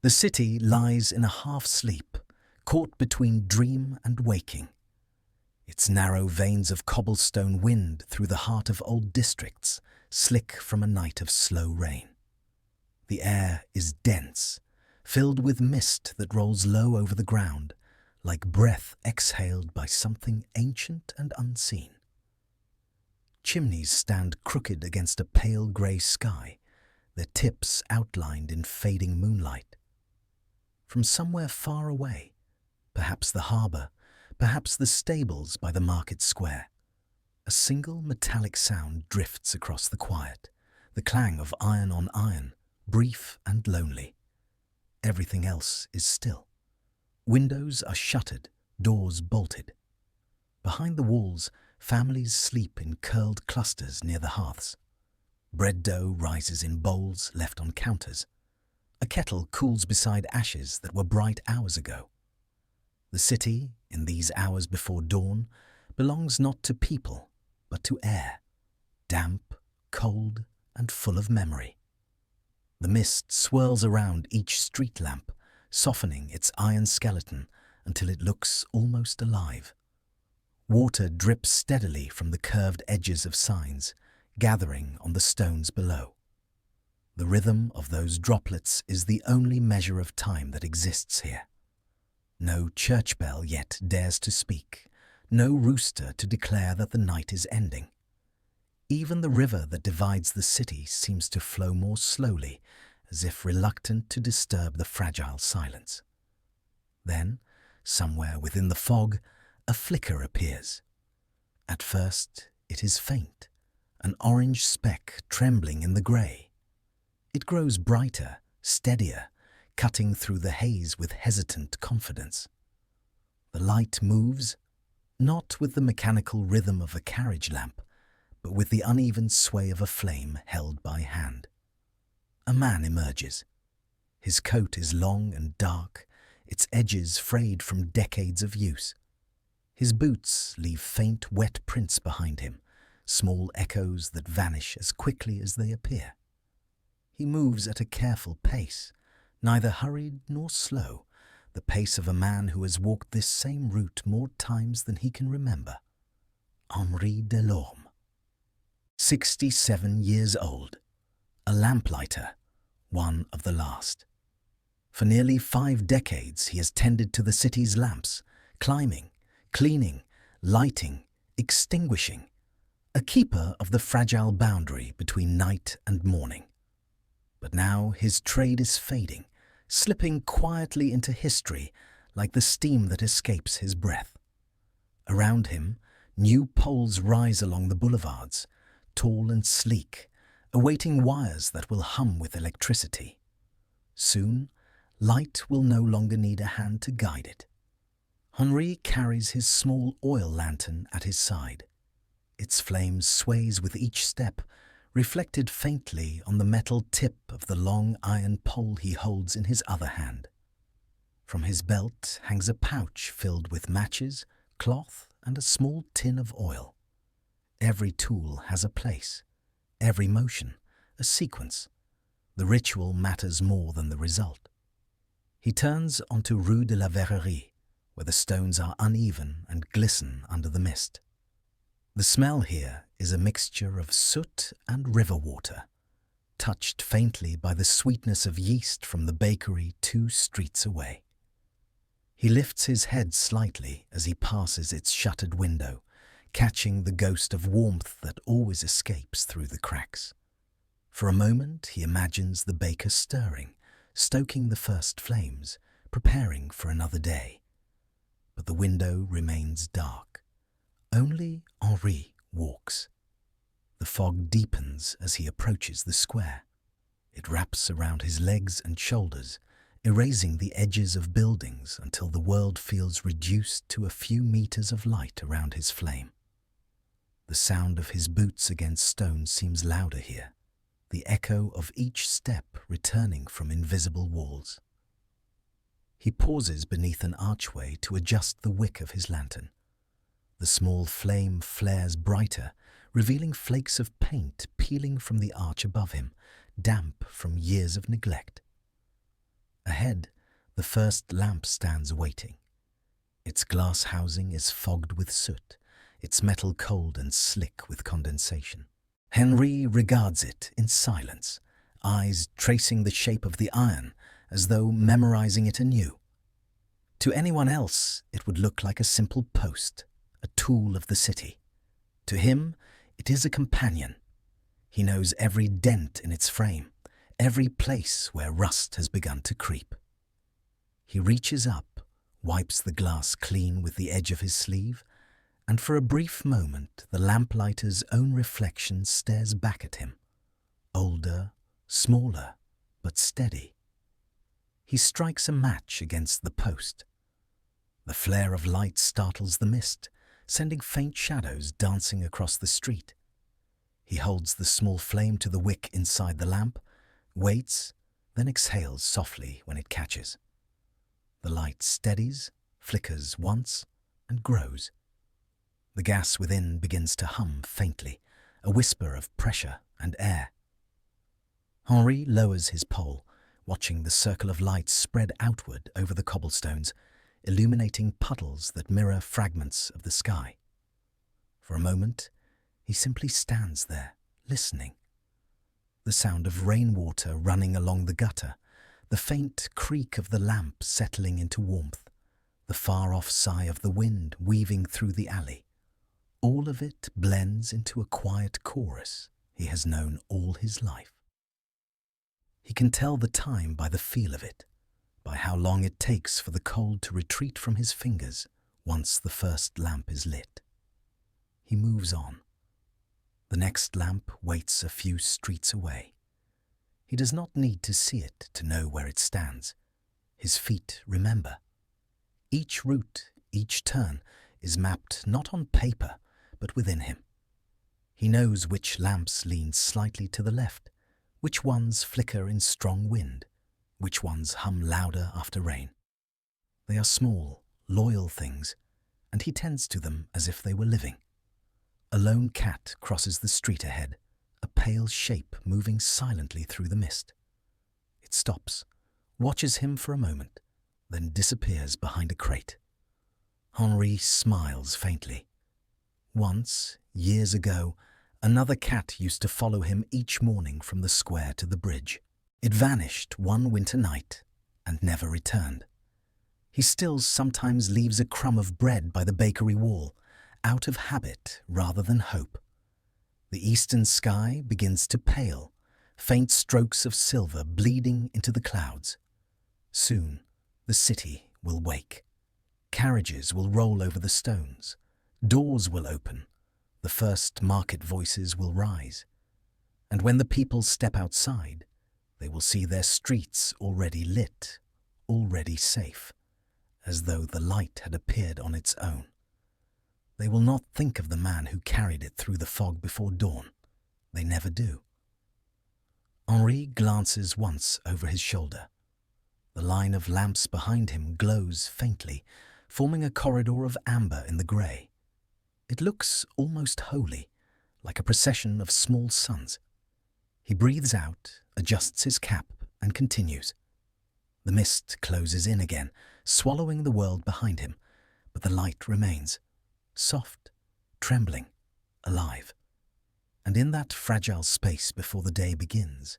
The city lies in a half-sleep, caught between dream and waking. Its narrow veins of cobblestone wind through the heart of old districts, slick from a night of slow rain. The air is dense, filled with mist that rolls low over the ground, like breath exhaled by something ancient and unseen. Chimneys stand crooked against a pale grey sky, their tips outlined in fading moonlight. From somewhere far away, perhaps the harbour, perhaps the stables by the market square, a single metallic sound drifts across the quiet, the clang of iron on iron, brief and lonely. Everything else is still. Windows are shuttered, doors bolted. Behind the walls, families sleep in curled clusters near the hearths. Bread dough rises in bowls left on counters. A kettle cools beside ashes that were bright hours ago. The city, in these hours before dawn, belongs not to people, but to air, damp, cold, and full of memory. The mist swirls around each street lamp, softening its iron skeleton until it looks almost alive. Water drips steadily from the curved edges of signs, gathering on the stones below. The rhythm of those droplets is the only measure of time that exists here. No church bell yet dares to speak, no rooster to declare that the night is ending. Even the river that divides the city seems to flow more slowly, as if reluctant to disturb the fragile silence. Then, somewhere within the fog, a flicker appears. At first, it is faint, an orange speck trembling in the grey. It grows brighter, steadier, cutting through the haze with hesitant confidence. The light moves, not with the mechanical rhythm of a carriage lamp, but with the uneven sway of a flame held by hand. A man emerges. His coat is long and dark, its edges frayed from decades of use. His boots leave faint, wet prints behind him, small echoes that vanish as quickly as they appear. He moves at a careful pace, neither hurried nor slow, the pace of a man who has walked this same route more times than he can remember. Henri Delorme. 67 years old, a lamplighter, one of the last. For nearly 5 decades he has tended to the city's lamps, climbing, cleaning, lighting, extinguishing, a keeper of the fragile boundary between night and morning. But now his trade is fading, slipping quietly into history like the steam that escapes his breath. Around him, new poles rise along the boulevards, tall and sleek, awaiting wires that will hum with electricity. Soon, light will no longer need a hand to guide it. Henri carries his small oil lantern at his side. Its flame sways with each step, reflected faintly on the metal tip of the long iron pole he holds in his other hand. From his belt hangs a pouch filled with matches, cloth, and a small tin of oil. Every tool has a place, every motion, a sequence. The ritual matters more than the result. He turns onto Rue de la Verrerie, where the stones are uneven and glisten under the mist. The smell here is a mixture of soot and river water, touched faintly by the sweetness of yeast from the bakery 2 streets away. He lifts his head slightly as he passes its shuttered window, catching the ghost of warmth that always escapes through the cracks. For a moment he imagines the baker stirring, stoking the first flames, preparing for another day. But the window remains dark. Only Henri walks. The fog deepens as he approaches the square. It wraps around his legs and shoulders, erasing the edges of buildings until the world feels reduced to a few meters of light around his flame. The sound of his boots against stone seems louder here, the echo of each step returning from invisible walls. He pauses beneath an archway to adjust the wick of his lantern. The small flame flares brighter, revealing flakes of paint peeling from the arch above him, damp from years of neglect. Ahead, the first lamp stands waiting. Its glass housing is fogged with soot, its metal cold and slick with condensation. Henri regards it in silence, eyes tracing the shape of the iron as though memorizing it anew. To anyone else, it would look like a simple post, a tool of the city. To him, it is a companion. He knows every dent in its frame, every place where rust has begun to creep. He reaches up, wipes the glass clean with the edge of his sleeve, and for a brief moment the lamplighter's own reflection stares back at him, older, smaller, but steady. He strikes a match against the post. The flare of light startles the mist, sending faint shadows dancing across the street. He holds the small flame to the wick inside the lamp, waits, then exhales softly when it catches. The light steadies, flickers once, and grows. The gas within begins to hum faintly, a whisper of pressure and air. Henri lowers his pole, watching the circle of light spread outward over the cobblestones, illuminating puddles that mirror fragments of the sky. For a moment, he simply stands there, listening. The sound of rainwater running along the gutter, the faint creak of the lamp settling into warmth, the far-off sigh of the wind weaving through the alley. All of it blends into a quiet chorus he has known all his life. He can tell the time by the feel of it, by how long it takes for the cold to retreat from his fingers once the first lamp is lit. He moves on. The next lamp waits a few streets away. He does not need to see it to know where it stands. His feet remember. Each route, each turn, is mapped not on paper, but within him. He knows which lamps lean slightly to the left, which ones flicker in strong wind, which ones hum louder after rain. They are small, loyal things, and he tends to them as if they were living. A lone cat crosses the street ahead, a pale shape moving silently through the mist. It stops, watches him for a moment, then disappears behind a crate. Henri smiles faintly. Once, years ago, another cat used to follow him each morning from the square to the bridge. It vanished one winter night and never returned. He still sometimes leaves a crumb of bread by the bakery wall, out of habit rather than hope. The eastern sky begins to pale, faint strokes of silver bleeding into the clouds. Soon, the city will wake. Carriages will roll over the stones. Doors will open. The first market voices will rise. And when the people step outside, they will see their streets already lit, already safe, as though the light had appeared on its own. They will not think of the man who carried it through the fog before dawn. They never do. Henri glances once over his shoulder. The line of lamps behind him glows faintly, forming a corridor of amber in the grey. It looks almost holy, like a procession of small suns. He breathes out, adjusts his cap, and continues. The mist closes in again, swallowing the world behind him, but the light remains, soft, trembling, alive. And in that fragile space before the day begins,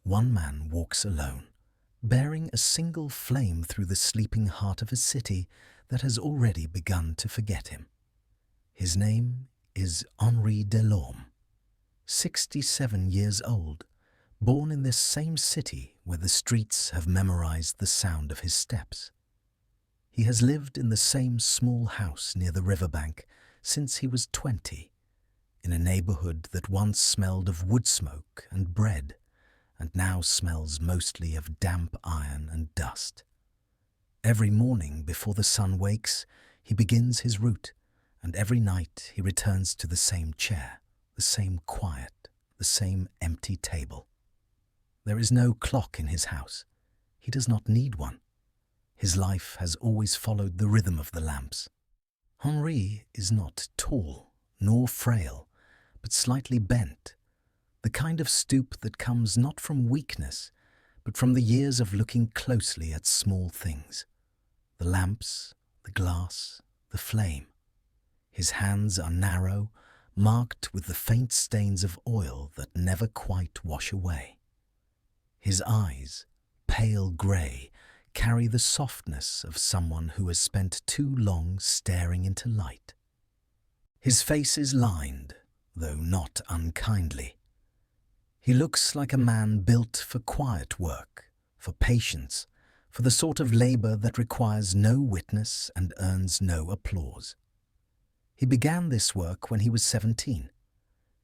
one man walks alone, bearing a single flame through the sleeping heart of a city that has already begun to forget him. His name is Henri Delorme, 67 years old, born in this same city where the streets have memorized the sound of his steps. He has lived in the same small house near the riverbank since he was 20, in a neighborhood that once smelled of wood smoke and bread, and now smells mostly of damp iron and dust. Every morning before the sun wakes, he begins his route, and every night he returns to the same chair, the same quiet, the same empty table. There is no clock in his house. He does not need one. His life has always followed the rhythm of the lamps. Henri is not tall nor frail, but slightly bent, the kind of stoop that comes not from weakness, but from the years of looking closely at small things. The lamps, the glass, the flame. His hands are narrow, marked with the faint stains of oil that never quite wash away. His eyes, pale grey, carry the softness of someone who has spent too long staring into light. His face is lined, though not unkindly. He looks like a man built for quiet work, for patience, for the sort of labour that requires no witness and earns no applause. He began this work when he was 17.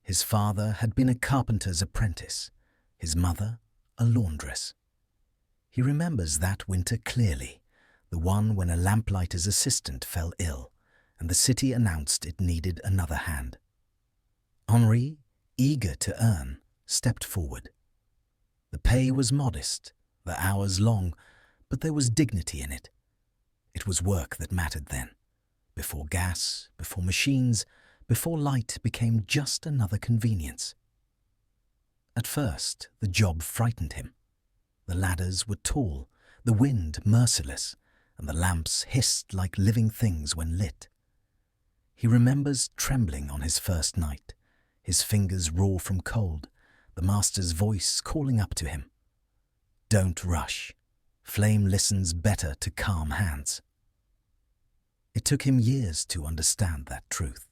His father had been a carpenter's apprentice, his mother a laundress. He remembers that winter clearly, the one when a lamplighter's assistant fell ill, and the city announced it needed another hand. Henri, eager to earn, stepped forward. The pay was modest, the hours long, but there was dignity in it. It was work that mattered then, before gas, before machines, before light became just another convenience. At first, the job frightened him. The ladders were tall, the wind merciless, and the lamps hissed like living things when lit. He remembers trembling on his first night, his fingers raw from cold, the master's voice calling up to him. "Don't rush. Flame listens better to calm hands." It took him years to understand that truth.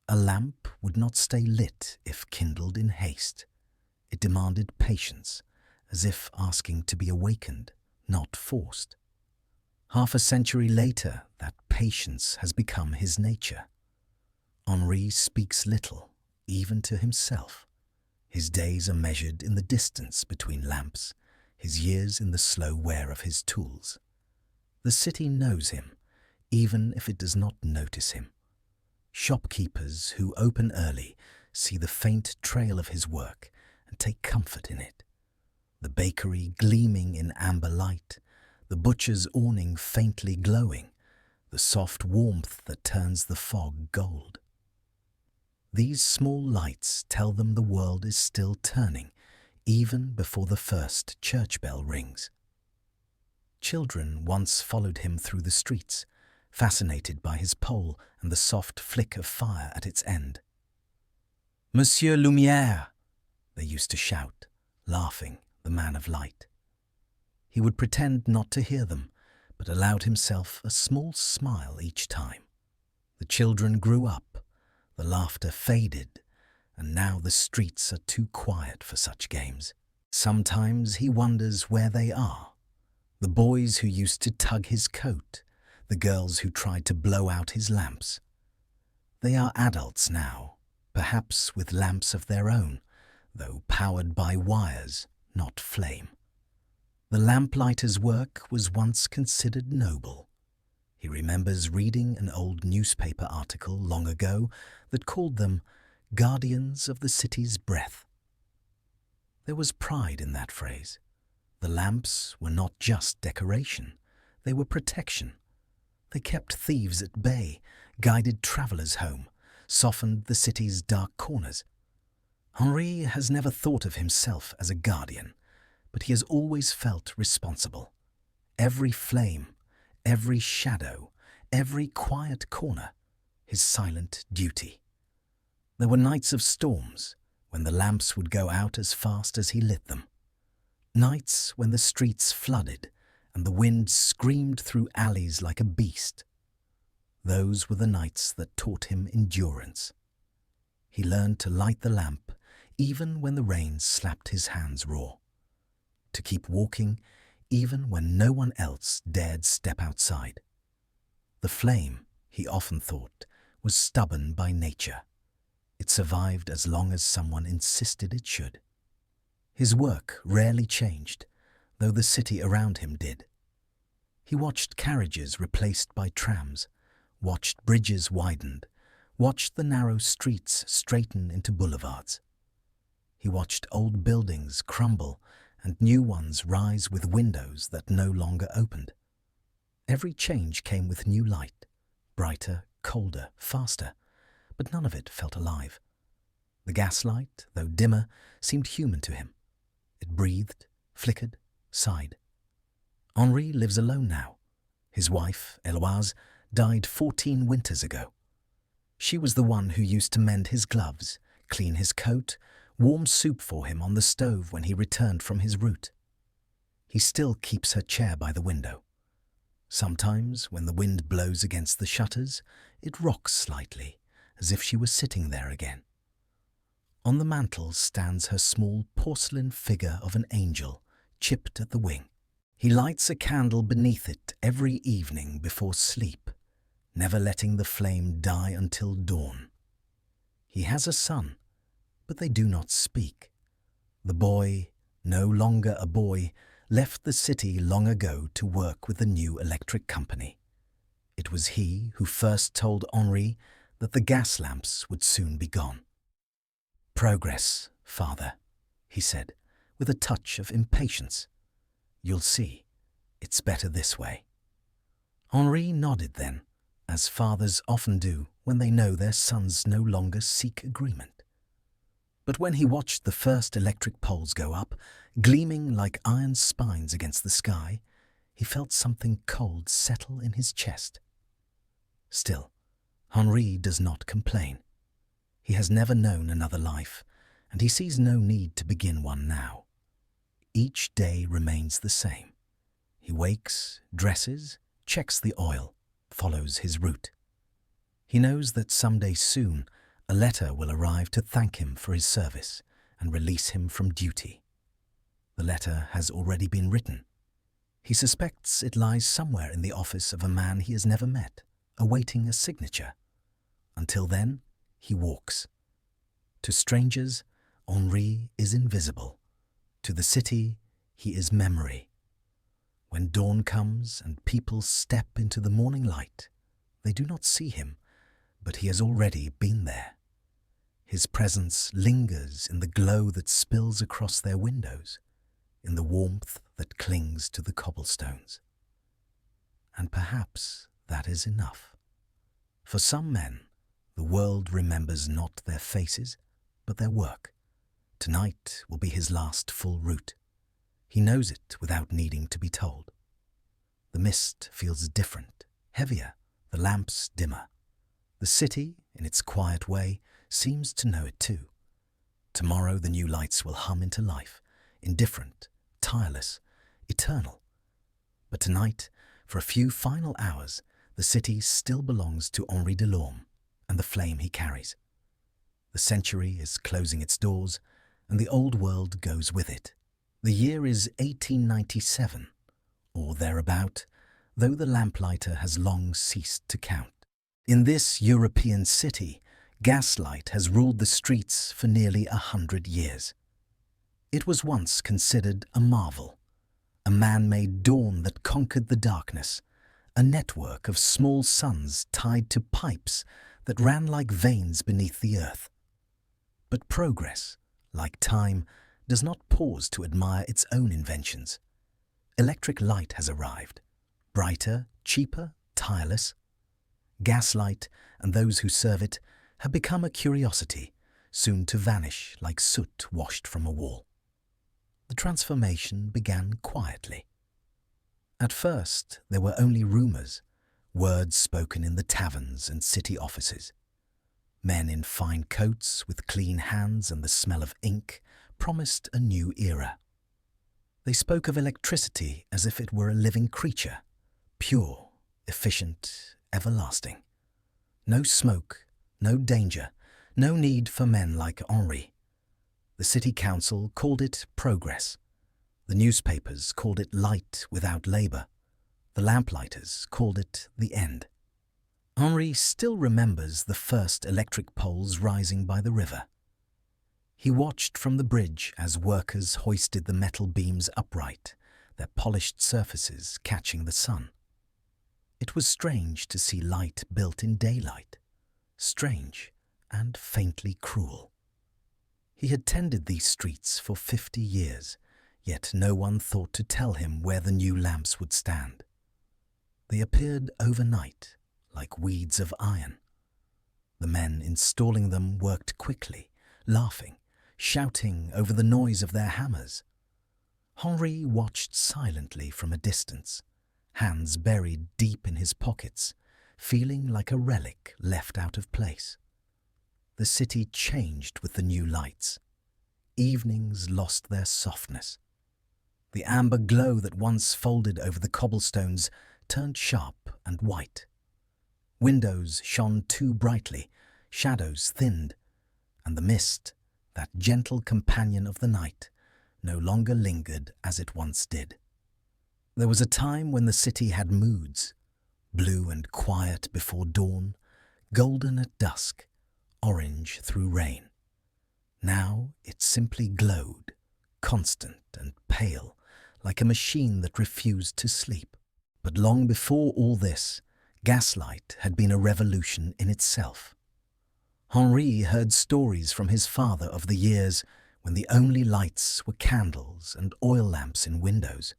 A lamp would not stay lit if kindled in haste. It demanded patience, as if asking to be awakened, not forced. Half a century later, that patience has become his nature. Henri speaks little, even to himself. His days are measured in the distance between lamps, his years in the slow wear of his tools. The city knows him, even if it does not notice him. Shopkeepers who open early see the faint trail of his work and take comfort in it. The bakery gleaming in amber light, the butcher's awning faintly glowing, the soft warmth that turns the fog gold. These small lights tell them the world is still turning, even before the first church bell rings. Children once followed him through the streets, fascinated by his pole and the soft flick of fire at its end. "Monsieur Lumière!" they used to shout, laughing, the man of light. He would pretend not to hear them, but allowed himself a small smile each time. The children grew up, the laughter faded, and now the streets are too quiet for such games. Sometimes he wonders where they are. The boys who used to tug his coat, the girls who tried to blow out his lamps. They are adults now, perhaps with lamps of their own, though powered by wires, not flame. The lamplighter's work was once considered noble. He remembers reading an old newspaper article long ago that called them guardians of the city's breath. There was pride in that phrase. The lamps were not just decoration, they were protection. They kept thieves at bay, guided travellers home, softened the city's dark corners. Henri has never thought of himself as a guardian, but he has always felt responsible. Every flame, every shadow, every quiet corner, his silent duty. There were nights of storms, when the lamps would go out as fast as he lit them. Nights when the streets flooded and the wind screamed through alleys like a beast. Those were the nights that taught him endurance. He learned to light the lamp even when the rain slapped his hands raw. To keep walking even when no one else dared step outside. The flame, he often thought, was stubborn by nature. It survived as long as someone insisted it should. His work rarely changed, though the city around him did. He watched carriages replaced by trams, watched bridges widened, watched the narrow streets straighten into boulevards. He watched old buildings crumble and new ones rise with windows that no longer opened. Every change came with new light, brighter, colder, faster, but none of it felt alive. The gaslight, though dimmer, seemed human to him. It breathed, flickered, sighed. Henri lives alone now. His wife, Eloise, died 14 winters ago. She was the one who used to mend his gloves, clean his coat, warm soup for him on the stove when he returned from his route. He still keeps her chair by the window. Sometimes, when the wind blows against the shutters, it rocks slightly, as if she was sitting there again. On the mantel stands her small porcelain figure of an angel, chipped at the wing. He lights a candle beneath it every evening before sleep, never letting the flame die until dawn. He has a son, but they do not speak. The boy, no longer a boy, left the city long ago to work with the new electric company. It was he who first told Henri that the gas lamps would soon be gone. "Progress, father," he said, with a touch of impatience. "You'll see, it's better this way." Henri nodded then, as fathers often do when they know their sons no longer seek agreement. But when he watched the first electric poles go up, gleaming like iron spines against the sky, he felt something cold settle in his chest. Still, Henri does not complain. He has never known another life, and he sees no need to begin one now. Each day remains the same. He wakes, dresses, checks the oil, follows his route. He knows that someday soon a letter will arrive to thank him for his service and release him from duty. The letter has already been written. He suspects it lies somewhere in the office of a man he has never met, awaiting a signature. Until then, he walks. To strangers, Henri is invisible. To the city, he is memory. When dawn comes and people step into the morning light, they do not see him, but he has already been there. His presence lingers in the glow that spills across their windows, in the warmth that clings to the cobblestones. And perhaps that is enough. For some men, the world remembers not their faces, but their work. Tonight will be his last full route. He knows it without needing to be told. The mist feels different, heavier, the lamps dimmer. The city, in its quiet way, seems to know it too. Tomorrow the new lights will hum into life, indifferent, tireless, eternal. But tonight, for a few final hours, the city still belongs to Henri Delorme and the flame he carries. The century is closing its doors, and the old world goes with it. The year is 1897, or thereabout, though the Lamplighter has long ceased to count. In this European city, gaslight has ruled the streets for nearly 100 years. It was once considered a marvel, a man-made dawn that conquered the darkness, a network of small suns tied to pipes that ran like veins beneath the earth. But progress, like time, does not pause to admire its own inventions. Electric light has arrived, brighter, cheaper, tireless. Gaslight and those who serve it have become a curiosity, soon to vanish like soot washed from a wall. The transformation began quietly. At first, there were only rumours, words spoken in the taverns and city offices. Men in fine coats with clean hands and the smell of ink promised a new era. They spoke of electricity as if it were a living creature, pure, efficient, everlasting. No smoke, no danger, no need for men like Henri. The city council called it progress. The newspapers called it light without labour. The lamplighters called it the end. Henri still remembers the first electric poles rising by the river. He watched from the bridge as workers hoisted the metal beams upright, their polished surfaces catching the sun. It was strange to see light built in daylight, strange and faintly cruel. He had tended these streets for 50 years, yet no one thought to tell him where the new lamps would stand. They appeared overnight, like weeds of iron. The men installing them worked quickly, laughing, shouting over the noise of their hammers. Henri watched silently from a distance, hands buried deep in his pockets, feeling like a relic left out of place. The city changed with the new lights. Evenings lost their softness. The amber glow that once folded over the cobblestones turned sharp and white. Windows shone too brightly, shadows thinned, and the mist, that gentle companion of the night, no longer lingered as it once did. There was a time when the city had moods, blue and quiet before dawn, golden at dusk, orange through rain. Now it simply glowed, constant and pale, like a machine that refused to sleep. But long before all this, gaslight had been a revolution in itself. Henri heard stories from his father of the years when the only lights were candles and oil lamps in windows.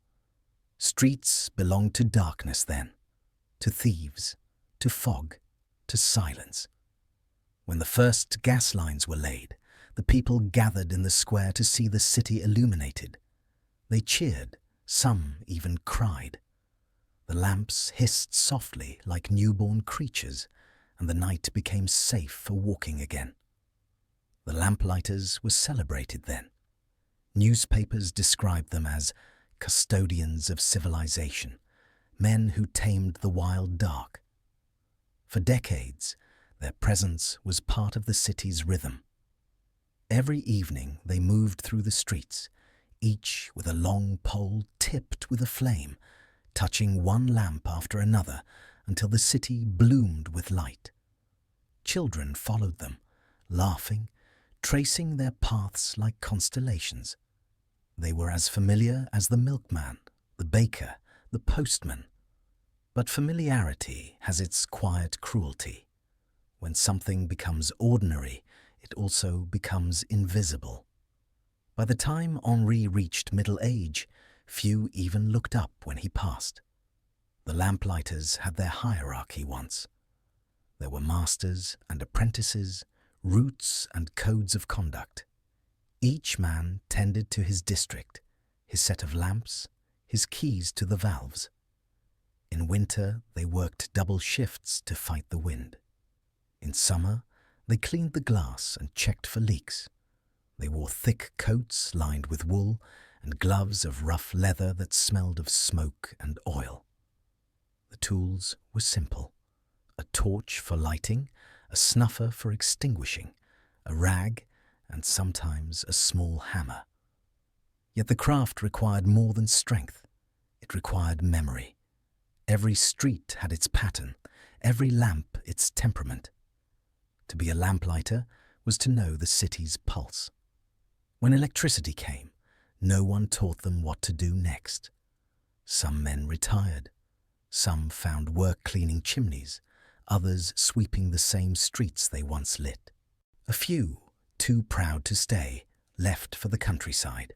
Streets belonged to darkness then, to thieves, to fog, to silence. When the first gas lines were laid, the people gathered in the square to see the city illuminated. They cheered, some even cried. The lamps hissed softly like newborn creatures, and the night became safe for walking again. The Lamplighters were celebrated then. Newspapers described them as custodians of civilization, men who tamed the wild dark. For decades, their presence was part of the city's rhythm. Every evening they moved through the streets, each with a long pole tipped with a flame, touching one lamp after another until the city bloomed with light. Children followed them, laughing, tracing their paths like constellations. They were as familiar as the milkman, the baker, the postman. But familiarity has its quiet cruelty. When something becomes ordinary, it also becomes invisible. By the time Henri reached middle age, few even looked up when he passed. The Lamplighters had their hierarchy once. There were masters and apprentices, routes and codes of conduct. Each man tended to his district, his set of lamps, his keys to the valves. In winter, they worked double shifts to fight the wind. In summer, they cleaned the glass and checked for leaks. They wore thick coats lined with wool and gloves of rough leather that smelled of smoke and oil. The tools were simple: a torch for lighting, a snuffer for extinguishing, a rag, and sometimes a small hammer. Yet the craft required more than strength. It required memory. Every street had its pattern, every lamp its temperament. To be a lamplighter was to know the city's pulse. When electricity came, no one taught them what to do next. Some men retired. Some found work cleaning chimneys, others sweeping the same streets they once lit. A few, too proud to stay, left for the countryside.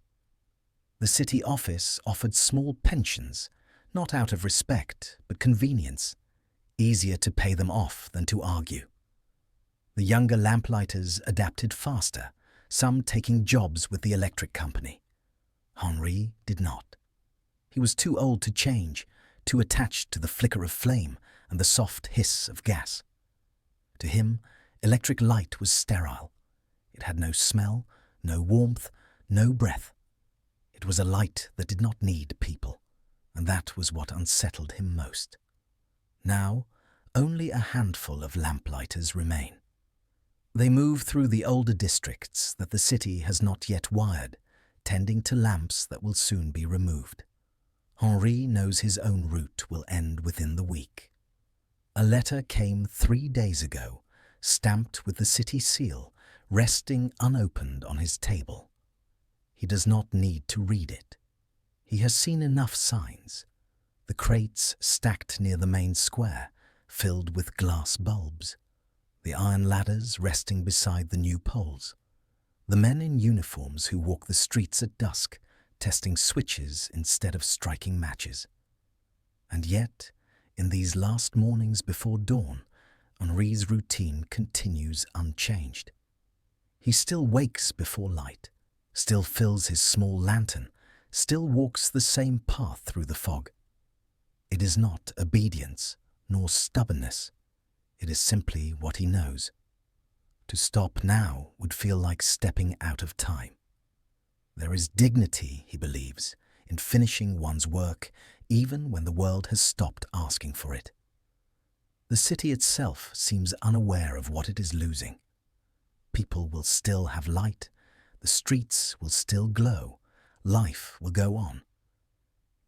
The city office offered small pensions, not out of respect but convenience, easier to pay them off than to argue. The younger lamplighters adapted faster, some taking jobs with the electric company. Henri did not. He was too old to change, too attached to the flicker of flame and the soft hiss of gas. To him, electric light was sterile. It had no smell, no warmth, no breath. It was a light that did not need people, and that was what unsettled him most. Now, only a handful of lamplighters remain. They move through the older districts that the city has not yet wired, tending to lamps that will soon be removed. Henri knows his own route will end within the week. A letter came 3 days ago, stamped with the city seal, resting unopened on his table. He does not need to read it. He has seen enough signs. The crates stacked near the main square, filled with glass bulbs. The iron ladders resting beside the new poles. The men in uniforms who walk the streets at dusk, testing switches instead of striking matches. And yet, in these last mornings before dawn, Henri's routine continues unchanged. He still wakes before light, still fills his small lantern, still walks the same path through the fog. It is not obedience nor stubbornness. It is simply what he knows. To stop now would feel like stepping out of time. There is dignity, he believes, in finishing one's work even when the world has stopped asking for it. The city itself seems unaware of what it is losing. People will still have light, the streets will still glow, life will go on.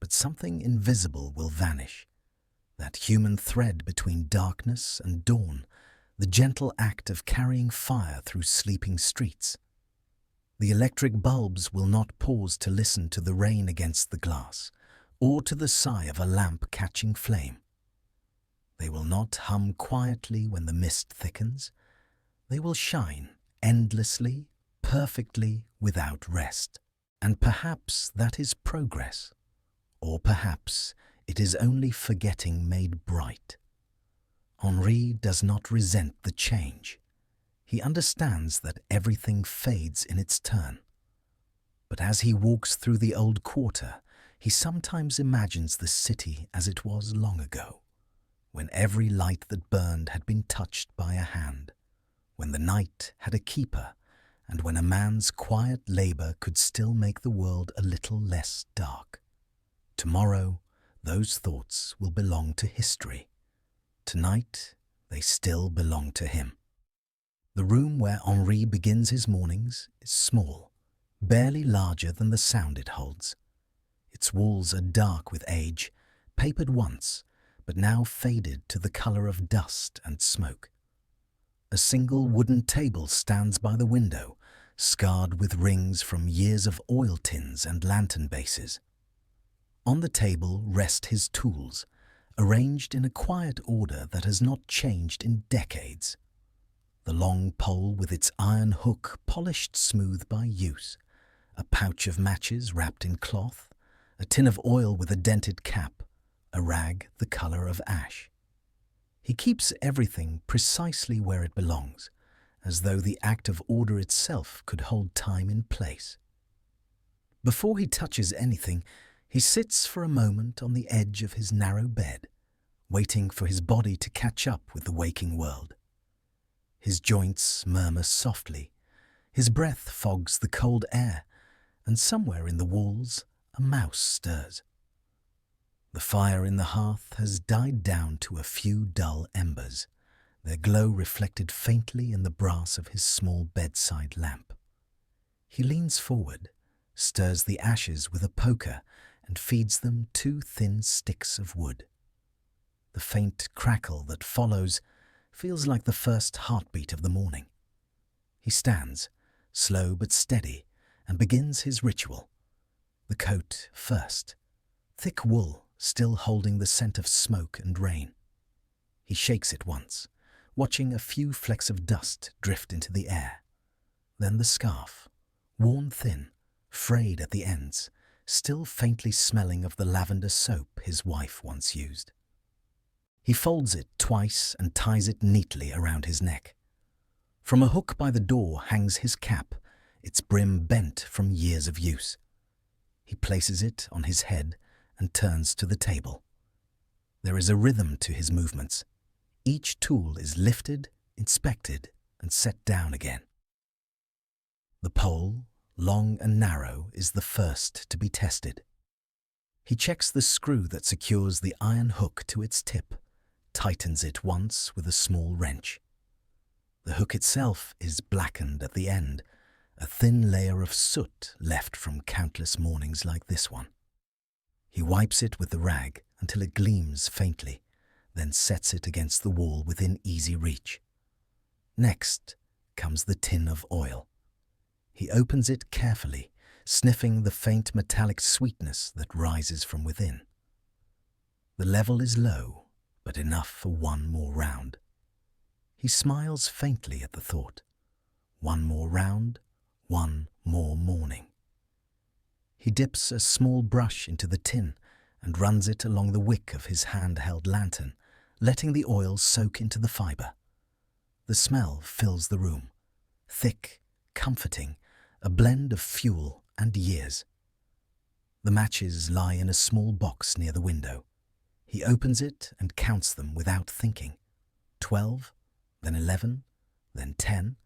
But something invisible will vanish. That human thread between darkness and dawn, the gentle act of carrying fire through sleeping streets. The electric bulbs will not pause to listen to the rain against the glass, or to the sigh of a lamp catching flame. They will not hum quietly when the mist thickens. They will shine endlessly, perfectly, without rest. And perhaps that is progress. Or perhaps it is only forgetting made bright. Henri does not resent the change. He understands that everything fades in its turn. But as he walks through the old quarter, he sometimes imagines the city as it was long ago, when every light that burned had been touched by a hand, when the night had a keeper, and when a man's quiet labor could still make the world a little less dark. Tomorrow, those thoughts will belong to history. Tonight, they still belong to him. The room where Henri begins his mornings is small, barely larger than the sound it holds. Its walls are dark with age, papered once, but now faded to the color of dust and smoke. A single wooden table stands by the window, scarred with rings from years of oil tins and lantern bases. On the table rest his tools, arranged in a quiet order that has not changed in decades. The long pole with its iron hook polished smooth by use, a pouch of matches wrapped in cloth, a tin of oil with a dented cap, a rag the color of ash. He keeps everything precisely where it belongs, as though the act of order itself could hold time in place. Before he touches anything, he sits for a moment on the edge of his narrow bed, waiting for his body to catch up with the waking world. His joints murmur softly, his breath fogs the cold air, and somewhere in the walls a mouse stirs. The fire in the hearth has died down to a few dull embers, their glow reflected faintly in the brass of his small bedside lamp. He leans forward, stirs the ashes with a poker, and feeds them 2 thin sticks of wood. The faint crackle that follows feels like the first heartbeat of the morning. He stands, slow but steady, and begins his ritual. The coat first, thick wool still holding the scent of smoke and rain. He shakes it once, watching a few flecks of dust drift into the air. Then the scarf, worn thin, frayed at the ends, still faintly smelling of the lavender soap his wife once used. He folds it twice and ties it neatly around his neck. From a hook by the door hangs his cap, its brim bent from years of use. He places it on his head and turns to the table. There is a rhythm to his movements. Each tool is lifted, inspected, and set down again. The pole, long and narrow, is the first to be tested. He checks the screw that secures the iron hook to its tip, tightens it once with a small wrench. The hook itself is blackened at the end, a thin layer of soot left from countless mornings like this one. He wipes it with the rag until it gleams faintly, then sets it against the wall within easy reach. Next comes the tin of oil. He opens it carefully, sniffing the faint metallic sweetness that rises from within. The level is low, but enough for one more round. He smiles faintly at the thought. One more round, one more morning. He dips a small brush into the tin and runs it along the wick of his handheld lantern, letting the oil soak into the fibre. The smell fills the room, thick, comforting, a blend of fuel and years. The matches lie in a small box near the window. He opens it and counts them without thinking. 12, then 11, then 10.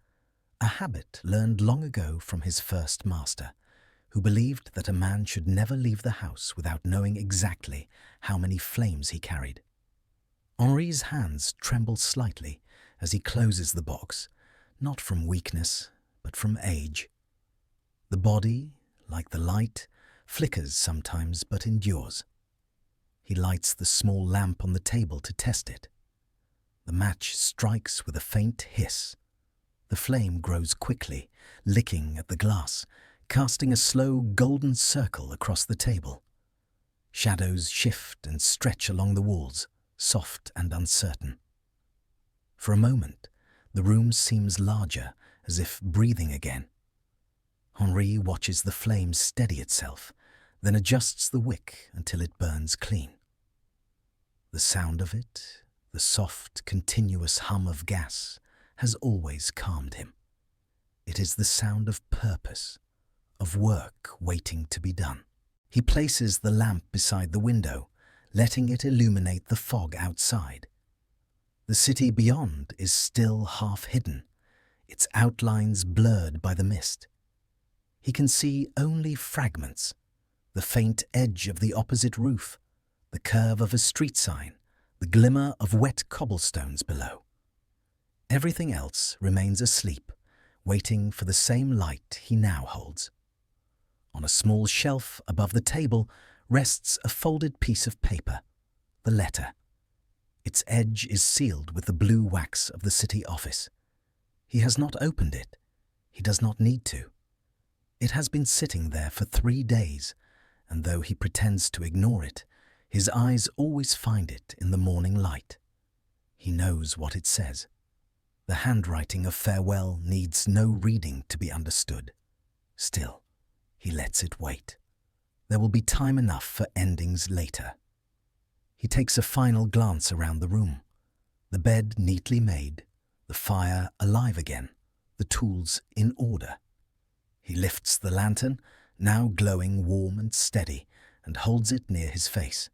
A habit learned long ago from his first master, who believed that a man should never leave the house without knowing exactly how many flames he carried. Henri's hands tremble slightly as he closes the box, not from weakness, but from age. The body, like the light, flickers sometimes but endures. He lights the small lamp on the table to test it. The match strikes with a faint hiss. The flame grows quickly, licking at the glass, casting a slow golden circle across the table. Shadows shift and stretch along the walls, soft and uncertain. For a moment, the room seems larger, as if breathing again. Henri watches the flame steady itself, then adjusts the wick until it burns clean. The sound of it, the soft, continuous hum of gas, has always calmed him. It is the sound of purpose, of work waiting to be done. He places the lamp beside the window, letting it illuminate the fog outside. The city beyond is still half hidden, its outlines blurred by the mist. He can see only fragments, the faint edge of the opposite roof, the curve of a street sign, the glimmer of wet cobblestones below. Everything else remains asleep, waiting for the same light he now holds. On a small shelf above the table rests a folded piece of paper, the letter. Its edge is sealed with the blue wax of the city office. He has not opened it. He does not need to. It has been sitting there for 3 days, and though he pretends to ignore it, his eyes always find it in the morning light. He knows what it says. The handwriting of farewell needs no reading to be understood. Still, he lets it wait. There will be time enough for endings later. He takes a final glance around the room. The bed neatly made, the fire alive again, the tools in order. He lifts the lantern, now glowing warm and steady, and holds it near his face.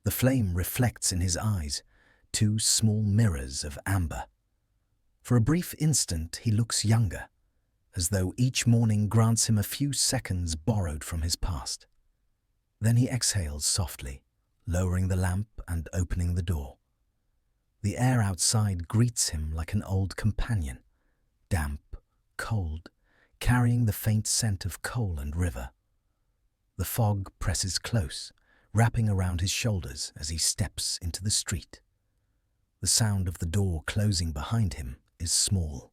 The flame reflects in his eyes, 2 small mirrors of amber. For a brief instant he looks younger, as though each morning grants him a few seconds borrowed from his past. Then he exhales softly, lowering the lamp and opening the door. The air outside greets him like an old companion, damp, cold, carrying the faint scent of coal and river. The fog presses close, wrapping around his shoulders as he steps into the street. The sound of the door closing behind him is small,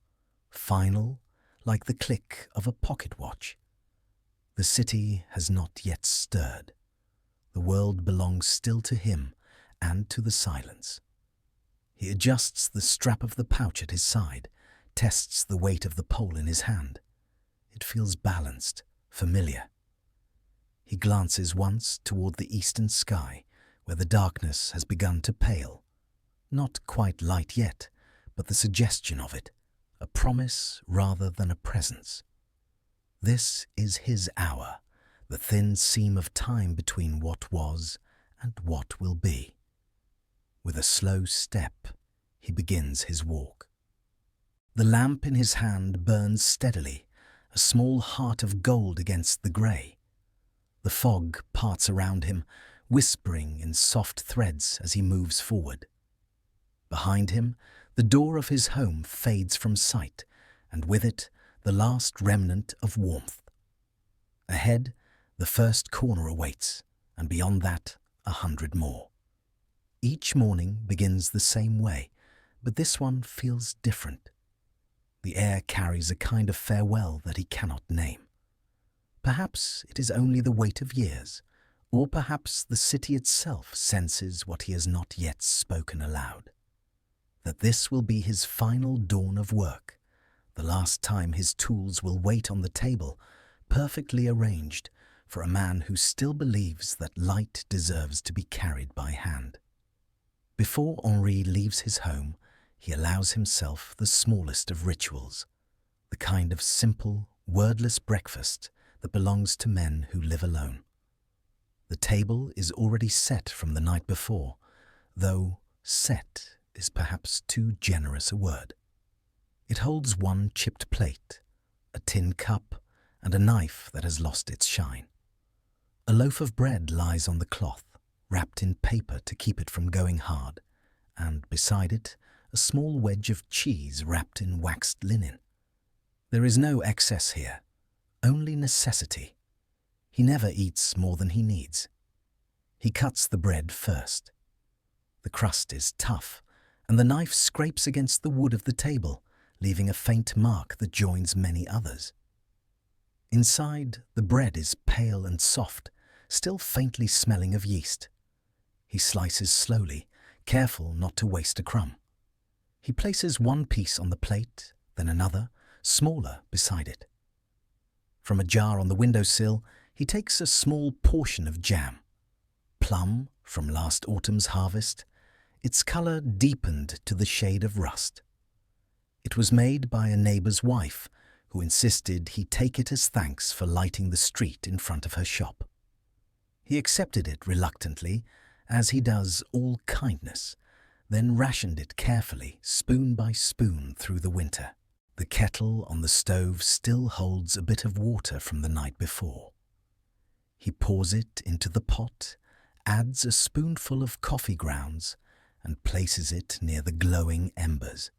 final, like the click of a pocket watch. The city has not yet stirred. The world belongs still to him and to the silence. He adjusts the strap of the pouch at his side, tests the weight of the pole in his hand. It feels balanced, familiar. He glances once toward the eastern sky, where the darkness has begun to pale. Not quite light yet, but the suggestion of it, a promise rather than a presence. This is his hour, the thin seam of time between what was and what will be. With a slow step, he begins his walk. The lamp in his hand burns steadily, a small heart of gold against the grey. The fog parts around him, whispering in soft threads as he moves forward. Behind him, the door of his home fades from sight, and with it, the last remnant of warmth. Ahead, the first corner awaits, and beyond that, 100 more. Each morning begins the same way, but this one feels different. The air carries a kind of farewell that he cannot name. Perhaps it is only the weight of years, or perhaps the city itself senses what he has not yet spoken aloud. That this will be his final dawn of work, the last time his tools will wait on the table, perfectly arranged for a man who still believes that light deserves to be carried by hand. Before Henri leaves his home, he allows himself the smallest of rituals, the kind of simple, wordless breakfast that belongs to men who live alone. The table is already set from the night before, though set is perhaps too generous a word. It holds one chipped plate, a tin cup, and a knife that has lost its shine. A loaf of bread lies on the cloth, wrapped in paper to keep it from going hard, and beside it, a small wedge of cheese wrapped in waxed linen. There is no excess here, only necessity. He never eats more than he needs. He cuts the bread first. The crust is tough, and the knife scrapes against the wood of the table, leaving a faint mark that joins many others. Inside, the bread is pale and soft, still faintly smelling of yeast. He slices slowly, careful not to waste a crumb. He places one piece on the plate, then another, smaller, beside it. From a jar on the windowsill, he takes a small portion of jam. Plum from last autumn's harvest, its colour deepened to the shade of rust. It was made by a neighbour's wife, who insisted he take it as thanks for lighting the street in front of her shop. He accepted it reluctantly, as he does all kindness, then rationed it carefully, spoon by spoon, through the winter. The kettle on the stove still holds a bit of water from the night before. He pours it into the pot, adds a spoonful of coffee grounds, and places it near the glowing embers.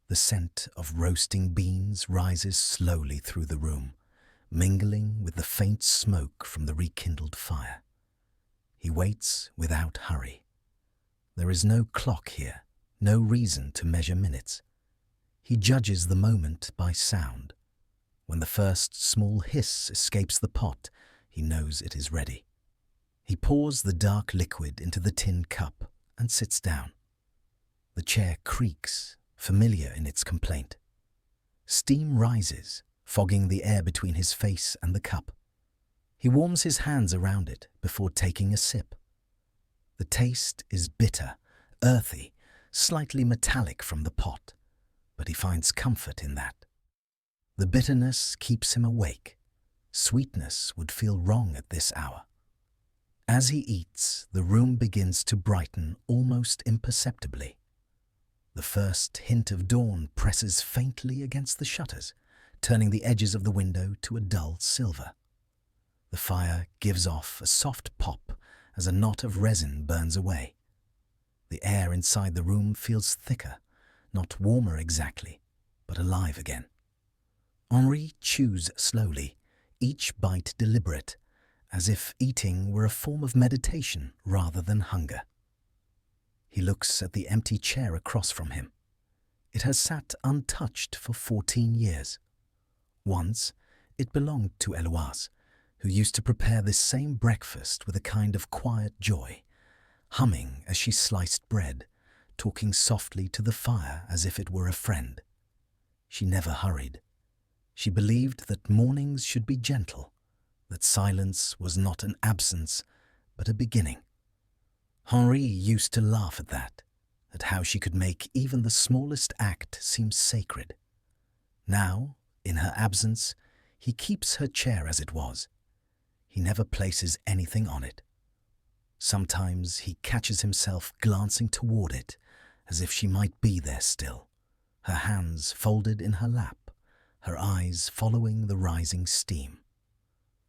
The scent of roasting beans rises slowly through the room, mingling with the faint smoke from the rekindled fire. He waits without hurry. There is no clock here, no reason to measure minutes. He judges the moment by sound. When the first small hiss escapes the pot, he knows it is ready. He pours the dark liquid into the tin cup and sits down. The chair creaks, familiar in its complaint. Steam rises, fogging the air between his face and the cup. He warms his hands around it before taking a sip. The taste is bitter, earthy, slightly metallic from the pot, but he finds comfort in that. The bitterness keeps him awake. Sweetness would feel wrong at this hour. As he eats, the room begins to brighten almost imperceptibly. The first hint of dawn presses faintly against the shutters, turning the edges of the window to a dull silver. The fire gives off a soft pop as a knot of resin burns away. The air inside the room feels thicker, not warmer exactly, but alive again. Henri chews slowly, each bite deliberate, as if eating were a form of meditation rather than hunger. He looks at the empty chair across from him. It has sat untouched for 14 years. Once, it belonged to Eloise, who used to prepare this same breakfast with a kind of quiet joy, humming as she sliced bread, talking softly to the fire as if it were a friend. She never hurried. She believed that mornings should be gentle, that silence was not an absence, but a beginning. Henri used to laugh at that, at how she could make even the smallest act seem sacred. Now, in her absence, he keeps her chair as it was. He never places anything on it. Sometimes he catches himself glancing toward it, as if she might be there still, her hands folded in her lap, her eyes following the rising steam.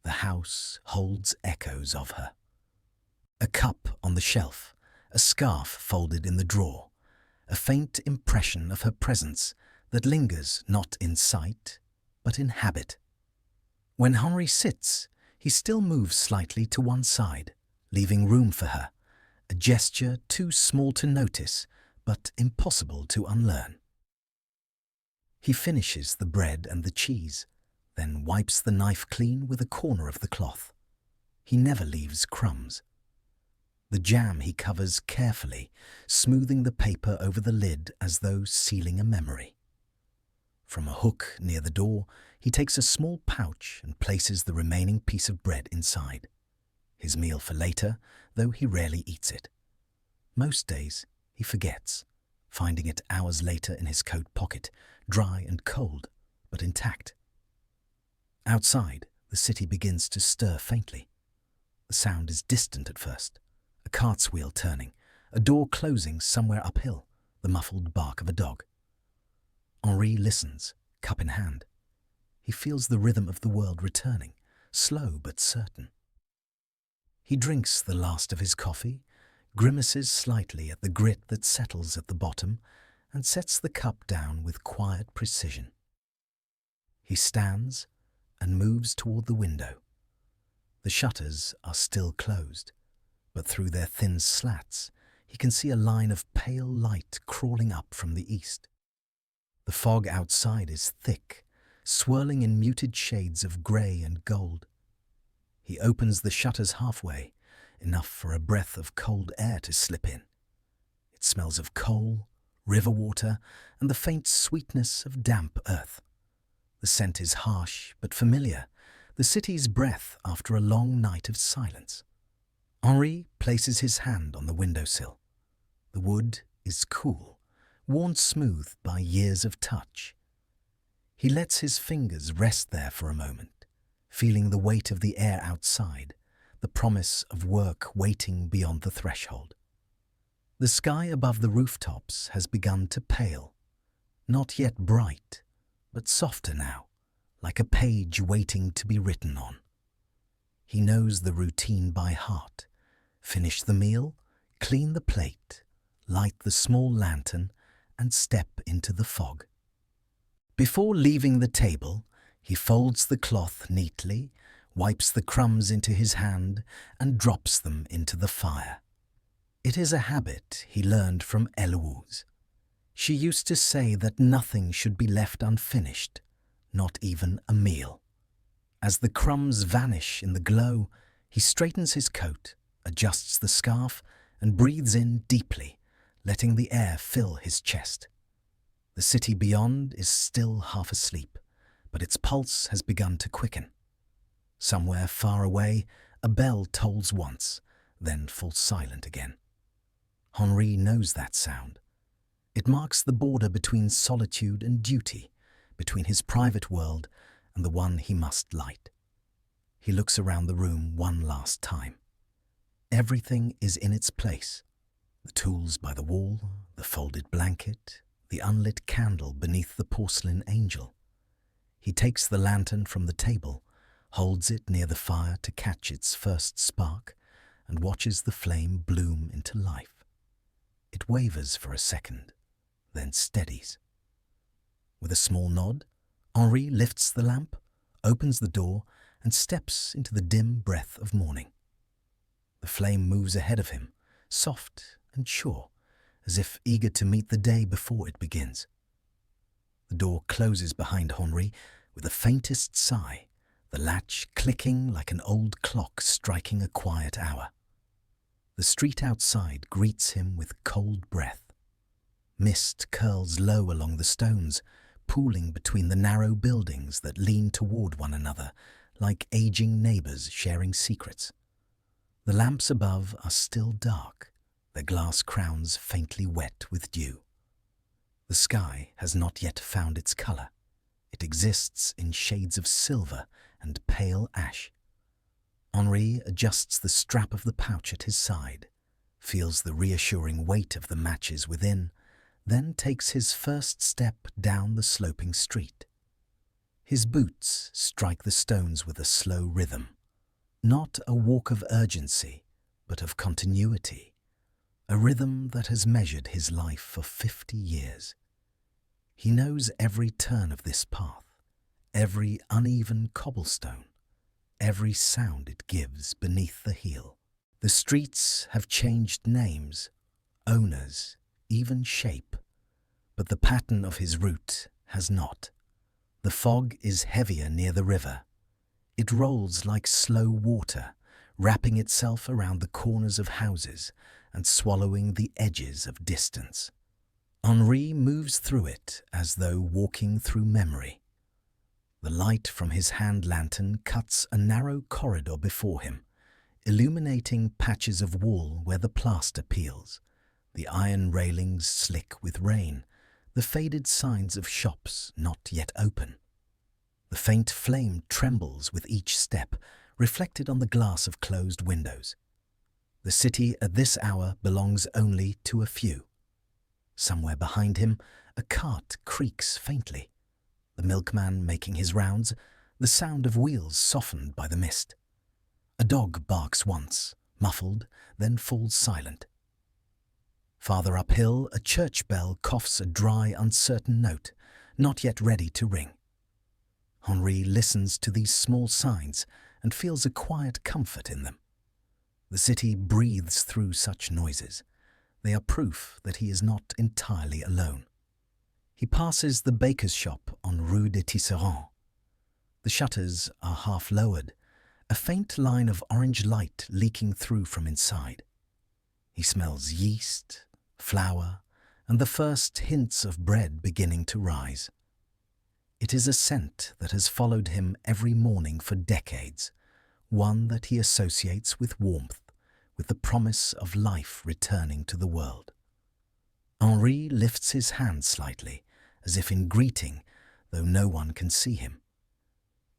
The house holds echoes of her. A cup on the shelf, a scarf folded in the drawer, a faint impression of her presence that lingers not in sight, but in habit. When Henri sits, he still moves slightly to one side, leaving room for her, a gesture too small to notice, but impossible to unlearn. He finishes the bread and the cheese, then wipes the knife clean with a corner of the cloth. He never leaves crumbs. The jam he covers carefully, smoothing the paper over the lid as though sealing a memory. From a hook near the door, he takes a small pouch and places the remaining piece of bread inside. His meal for later, though he rarely eats it. Most days, he forgets, finding it hours later in his coat pocket, dry and cold, but intact. Outside, the city begins to stir faintly. The sound is distant at first. A cart's wheel turning, a door closing somewhere uphill, the muffled bark of a dog. Henri listens, cup in hand. He feels the rhythm of the world returning, slow but certain. He drinks the last of his coffee, grimaces slightly at the grit that settles at the bottom, and sets the cup down with quiet precision. He stands and moves toward the window. The shutters are still closed, but through their thin slats he can see a line of pale light crawling up from the east. The fog outside is thick, swirling in muted shades of grey and gold. He opens the shutters halfway, enough for a breath of cold air to slip in. It smells of coal, river water, and the faint sweetness of damp earth. The scent is harsh but familiar, the city's breath after a long night of silence. Henri places his hand on the windowsill. The wood is cool, worn smooth by years of touch. He lets his fingers rest there for a moment, feeling the weight of the air outside, the promise of work waiting beyond the threshold. The sky above the rooftops has begun to pale, not yet bright, but softer now, like a page waiting to be written on. He knows the routine by heart. Finish the meal, clean the plate, light the small lantern, and step into the fog. Before leaving the table, he folds the cloth neatly, wipes the crumbs into his hand, and drops them into the fire. It is a habit he learned from Eloise. She used to say that nothing should be left unfinished, not even a meal. As the crumbs vanish in the glow, he straightens his coat, adjusts the scarf, and breathes in deeply, letting the air fill his chest. The city beyond is still half asleep, but its pulse has begun to quicken. Somewhere far away, a bell tolls once, then falls silent again. Henri knows that sound. It marks the border between solitude and duty, between his private world and the one he must light. He looks around the room one last time. Everything is in its place. The tools by the wall, the folded blanket, the unlit candle beneath the porcelain angel. He takes the lantern from the table, holds it near the fire to catch its first spark, and watches the flame bloom into life. It wavers for a second, then steadies. With a small nod, Henri lifts the lamp, opens the door, and steps into the dim breath of morning. The flame moves ahead of him, soft and sure, as if eager to meet the day before it begins. The door closes behind Henri with the faintest sigh, the latch clicking like an old clock striking a quiet hour. The street outside greets him with cold breath. Mist curls low along the stones, pooling between the narrow buildings that lean toward one another, like aging neighbors sharing secrets. The lamps above are still dark, their glass crowns faintly wet with dew. The sky has not yet found its color. It exists in shades of silver and pale ash. Henri adjusts the strap of the pouch at his side, feels the reassuring weight of the matches within, then takes his first step down the sloping street. His boots strike the stones with a slow rhythm, not a walk of urgency, but of continuity, a rhythm that has measured his life for 50 years. He knows every turn of this path, every uneven cobblestone, every sound it gives beneath the heel. The streets have changed names, owners, even shape, but the pattern of his route has not. The fog is heavier near the river. It rolls like slow water, wrapping itself around the corners of houses and swallowing the edges of distance. Henri moves through it as though walking through memory. The light from his hand lantern cuts a narrow corridor before him, illuminating patches of wall where the plaster peels, the iron railings slick with rain, the faded signs of shops not yet open. The faint flame trembles with each step, reflected on the glass of closed windows. The city at this hour belongs only to a few. Somewhere behind him, a cart creaks faintly. The milkman making his rounds, the sound of wheels softened by the mist. A dog barks once, muffled, then falls silent. Farther uphill, a church bell coughs a dry, uncertain note, not yet ready to ring. Henri listens to these small signs and feels a quiet comfort in them. The city breathes through such noises. They are proof that he is not entirely alone. He passes the baker's shop on Rue des Tisserands. The shutters are half lowered, a faint line of orange light leaking through from inside. He smells yeast, flour, and the first hints of bread beginning to rise. It is a scent that has followed him every morning for decades, one that he associates with warmth, with the promise of life returning to the world. Henri lifts his hand slightly, as if in greeting, though no one can see him.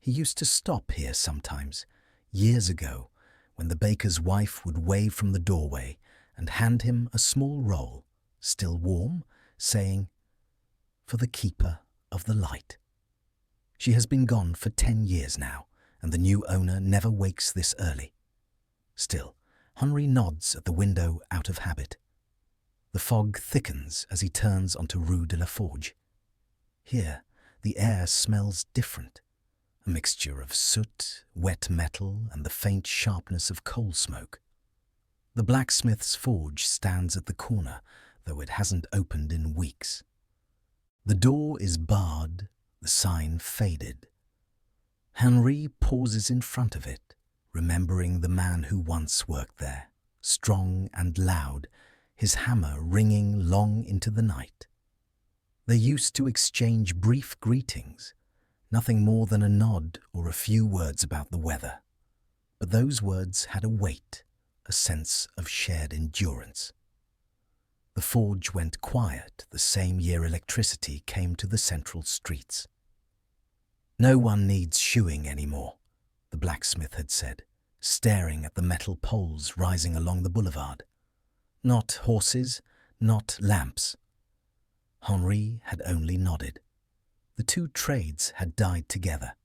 He used to stop here sometimes, years ago, when the baker's wife would wave from the doorway and hand him a small roll, still warm, saying, "For the keeper of the light." She has been gone for 10 years now, and the new owner never wakes this early. Still, Henri nods at the window out of habit. The fog thickens as he turns onto Rue de la Forge. Here, the air smells different, a mixture of soot, wet metal, and the faint sharpness of coal smoke. The blacksmith's forge stands at the corner, though it hasn't opened in weeks. The door is barred, the sign faded. Henri pauses in front of it, remembering the man who once worked there, strong and loud, his hammer ringing long into the night. They used to exchange brief greetings, nothing more than a nod or a few words about the weather. But those words had a weight, a sense of shared endurance. The forge went quiet the same year electricity came to the central streets. "No one needs shoeing anymore," the blacksmith had said, staring at the metal poles rising along the boulevard. "Not horses, not lamps." Henri had only nodded. The two trades had died together.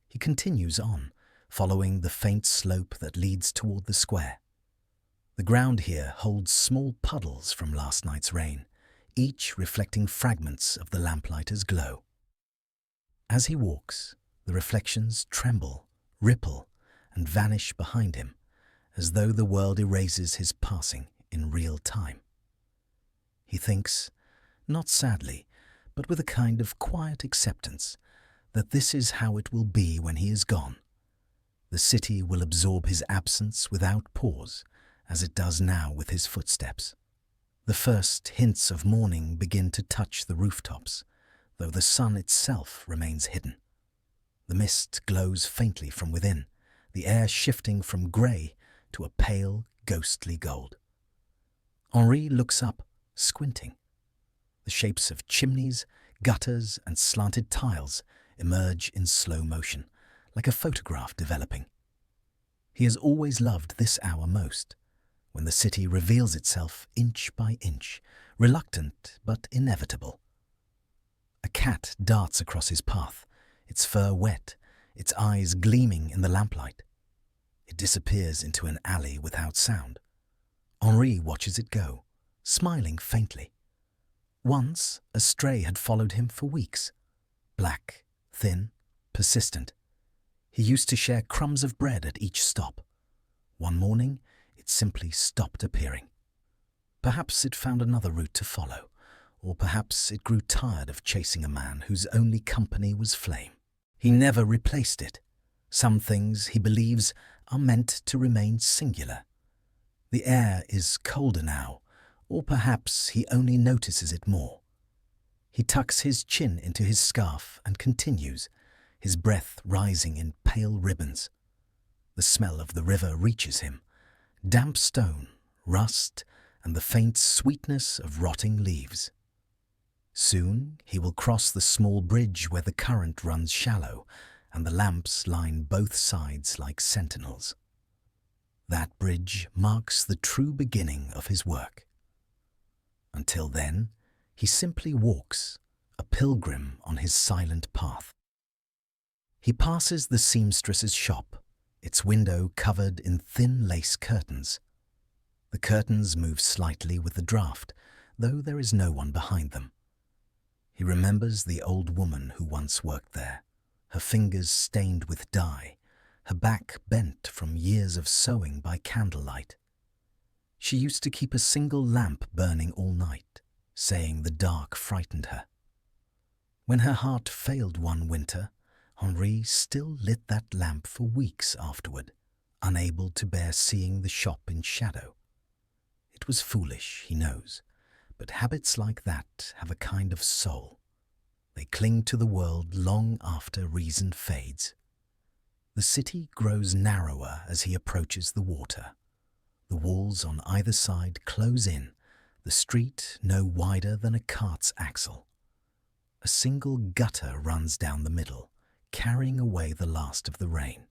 He continues on, following the faint slope that leads toward the square. The ground here holds small puddles from last night's rain, each reflecting fragments of the lamplighter's glow. As he walks, the reflections tremble, ripple, and vanish behind him, as though the world erases his passing in real time. He thinks, not sadly, but with a kind of quiet acceptance, that this is how it will be when he is gone. The city will absorb his absence without pause, as it does now with his footsteps. The first hints of morning begin to touch the rooftops, though the sun itself remains hidden. The mist glows faintly from within, the air shifting from grey to a pale, ghostly gold. Henri looks up, squinting. The shapes of chimneys, gutters, and slanted tiles emerge in slow motion, like a photograph developing. He has always loved this hour most, when the city reveals itself inch by inch, reluctant but inevitable. A cat darts across his path, its fur wet, its eyes gleaming in the lamplight. It disappears into an alley without sound. Henri watches it go, smiling faintly. Once, a stray had followed him for weeks. Black, thin, persistent. He used to share crumbs of bread at each stop. One morning, it simply stopped appearing. Perhaps it found another route to follow, or perhaps it grew tired of chasing a man whose only company was flame. He never replaced it. Some things, he believes, are meant to remain singular. The air is colder now, or perhaps he only notices it more. He tucks his chin into his scarf and continues, his breath rising in pale ribbons. The smell of the river reaches him, damp stone, rust, and the faint sweetness of rotting leaves. Soon he will cross the small bridge where the current runs shallow, and the lamps line both sides like sentinels. That bridge marks the true beginning of his work. Until then, he simply walks, a pilgrim on his silent path. He passes the seamstress's shop, its window covered in thin lace curtains. The curtains move slightly with the draught, though there is no one behind them. He remembers the old woman who once worked there, her fingers stained with dye, her back bent from years of sewing by candlelight. She used to keep a single lamp burning all night, saying the dark frightened her. When her heart failed one winter, Henri still lit that lamp for weeks afterward, unable to bear seeing the shop in shadow. It was foolish, he knows, but habits like that have a kind of soul. They cling to the world long after reason fades. The city grows narrower as he approaches the water. The walls on either side close in, the street no wider than a cart's axle. A single gutter runs down the middle, carrying away the last of the rain.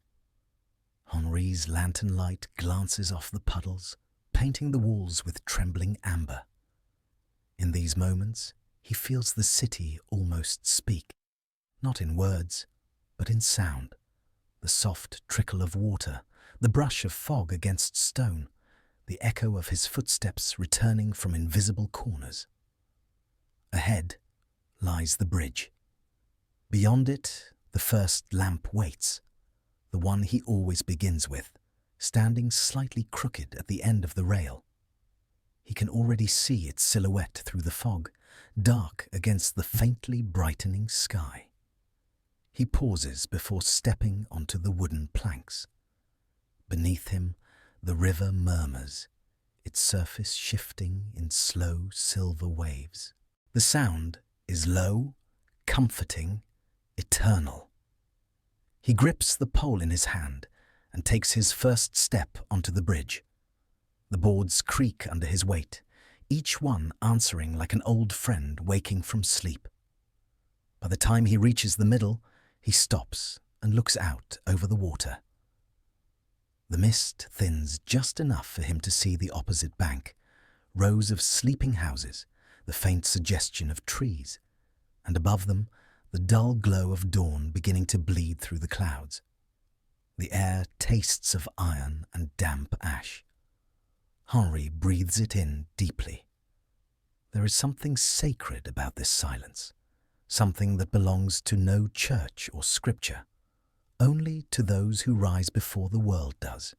Henri's lantern light glances off the puddles, painting the walls with trembling amber. In these moments, he feels the city almost speak, not in words, but in sound. The soft trickle of water, the brush of fog against stone, the echo of his footsteps returning from invisible corners. Ahead lies the bridge. Beyond it, the first lamp waits, the one he always begins with, standing slightly crooked at the end of the rail. He can already see its silhouette through the fog, dark against the faintly brightening sky. He pauses before stepping onto the wooden planks. Beneath him, the river murmurs, its surface shifting in slow silver waves. The sound is low, comforting, eternal. He grips the pole in his hand and takes his first step onto the bridge. The boards creak under his weight, each one answering like an old friend waking from sleep. By the time he reaches the middle, he stops and looks out over the water. The mist thins just enough for him to see the opposite bank, rows of sleeping houses, the faint suggestion of trees, and above them, the dull glow of dawn beginning to bleed through the clouds. The air tastes of iron and damp ash. Henri breathes it in deeply. There is something sacred about this silence, something that belongs to no church or scripture, only to those who rise before the world does.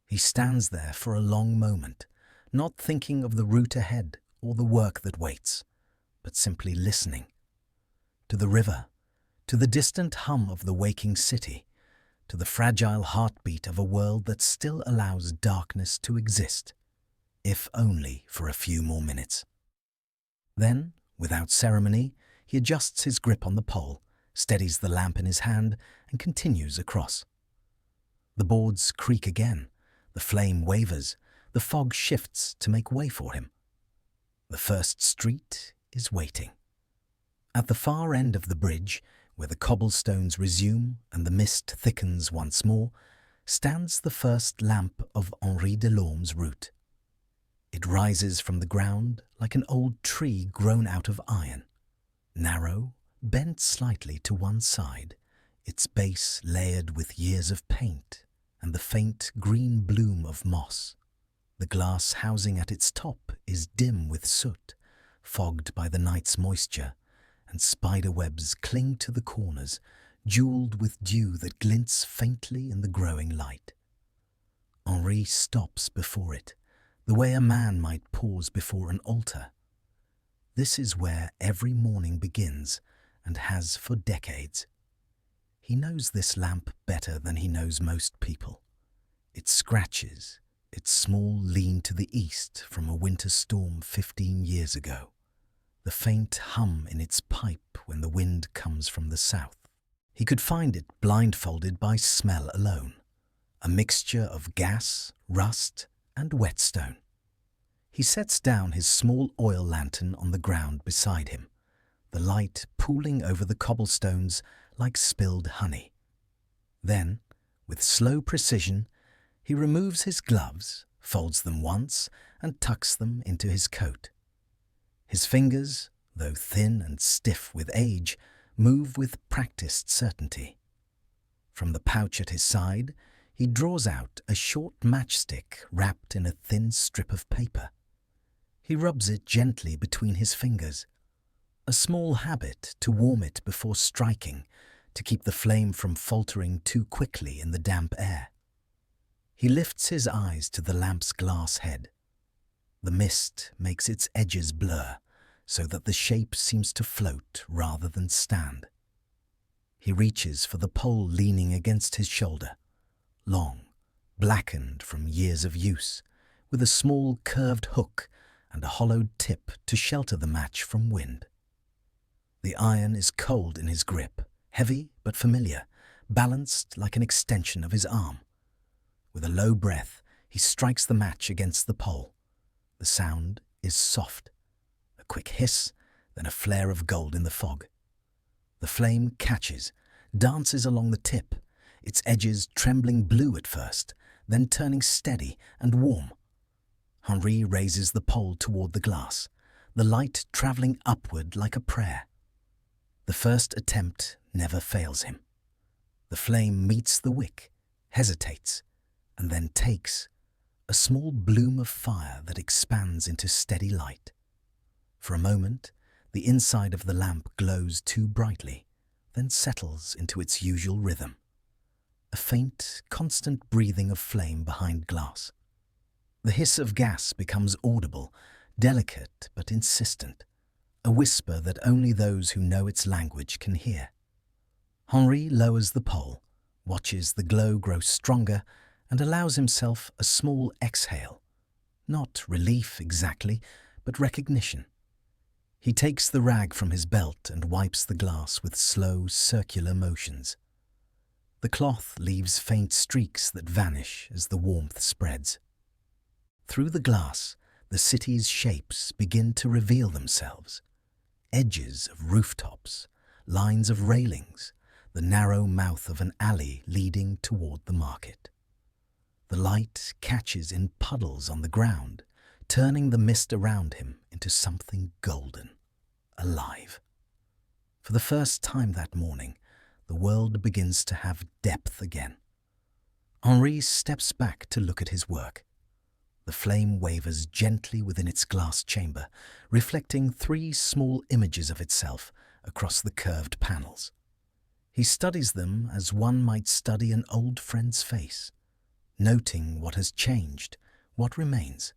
He stands there for a long moment, not thinking of the route ahead or the work that waits, but simply listening. To the river, to the distant hum of the waking city, to the fragile heartbeat of a world that still allows darkness to exist, if only for a few more minutes. Then, without ceremony, he adjusts his grip on the pole, steadies the lamp in his hand, and continues across. The boards creak again, the flame wavers, the fog shifts to make way for him. The first street is waiting. At the far end of the bridge, where the cobblestones resume and the mist thickens once more, stands the first lamp of Henri Delorme's route. It rises from the ground like an old tree grown out of iron, narrow, bent slightly to one side, its base layered with years of paint and the faint green bloom of moss. The glass housing at its top is dim with soot, fogged by the night's moisture, and spider webs cling to the corners, jeweled with dew that glints faintly in the growing light. Henri stops before it, the way a man might pause before an altar. This is where every morning begins, and has for decades. He knows this lamp better than he knows most people. It scratches, its small lean to the east from a winter storm 15 years ago, the faint hum in its pipe when the wind comes from the south. He could find it blindfolded by smell alone, a mixture of gas, rust, and whetstone. He sets down his small oil lantern on the ground beside him, the light pooling over the cobblestones like spilled honey. Then, with slow precision, he removes his gloves, folds them once, and tucks them into his coat. His fingers, though thin and stiff with age, move with practiced certainty. From the pouch at his side, he draws out a short matchstick wrapped in a thin strip of paper. He rubs it gently between his fingers, a small habit to warm it before striking, to keep the flame from faltering too quickly in the damp air. He lifts his eyes to the lamp's glass head. The mist makes its edges blur, so that the shape seems to float rather than stand. He reaches for the pole leaning against his shoulder, long, blackened from years of use, with a small curved hook and a hollowed tip to shelter the match from wind. The iron is cold in his grip, heavy but familiar, balanced like an extension of his arm. With a low breath, he strikes the match against the pole. The sound is soft. A quick hiss, then a flare of gold in the fog. The flame catches, dances along the tip, its edges trembling blue at first, then turning steady and warm. Henri raises the pole toward the glass, the light travelling upward like a prayer. The first attempt never fails him. The flame meets the wick, hesitates, and then takes a small bloom of fire that expands into steady light. For a moment, the inside of the lamp glows too brightly, then settles into its usual rhythm. A faint, constant breathing of flame behind glass. The hiss of gas becomes audible, delicate but insistent, a whisper that only those who know its language can hear. Henri lowers the pole, watches the glow grow stronger, and allows himself a small exhale. Not relief exactly, but recognition. He takes the rag from his belt and wipes the glass with slow, circular motions. The cloth leaves faint streaks that vanish as the warmth spreads. Through the glass, the city's shapes begin to reveal themselves. Edges of rooftops, lines of railings, the narrow mouth of an alley leading toward the market. The light catches in puddles on the ground, turning the mist around him into something golden, alive. For the first time that morning, the world begins to have depth again. Henri steps back to look at his work. The flame wavers gently within its glass chamber, reflecting 3 small images of itself across the curved panels. He studies them as one might study an old friend's face, noting what has changed, what remains.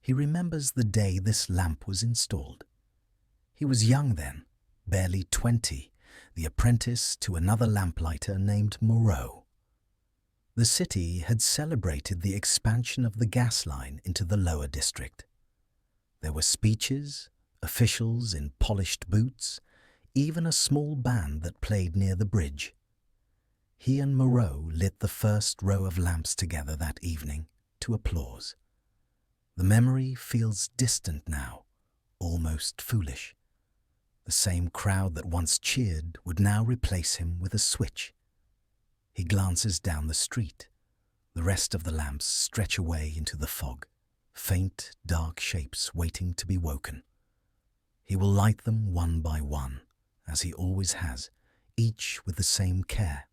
He remembers the day this lamp was installed. He was young then, barely 20, the apprentice to another lamplighter named Moreau. The city had celebrated the expansion of the gas line into the lower district. There were speeches, officials in polished boots, even a small band that played near the bridge. He and Moreau lit the first row of lamps together that evening to applause. The memory feels distant now, almost foolish. The same crowd that once cheered would now replace him with a switch. He glances down the street. The rest of the lamps stretch away into the fog, faint, dark shapes waiting to be woken. He will light them one by one, as he always has, each with the same care,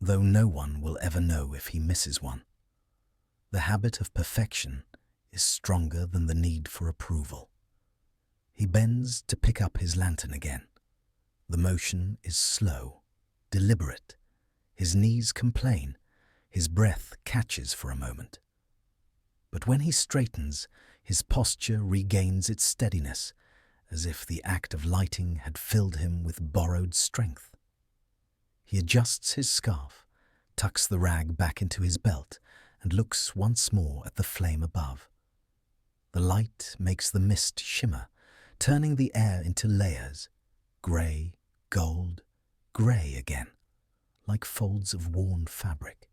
though no one will ever know if he misses one. The habit of perfection is stronger than the need for approval. He bends to pick up his lantern again. The motion is slow, deliberate. His knees complain, his breath catches for a moment. But when he straightens, his posture regains its steadiness, as if the act of lighting had filled him with borrowed strength. He adjusts his scarf, tucks the rag back into his belt, and looks once more at the flame above. The light makes the mist shimmer, turning the air into layers, grey, gold, grey again, like folds of worn fabric.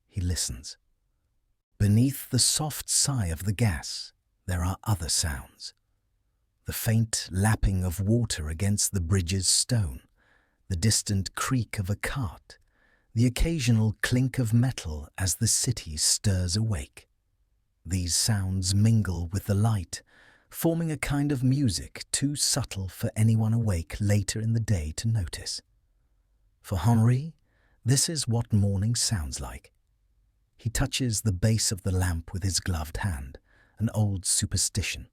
He listens. Beneath the soft sigh of the gas, there are other sounds. The faint lapping of water against the bridge's stone, the distant creak of a cart, the occasional clink of metal as the city stirs awake. These sounds mingle with the light, forming a kind of music too subtle for anyone awake later in the day to notice. For Henri, this is what morning sounds like. He touches the base of the lamp with his gloved hand, an old superstition.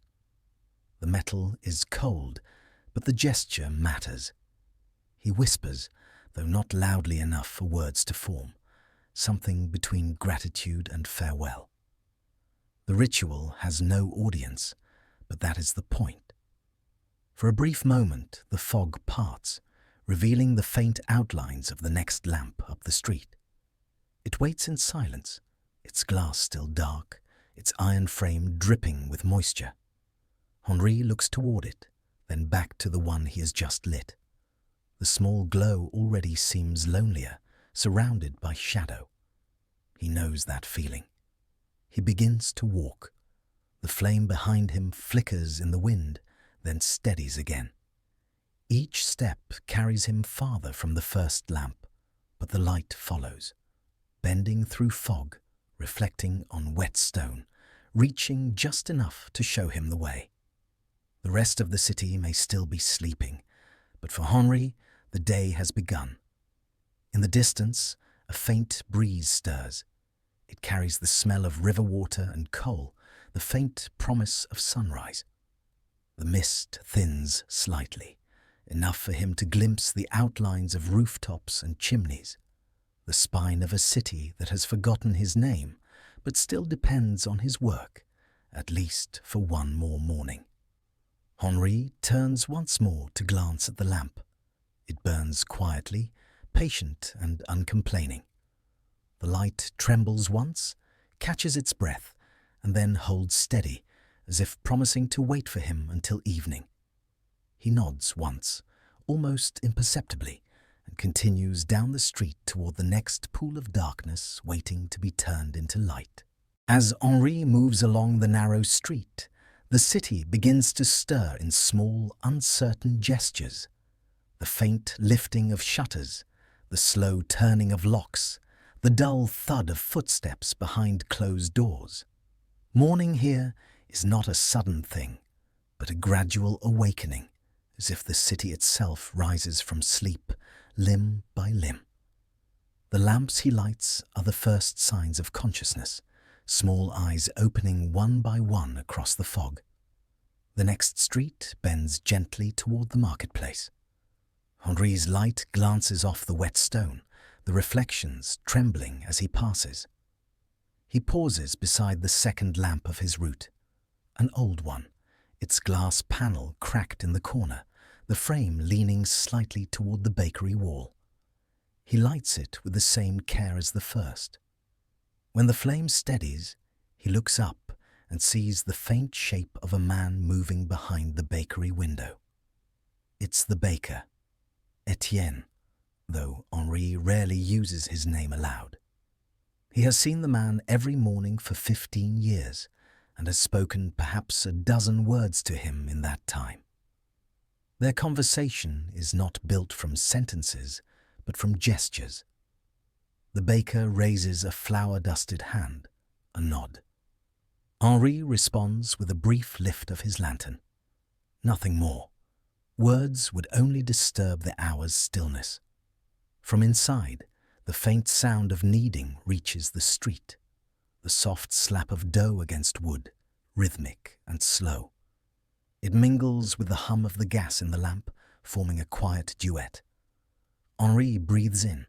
The metal is cold, but the gesture matters. He whispers, though not loudly enough for words to form, something between gratitude and farewell. The ritual has no audience, but that is the point. For a brief moment, the fog parts, revealing the faint outlines of the next lamp up the street. It waits in silence, its glass still dark, its iron frame dripping with moisture. Henri looks toward it, then back to the one he has just lit. The small glow already seems lonelier, surrounded by shadow. He knows that feeling. He begins to walk. The flame behind him flickers in the wind, then steadies again. Each step carries him farther from the first lamp, but the light follows, bending through fog, reflecting on wet stone, reaching just enough to show him the way. The rest of the city may still be sleeping, but for Henri, the day has begun. In the distance, a faint breeze stirs. It carries the smell of river water and coal, the faint promise of sunrise. The mist thins slightly, enough for him to glimpse the outlines of rooftops and chimneys, the spine of a city that has forgotten his name, but still depends on his work, at least for one more morning. Henri turns once more to glance at the lamp. It burns quietly, patient and uncomplaining. The light trembles once, catches its breath, and then holds steady, as if promising to wait for him until evening. He nods once, almost imperceptibly, and continues down the street toward the next pool of darkness waiting to be turned into light. As Henri moves along the narrow street, the city begins to stir in small, uncertain gestures. The faint lifting of shutters, the slow turning of locks, the dull thud of footsteps behind closed doors. Morning here is not a sudden thing, but a gradual awakening, as if the city itself rises from sleep, limb by limb. The lamps he lights are the first signs of consciousness, small eyes opening one by one across the fog. The next street bends gently toward the marketplace. Henri's light glances off the wet stone, the reflections trembling as he passes. He pauses beside the second lamp of his route, an old one, its glass panel cracked in the corner, the frame leaning slightly toward the bakery wall. He lights it with the same care as the first. When the flame steadies, he looks up and sees the faint shape of a man moving behind the bakery window. It's the baker, Etienne, though Henri rarely uses his name aloud. He has seen the man every morning for 15 years and has spoken perhaps a dozen words to him in that time. Their conversation is not built from sentences, but from gestures. The baker raises a flour-dusted hand, a nod. Henri responds with a brief lift of his lantern. Nothing more. Words would only disturb the hour's stillness. From inside, the faint sound of kneading reaches the street, the soft slap of dough against wood, rhythmic and slow. It mingles with the hum of the gas in the lamp, forming a quiet duet. Henri breathes in.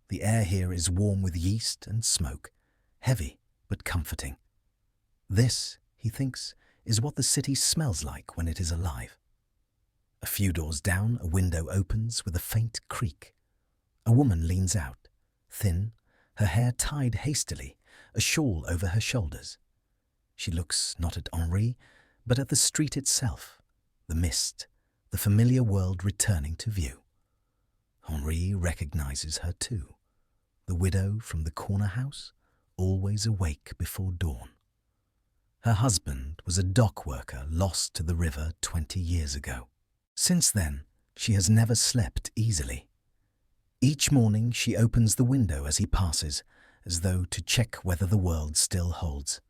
The air here is warm with yeast and smoke, heavy but comforting. This, he thinks, is what the city smells like when it is alive. A few doors down, a window opens with a faint creak. A woman leans out, thin, her hair tied hastily, a shawl over her shoulders. She looks not at Henri, but at the street itself, the mist, the familiar world returning to view. Henri recognizes her too, the widow from the corner house, always awake before dawn. Her husband was a dock worker lost to the river 20 years ago. Since then, she has never slept easily. Each morning she opens the window as he passes, as though to check whether the world still holds.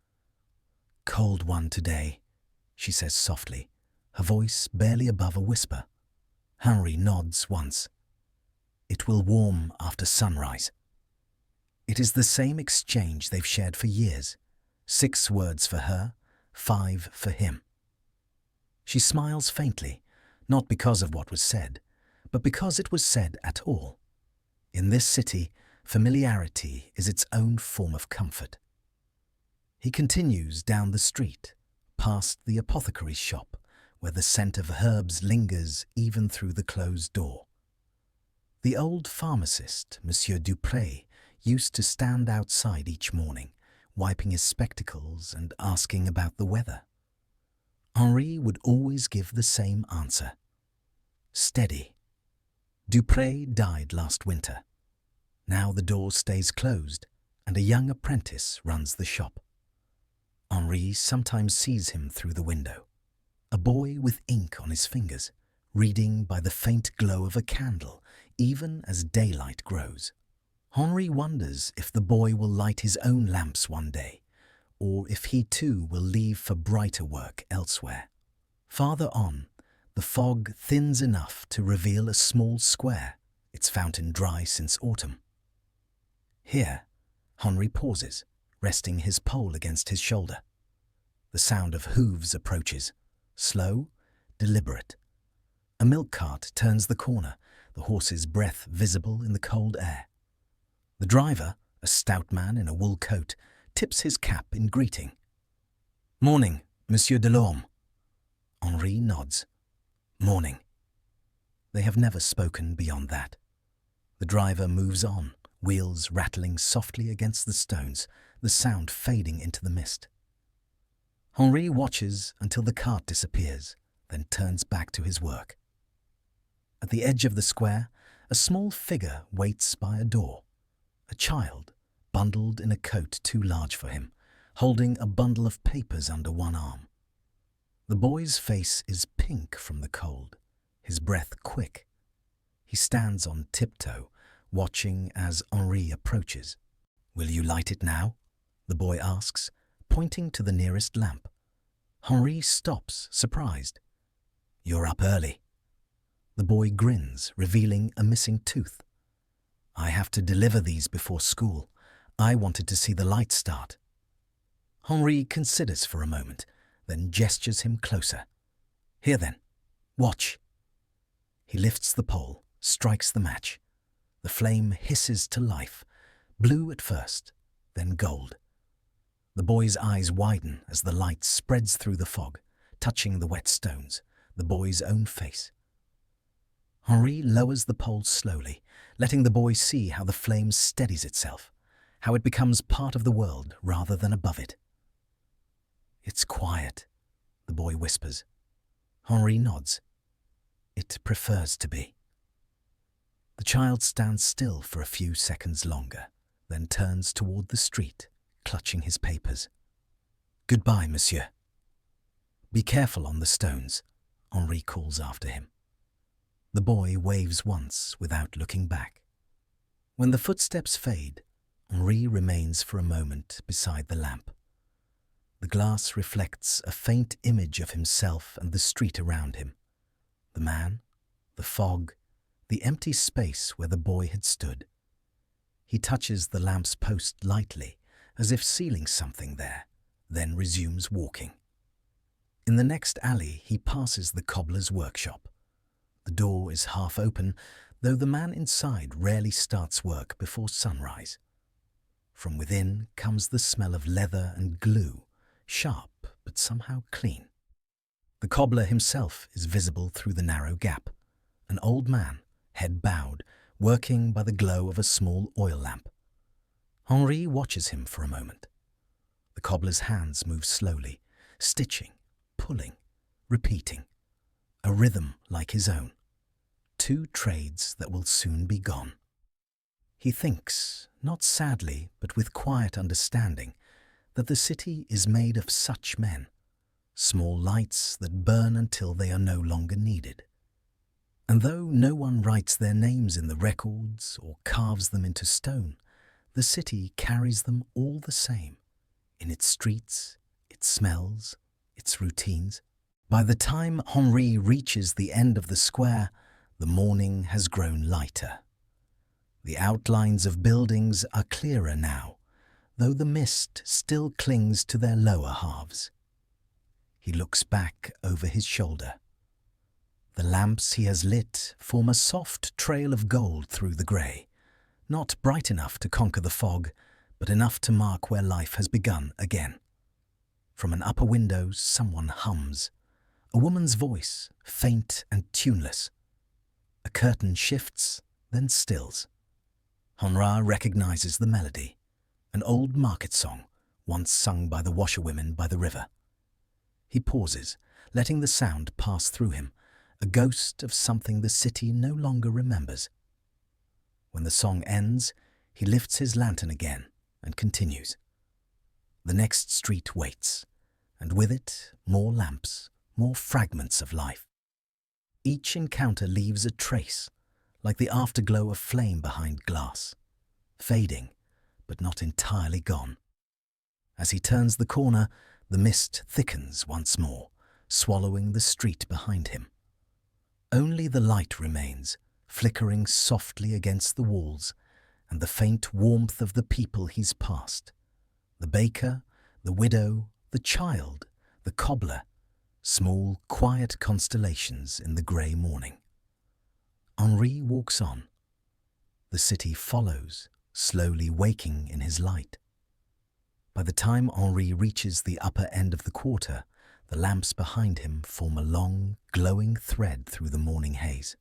"Cold one today," she says softly, her voice barely above a whisper. Henri nods once. "It will warm after sunrise." It is the same exchange they've shared for years. 6 words for her, 5 for him. She smiles faintly, not because of what was said, but because it was said at all. In this city, familiarity is its own form of comfort. He continues down the street, past the apothecary's shop, where the scent of herbs lingers even through the closed door. The old pharmacist, Monsieur Dupré, used to stand outside each morning, wiping his spectacles and asking about the weather. Henri would always give the same answer: steady. Dupré died last winter. Now the door stays closed, and a young apprentice runs the shop. Henri sometimes sees him through the window, a boy with ink on his fingers, reading by the faint glow of a candle, even as daylight grows. Henri wonders if the boy will light his own lamps one day, or if he too will leave for brighter work elsewhere. Farther on, the fog thins enough to reveal a small square, its fountain dry since autumn. Here, Henri pauses, resting his pole against his shoulder. The sound of hooves approaches, slow, deliberate. A milk cart turns the corner, the horse's breath visible in the cold air. The driver, a stout man in a wool coat, tips his cap in greeting. "Morning, Monsieur Delorme." Henri nods. "Morning." They have never spoken beyond that. The driver moves on, wheels rattling softly against the stones, the sound fading into the mist. Henri watches until the cart disappears, then turns back to his work. At the edge of the square, a small figure waits by a door. A child, bundled in a coat too large for him, holding a bundle of papers under one arm. The boy's face is pink from the cold, his breath quick. He stands on tiptoe, watching as Henri approaches. "Will you light it now?" the boy asks, pointing to the nearest lamp. Henri stops, surprised. "You're up early." The boy grins, revealing a missing tooth. "I have to deliver these before school. I wanted to see the light start." Henri considers for a moment, then gestures him closer. "Here then, watch." He lifts the pole, strikes the match. The flame hisses to life, blue at first, then gold. The boy's eyes widen as the light spreads through the fog, touching the wet stones, the boy's own face. Henri lowers the pole slowly, letting the boy see how the flame steadies itself, how it becomes part of the world rather than above it. "It's quiet," the boy whispers. Henri nods. "It prefers to be." The child stands still for a few seconds longer, then turns toward the street, clutching his papers. "Goodbye, monsieur." "Be careful on the stones," Henri calls after him. The boy waves once without looking back. When the footsteps fade, Henri remains for a moment beside the lamp. The glass reflects a faint image of himself and the street around him. The man, the fog, the empty space where the boy had stood. He touches the lamp's post lightly, as if sealing something there, then resumes walking. In the next alley, he passes the cobbler's workshop. The door is half open, though the man inside rarely starts work before sunrise. From within comes the smell of leather and glue, sharp but somehow clean. The cobbler himself is visible through the narrow gap, an old man, head bowed, working by the glow of a small oil lamp. Henri watches him for a moment. The cobbler's hands move slowly, stitching, pulling, repeating, a rhythm like his own. 2 trades that will soon be gone. He thinks, not sadly but with quiet understanding, that the city is made of such men, small lights that burn until they are no longer needed. And though no one writes their names in the records or carves them into stone, the city carries them all the same, in its streets, its smells, its routines. By the time Henri reaches the end of the square, the morning has grown lighter. The outlines of buildings are clearer now, though the mist still clings to their lower halves. He looks back over his shoulder. The lamps he has lit form a soft trail of gold through the grey, not bright enough to conquer the fog, but enough to mark where life has begun again. From an upper window, someone hums, a woman's voice, faint and tuneless. A curtain shifts, then stills. Honra recognizes the melody, an old market song, once sung by the washerwomen by the river. He pauses, letting the sound pass through him, a ghost of something the city no longer remembers. When the song ends, he lifts his lantern again and continues. The next street waits, and with it more lamps, more fragments of life. Each encounter leaves a trace, like the afterglow of flame behind glass, fading, but not entirely gone. As he turns the corner, the mist thickens once more, swallowing the street behind him. Only the light remains, flickering softly against the walls, and the faint warmth of the people he's passed. The baker, the widow, the child, the cobbler, small, quiet constellations in the grey morning. Henri walks on. The city follows, slowly waking in his light. By the time Henri reaches the upper end of the quarter, the lamps behind him form a long, glowing thread through the morning haze.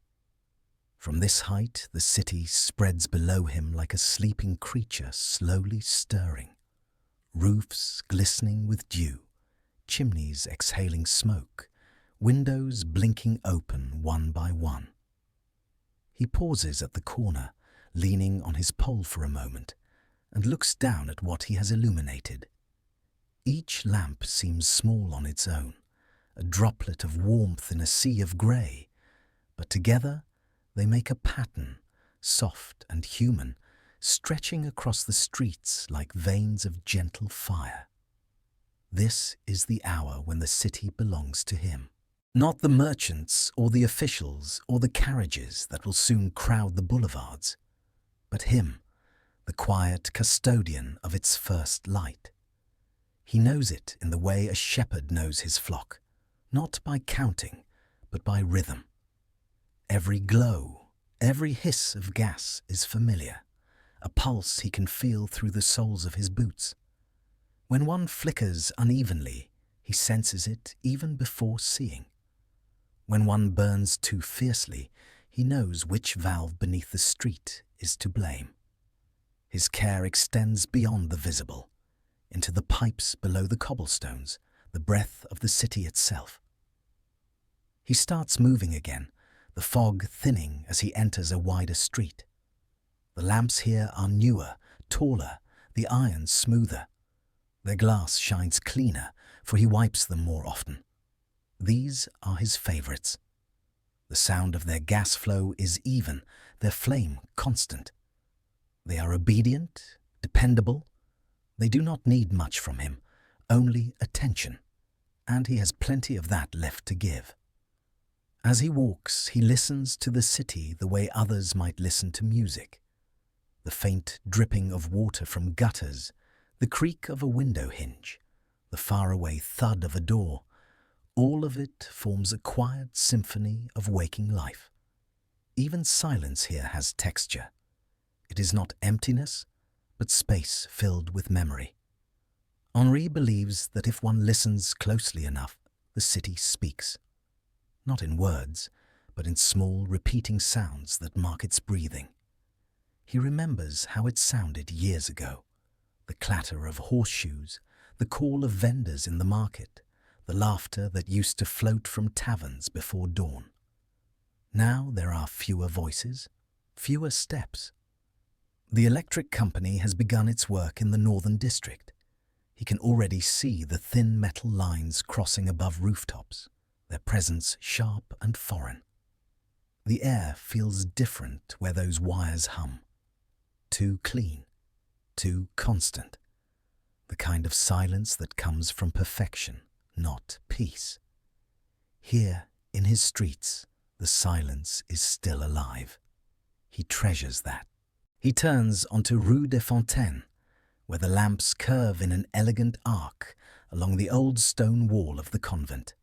From this height, the city spreads below him like a sleeping creature slowly stirring. Roofs glistening with dew, chimneys exhaling smoke, windows blinking open one by one. He pauses at the corner, leaning on his pole for a moment, and looks down at what he has illuminated. Each lamp seems small on its own, a droplet of warmth in a sea of grey, but together they make a pattern, soft and human, stretching across the streets like veins of gentle fire. This is the hour when the city belongs to him. Not the merchants or the officials or the carriages that will soon crowd the boulevards, but him, the quiet custodian of its first light. He knows it in the way a shepherd knows his flock, not by counting, but by rhythm. Every glow, every hiss of gas is familiar, a pulse he can feel through the soles of his boots. When one flickers unevenly, he senses it even before seeing. When one burns too fiercely, he knows which valve beneath the street is to blame. His care extends beyond the visible, into the pipes below the cobblestones, the breath of the city itself. He starts moving again, the fog thinning as he enters a wider street. The lamps here are newer, taller, the irons smoother. Their glass shines cleaner, for he wipes them more often. These are his favourites. The sound of their gas flow is even, their flame constant. They are obedient, dependable. They do not need much from him, only attention, and he has plenty of that left to give. As he walks, he listens to the city the way others might listen to music. The faint dripping of water from gutters, the creak of a window hinge, the faraway thud of a door, all of it forms a quiet symphony of waking life. Even silence here has texture. It is not emptiness, but space filled with memory. Henri believes that if one listens closely enough, the city speaks. Not in words, but in small repeating sounds that mark its breathing. He remembers how it sounded years ago. The clatter of horseshoes, the call of vendors in the market, the laughter that used to float from taverns before dawn. Now there are fewer voices, fewer steps. The electric company has begun its work in the northern district. He can already see the thin metal lines crossing above rooftops, their presence sharp and foreign. The air feels different where those wires hum. Too clean, too constant. The kind of silence that comes from perfection, not peace. Here, in his streets, the silence is still alive. He treasures that. He turns onto Rue des Fontaines, where the lamps curve in an elegant arc along the old stone wall of the convent.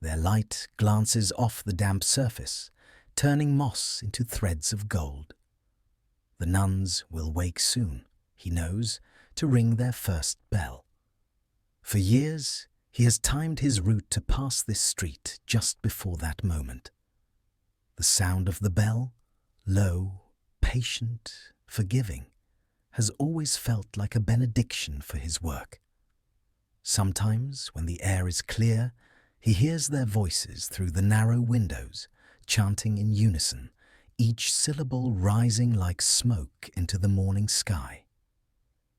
Their light glances off the damp surface, turning moss into threads of gold. The nuns will wake soon, he knows, to ring their first bell. For years, he has timed his route to pass this street just before that moment. The sound of the bell, low, patient, forgiving, has always felt like a benediction for his work. Sometimes, when the air is clear, he hears their voices through the narrow windows, chanting in unison, each syllable rising like smoke into the morning sky.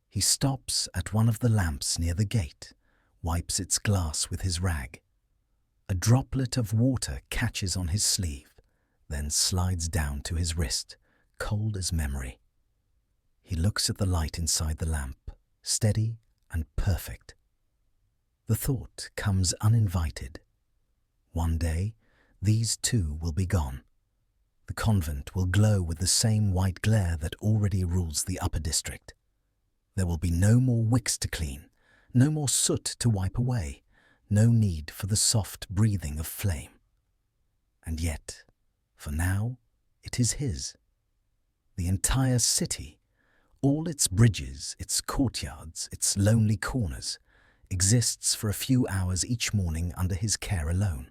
He stops at one of the lamps near the gate, wipes its glass with his rag. A droplet of water catches on his sleeve, then slides down to his wrist, cold as memory. He looks at the light inside the lamp, steady and perfect. The thought comes uninvited. One day, these too will be gone. The convent will glow with the same white glare that already rules the upper district. There will be no more wicks to clean, no more soot to wipe away, no need for the soft breathing of flame. And yet, for now, it is his. The entire city, all its bridges, its courtyards, its lonely corners, exists for a few hours each morning under his care alone.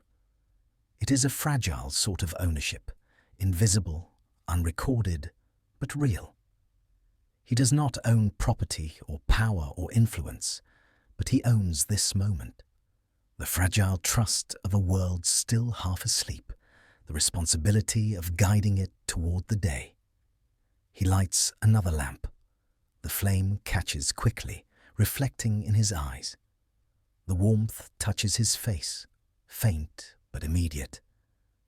It is a fragile sort of ownership, invisible, unrecorded, but real. He does not own property or power or influence, but he owns this moment. The fragile trust of a world still half asleep, the responsibility of guiding it toward the day. He lights another lamp. The flame catches quickly, reflecting in his eyes. The warmth touches his face, faint but immediate,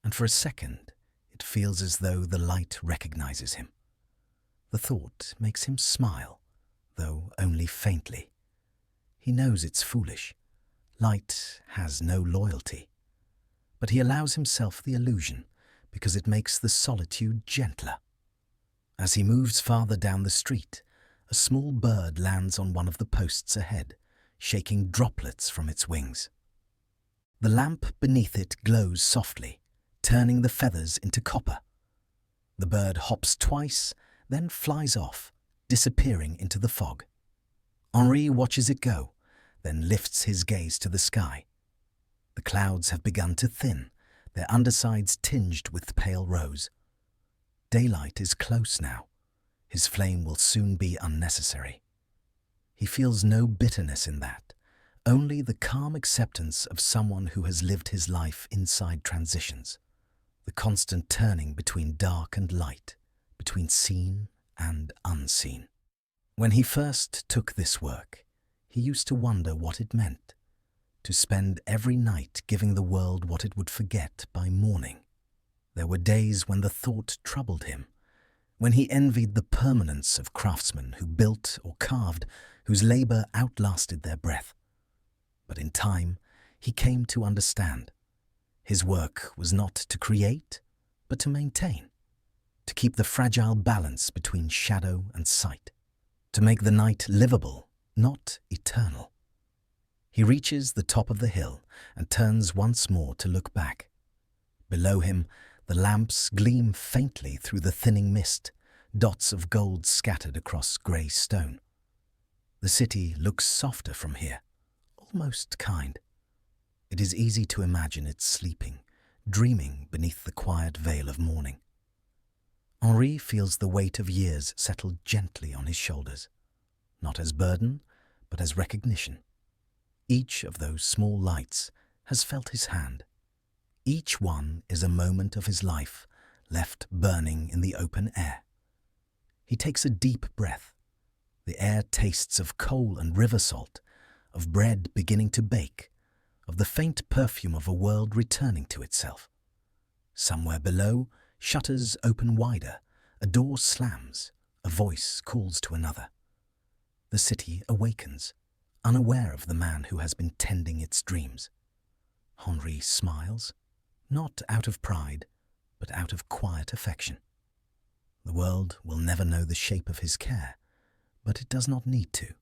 and for a second it feels as though the light recognizes him. The thought makes him smile, though only faintly. He knows it's foolish. Light has no loyalty. But he allows himself the illusion because it makes the solitude gentler. As he moves farther down the street, a small bird lands on one of the posts ahead, shaking droplets from its wings. The lamp beneath it glows softly, turning the feathers into copper. The bird hops twice, then flies off, disappearing into the fog. Henri watches it go, then lifts his gaze to the sky. The clouds have begun to thin, their undersides tinged with pale rose. Daylight is close now. His flame will soon be unnecessary. He feels no bitterness in that, only the calm acceptance of someone who has lived his life inside transitions, the constant turning between dark and light, between seen and unseen. When he first took this work, he used to wonder what it meant, to spend every night giving the world what it would forget by morning. There were days when the thought troubled him, when he envied the permanence of craftsmen who built or carved, whose labor outlasted their breath. But in time, he came to understand. His work was not to create, but to maintain, to keep the fragile balance between shadow and sight, to make the night livable, not eternal. He reaches the top of the hill and turns once more to look back. Below him, the lamps gleam faintly through the thinning mist, dots of gold scattered across grey stone. The city looks softer from here, almost kind. It is easy to imagine it sleeping, dreaming beneath the quiet veil of morning. Henri feels the weight of years settle gently on his shoulders, not as burden, but as recognition. Each of those small lights has felt his hand. Each one is a moment of his life left burning in the open air. He takes a deep breath. The air tastes of coal and river salt, of bread beginning to bake, of the faint perfume of a world returning to itself. Somewhere below, shutters open wider, a door slams, a voice calls to another. The city awakens, unaware of the man who has been tending its dreams. Henri smiles, not out of pride, but out of quiet affection. The world will never know the shape of his care, but it does not need to.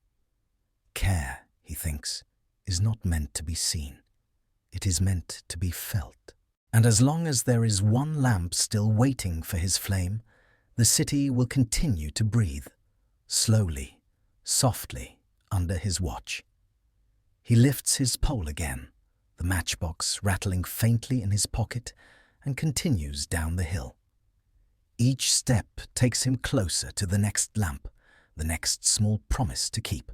Care, he thinks, is not meant to be seen. It is meant to be felt. And as long as there is one lamp still waiting for his flame, the city will continue to breathe, slowly, softly, under his watch. He lifts his pole again, the matchbox rattling faintly in his pocket, and continues down the hill. Each step takes him closer to the next lamp, the next small promise to keep.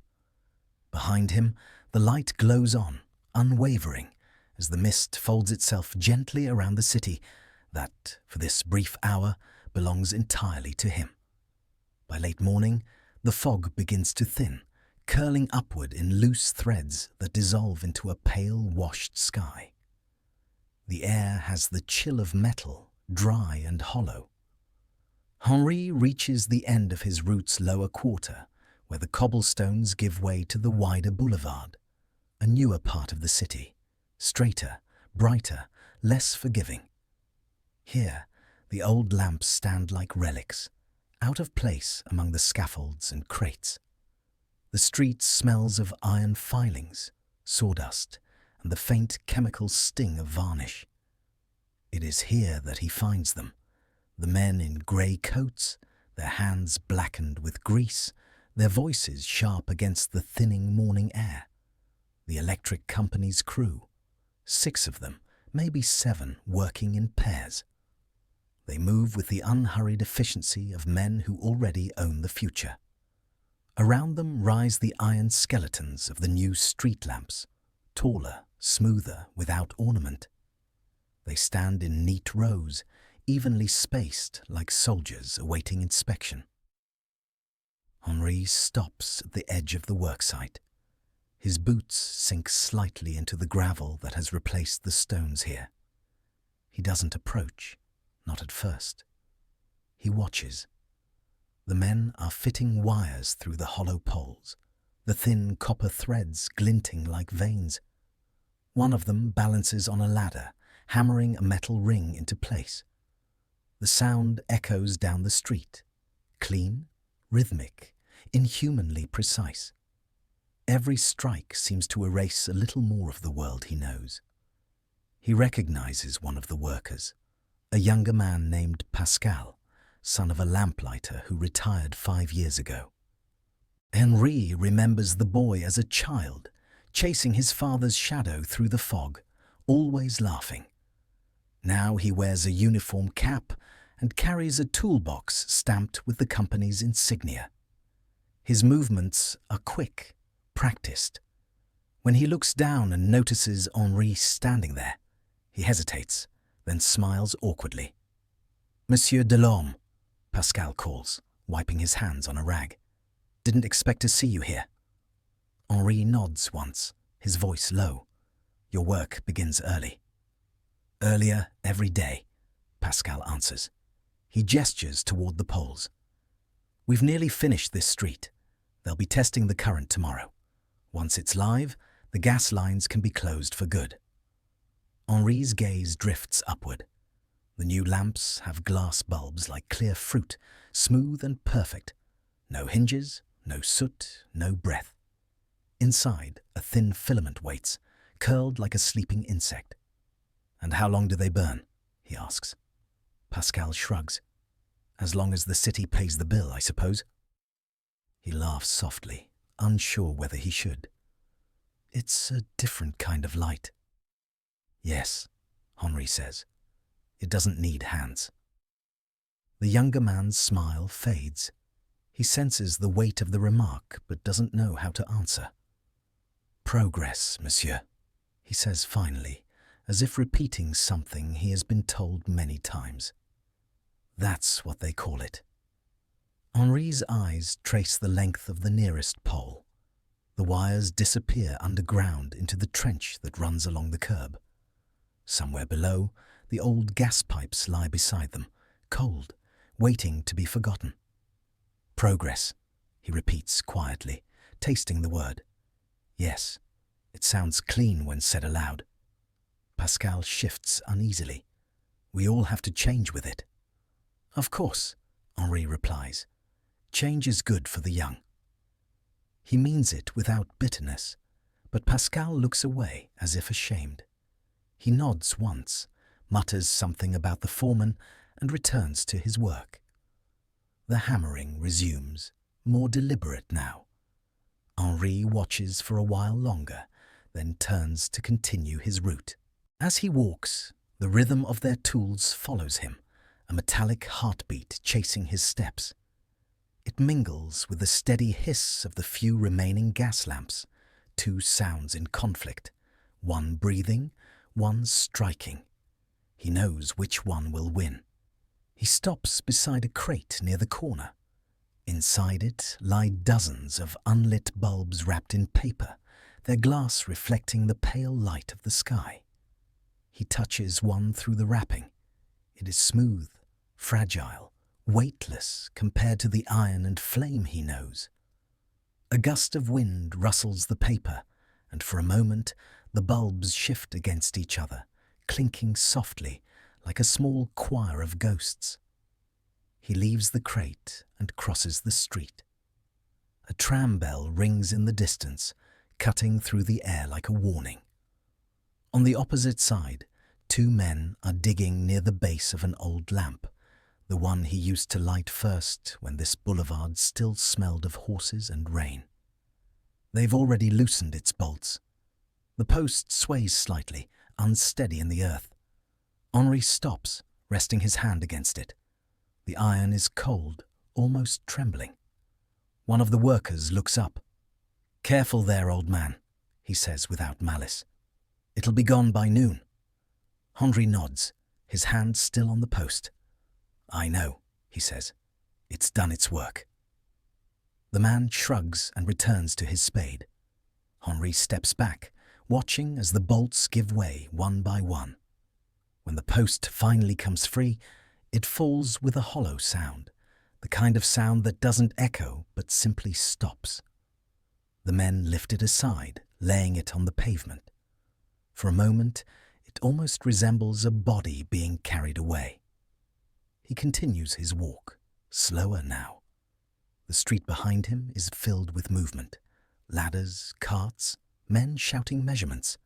Behind him, the light glows on, unwavering, as the mist folds itself gently around the city that, for this brief hour, belongs entirely to him. By late morning, the fog begins to thin, curling upward in loose threads that dissolve into a pale, washed sky. The air has the chill of metal, dry and hollow. Henri reaches the end of his route's lower quarter, where the cobblestones give way to the wider boulevard, a newer part of the city, straighter, brighter, less forgiving. Here, the old lamps stand like relics, out of place among the scaffolds and crates. The street smells of iron filings, sawdust, and the faint chemical sting of varnish. It is here that he finds them, the men in grey coats, their hands blackened with grease, their voices sharp against the thinning morning air. The electric company's crew, 6 of them, maybe 7, working in pairs. They move with the unhurried efficiency of men who already own the future. Around them rise the iron skeletons of the new street lamps, taller, smoother, without ornament. They stand in neat rows, evenly spaced like soldiers awaiting inspection. Henri stops at the edge of the worksite. His boots sink slightly into the gravel that has replaced the stones here. He doesn't approach, not at first. He watches. The men are fitting wires through the hollow poles, the thin copper threads glinting like veins. One of them balances on a ladder, hammering a metal ring into place. The sound echoes down the street, clean, rhythmic, inhumanly precise. Every strike seems to erase a little more of the world he knows. He recognizes one of the workers, a younger man named Pascal, son of a lamplighter who retired 5 years ago. Henri remembers the boy as a child, chasing his father's shadow through the fog, always laughing. Now he wears a uniform cap and carries a toolbox stamped with the company's insignia. His movements are quick, practiced. When he looks down and notices Henri standing there, he hesitates, then smiles awkwardly. "Monsieur Delorme," Pascal calls, wiping his hands on a rag. "Didn't expect to see you here." Henri nods once, his voice low. "Your work begins early." "Earlier every day," Pascal answers. He gestures toward the poles. "We've nearly finished this street. They'll be testing the current tomorrow. Once it's live, the gas lines can be closed for good." Henri's gaze drifts upward. The new lamps have glass bulbs like clear fruit, smooth and perfect. No hinges, no soot, no breath. Inside, a thin filament waits, curled like a sleeping insect. "And how long do they burn?" he asks. Pascal shrugs. "As long as the city pays the bill, I suppose." He laughs softly, unsure whether he should. "It's a different kind of light." "Yes," Henri says. "It doesn't need hands." The younger man's smile fades. He senses the weight of the remark, but doesn't know how to answer. "Progress, monsieur," he says finally, as if repeating something he has been told many times. "That's what they call it." Henri's eyes trace the length of the nearest pole. The wires disappear underground into the trench that runs along the curb. Somewhere below, The old gas pipes lie beside them, cold, waiting to be forgotten. Progress, he repeats quietly, tasting the word. Yes, it sounds clean when said aloud. Pascal shifts uneasily. We all have to change with it. Of course, Henri replies. Change is good for the young. He means it without bitterness, but Pascal looks away as if ashamed. He nods once, mutters something about the foreman, and returns to his work. The hammering resumes, more deliberate now. Henri watches for a while longer, then turns to continue his route. As he walks, the rhythm of their tools follows him, a metallic heartbeat chasing his steps. It mingles with the steady hiss of the few remaining gas lamps, two sounds in conflict, one breathing, one striking. He knows which one will win. He stops beside a crate near the corner. Inside it lie dozens of unlit bulbs wrapped in paper, their glass reflecting the pale light of the sky. He touches one through the wrapping. It is smooth, fragile, weightless compared to the iron and flame he knows. A gust of wind rustles the paper, and for a moment the bulbs shift against each other, clinking softly like a small choir of ghosts. He leaves the crate and crosses the street. A tram bell rings in the distance, cutting through the air like a warning. On the opposite side, two men are digging near the base of an old lamp, the one he used to light first when this boulevard still smelled of horses and rain. They've already loosened its bolts. The post sways slightly, unsteady in the earth. Henri stops, resting his hand against it. The iron is cold, almost trembling. One of the workers looks up. "Careful there, old man," he says without malice. "It'll be gone by noon." Henri nods, his hand still on the post. "I know," he says. "It's done its work." The man shrugs and returns to his spade. Henri steps back, watching as the bolts give way one by one. When the post finally comes free, it falls with a hollow sound, the kind of sound that doesn't echo but simply stops. The men lift it aside, laying it on the pavement. For a moment, it almost resembles a body being carried away. He continues his walk, slower now. The street behind him is filled with movement, ladders, carts, men shouting measurements.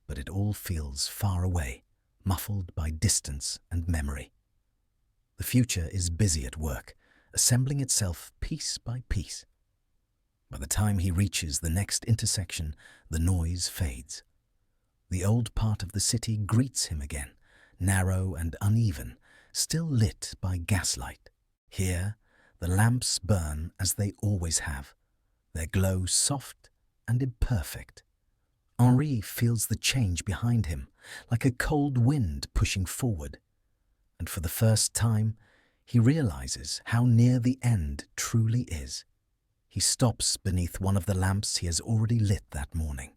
But it all feels far away, muffled by distance and memory. The future is busy at work, assembling itself piece by piece. By the time he reaches the next intersection, the noise fades. The old part of the city greets him again, narrow and uneven, still lit by gaslight. Here, the lamps burn as they always have, their glow soft and imperfect. Henri feels the change behind him, like a cold wind pushing forward. And for the first time, he realizes how near the end truly is. He stops beneath one of the lamps he has already lit that morning.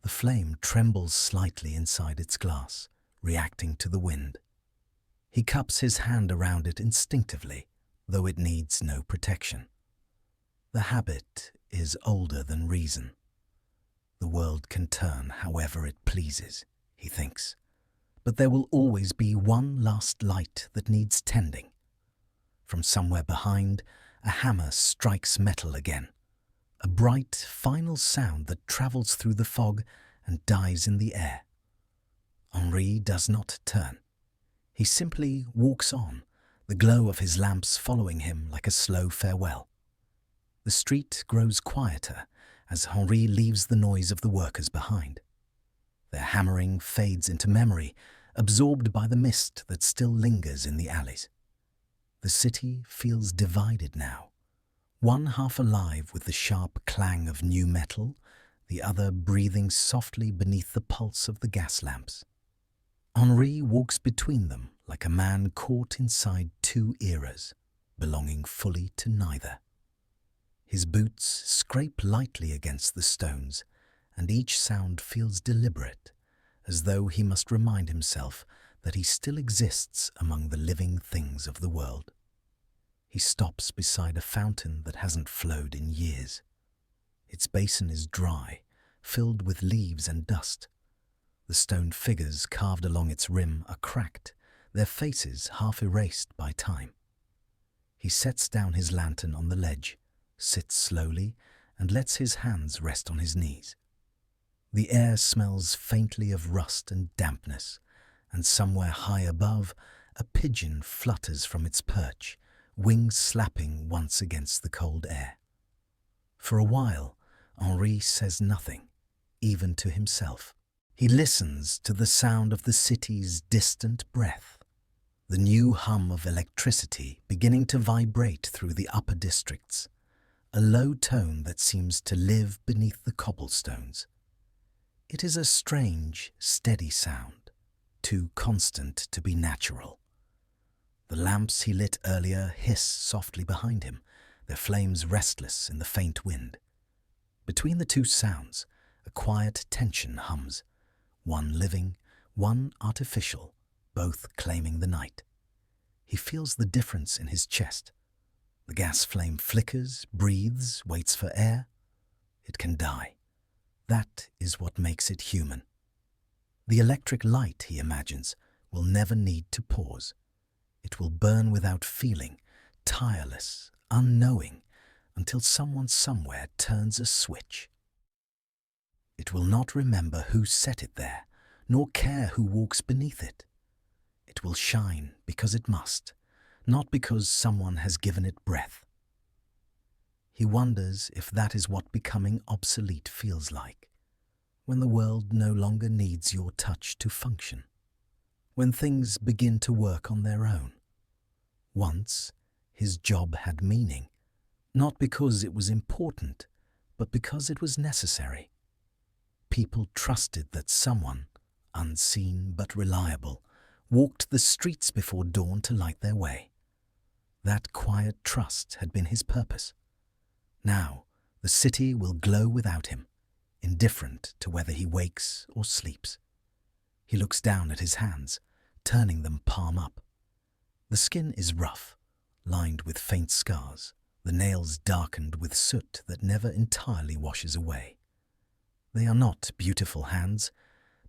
The flame trembles slightly inside its glass, reacting to the wind. He cups his hand around it instinctively, though it needs no protection. The habit is older than reason. The world can turn however it pleases, he thinks. But there will always be one last light that needs tending. From somewhere behind, a hammer strikes metal again. A bright, final sound that travels through the fog and dies in the air. Henri does not turn. He simply walks on, the glow of his lamps following him like a slow farewell. The street grows quieter as Henri leaves the noise of the workers behind. Their hammering fades into memory, absorbed by the mist that still lingers in the alleys. The city feels divided now, one half alive with the sharp clang of new metal, the other breathing softly beneath the pulse of the gas lamps. Henri walks between them like a man caught inside two eras, belonging fully to neither. His boots scrape lightly against the stones, and each sound feels deliberate, as though he must remind himself that he still exists among the living things of the world. He stops beside a fountain that hasn't flowed in years. Its basin is dry, filled with leaves and dust. The stone figures carved along its rim are cracked, their faces half erased by time. He sets down his lantern on the ledge, sits slowly, and lets his hands rest on his knees. The air smells faintly of rust and dampness, and somewhere high above, a pigeon flutters from its perch, wings slapping once against the cold air. For a while, Henri says nothing, even to himself. He listens to the sound of the city's distant breath, the new hum of electricity beginning to vibrate through the upper districts, a low tone that seems to live beneath the cobblestones. It is a strange, steady sound, too constant to be natural. The lamps he lit earlier hiss softly behind him, their flames restless in the faint wind. Between the two sounds, a quiet tension hums, one living, one artificial, both claiming the night. He feels the difference in his chest. The gas flame flickers, breathes, waits for air. It can die. That is what makes it human. The electric light, he imagines, will never need to pause. It will burn without feeling, tireless, unknowing, until someone somewhere turns a switch. It will not remember who set it there, nor care who walks beneath it. It will shine because it must, not because someone has given it breath. He wonders if that is what becoming obsolete feels like, when the world no longer needs your touch to function, when things begin to work on their own. Once, his job had meaning, not because it was important, but because it was necessary. People trusted that someone, unseen but reliable, walked the streets before dawn to light their way. That quiet trust had been his purpose. Now, the city will glow without him, indifferent to whether he wakes or sleeps. He looks down at his hands, turning them palm up. The skin is rough, lined with faint scars, the nails darkened with soot that never entirely washes away. They are not beautiful hands,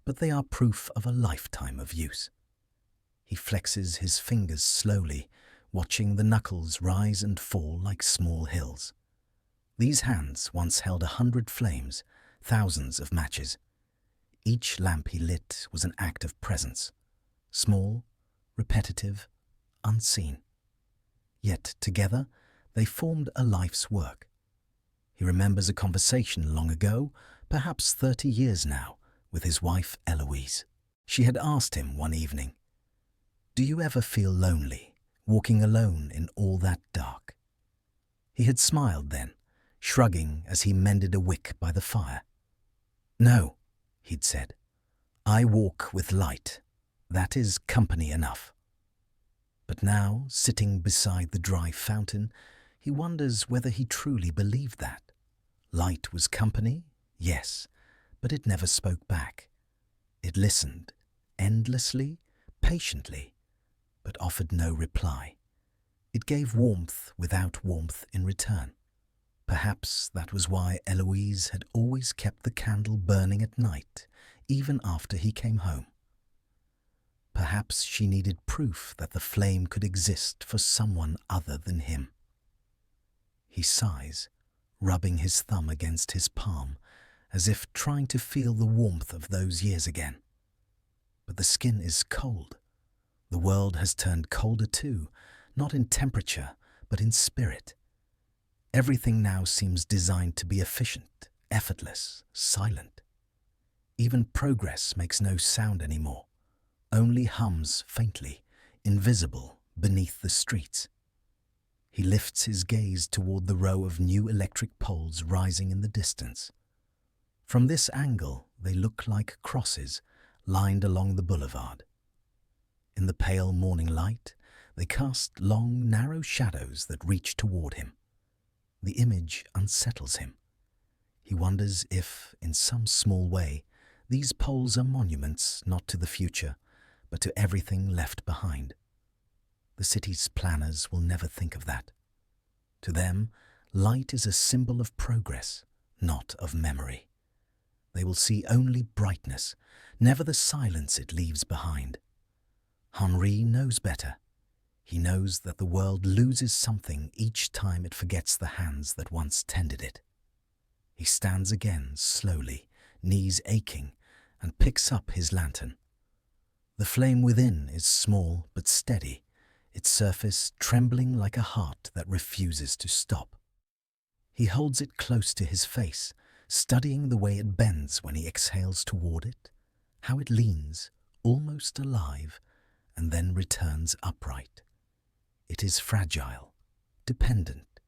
but they are proof of a lifetime of use. He flexes his fingers slowly, watching the knuckles rise and fall like small hills. These hands once held 100 flames, thousands of matches. Each lamp he lit was an act of presence, small, repetitive, unseen. Yet together they formed a life's work. He remembers a conversation long ago, perhaps 30 years now, with his wife Eloise. She had asked him one evening, "Do you ever feel lonely, walking alone in all that dark?" He had smiled then, shrugging as he mended a wick by the fire. "No," he'd said. "I walk with light. That is company enough." But now, sitting beside the dry fountain, he wonders whether he truly believed that. Light was company, yes, but it never spoke back. It listened, endlessly, patiently, but offered no reply. It gave warmth without warmth in return. Perhaps that was why Eloise had always kept the candle burning at night, even after he came home. Perhaps she needed proof that the flame could exist for someone other than him. He sighs, rubbing his thumb against his palm, as if trying to feel the warmth of those years again. But the skin is cold. The world has turned colder too, not in temperature, but in spirit. Everything now seems designed to be efficient, effortless, silent. Even progress makes no sound anymore, only hums faintly, invisible beneath the streets. He lifts his gaze toward the row of new electric poles rising in the distance. From this angle, they look like crosses lined along the boulevard. In the pale morning light, they cast long, narrow shadows that reach toward him. The image unsettles him. He wonders if, in some small way, these poles are monuments not to the future, but to everything left behind. The city's planners will never think of that. To them, light is a symbol of progress, not of memory. They will see only brightness, never the silence it leaves behind. Henri knows better. He knows that the world loses something each time it forgets the hands that once tended it. He stands again slowly, knees aching, and picks up his lantern. The flame within is small but steady, its surface trembling like a heart that refuses to stop. He holds it close to his face, studying the way it bends when he exhales toward it, how it leans, almost alive, and then returns upright. It is fragile, dependent,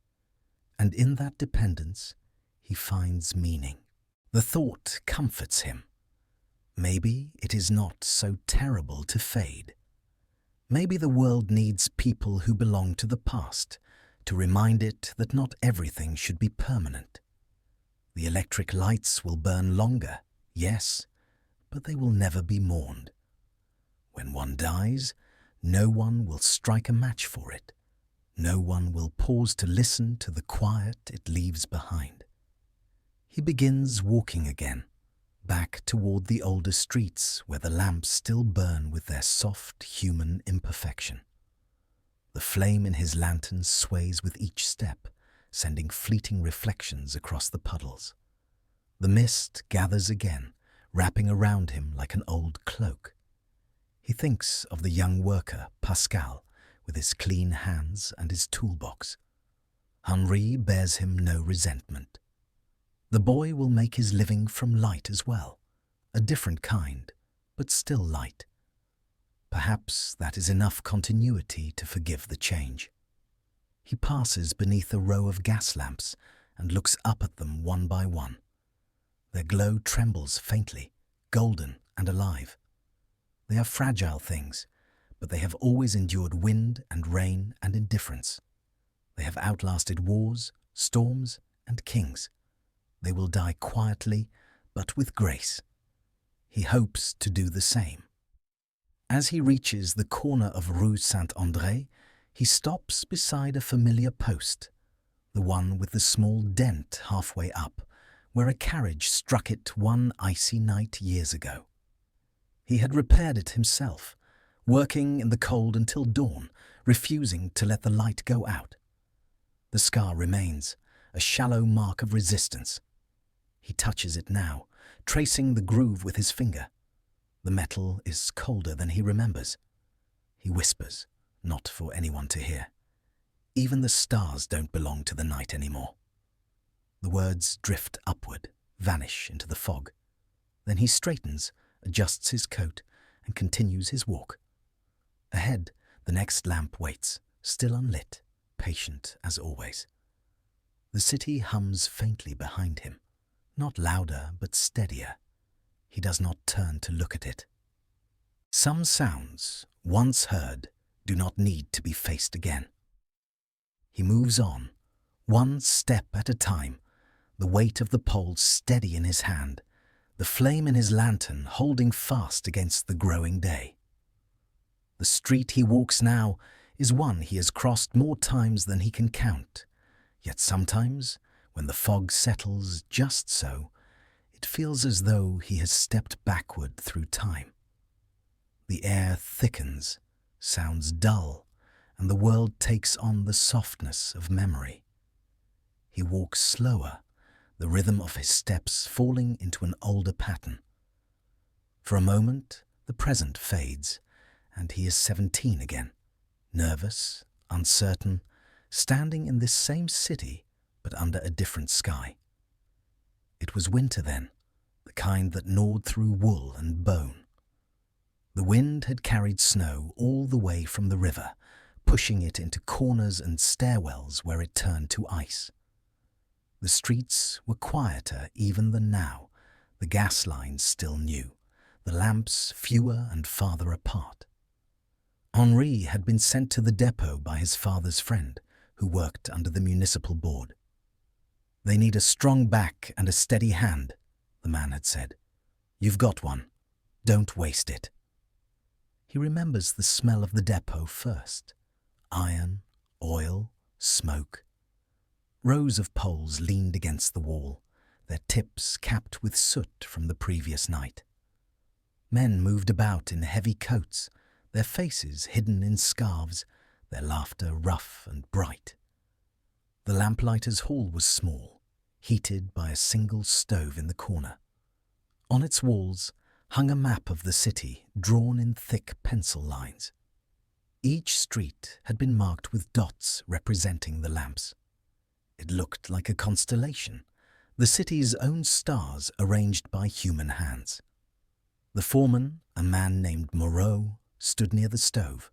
and in that dependence he finds meaning. The thought comforts him. Maybe it is not so terrible to fade. Maybe the world needs people who belong to the past, to remind it that not everything should be permanent. The electric lights will burn longer, yes, but they will never be mourned. When one dies, no one will strike a match for it. No one will pause to listen to the quiet it leaves behind. He begins walking again, back toward the older streets where the lamps still burn with their soft human imperfection. The flame in his lantern sways with each step, sending fleeting reflections across the puddles. The mist gathers again, wrapping around him like an old cloak. He thinks of the young worker, Pascal, with his clean hands and his toolbox. Henri bears him no resentment. The boy will make his living from light as well, a different kind, but still light. Perhaps that is enough continuity to forgive the change. He passes beneath a row of gas lamps and looks up at them one by one. Their glow trembles faintly, golden and alive. They are fragile things, but they have always endured wind and rain and indifference. They have outlasted wars, storms, and kings. They will die quietly, but with grace. He hopes to do the same. As he reaches the corner of Rue Saint-André, he stops beside a familiar post, the one with the small dent halfway up, where a carriage struck it one icy night years ago. He had repaired it himself, working in the cold until dawn, refusing to let the light go out. The scar remains, a shallow mark of resistance. He touches it now, tracing the groove with his finger. The metal is colder than he remembers. He whispers, not for anyone to hear. Even the stars don't belong to the night anymore. The words drift upward, vanish into the fog. Then he straightens, adjusts his coat, and continues his walk. Ahead, the next lamp waits, still unlit, patient as always. The city hums faintly behind him, not louder but steadier. He does not turn to look at it. Some sounds, once heard, do not need to be faced again. He moves on, one step at a time, the weight of the pole steady in his hand, the flame in his lantern holding fast against the growing day. The street he walks now is one he has crossed more times than he can count, yet sometimes, when the fog settles just so, it feels as though he has stepped backward through time. The air thickens, sounds dull, and the world takes on the softness of memory. He walks slower, the rhythm of his steps falling into an older pattern. For a moment, the present fades, and he is 17 again, nervous, uncertain, standing in this same city, but under a different sky. It was winter then, the kind that gnawed through wool and bone. The wind had carried snow all the way from the river, pushing it into corners and stairwells where it turned to ice. The streets were quieter even than now, the gas lines still new, the lamps fewer and farther apart. Henri had been sent to the depot by his father's friend, who worked under the municipal board. "They need a strong back and a steady hand," the man had said. "You've got one. Don't waste it." He He remembers the smell of the depot first. Iron, oil, smoke. Rows of poles leaned against the wall, their tips capped with soot from the previous night. Men moved about in heavy coats, their faces hidden in scarves, their laughter rough and bright. The lamplighter's hall was small, heated by a single stove in the corner. On its walls hung a map of the city drawn in thick pencil lines. Each street had been marked with dots representing the lamps. It looked like a constellation, the city's own stars arranged by human hands. The foreman, a man named Moreau, stood near the stove.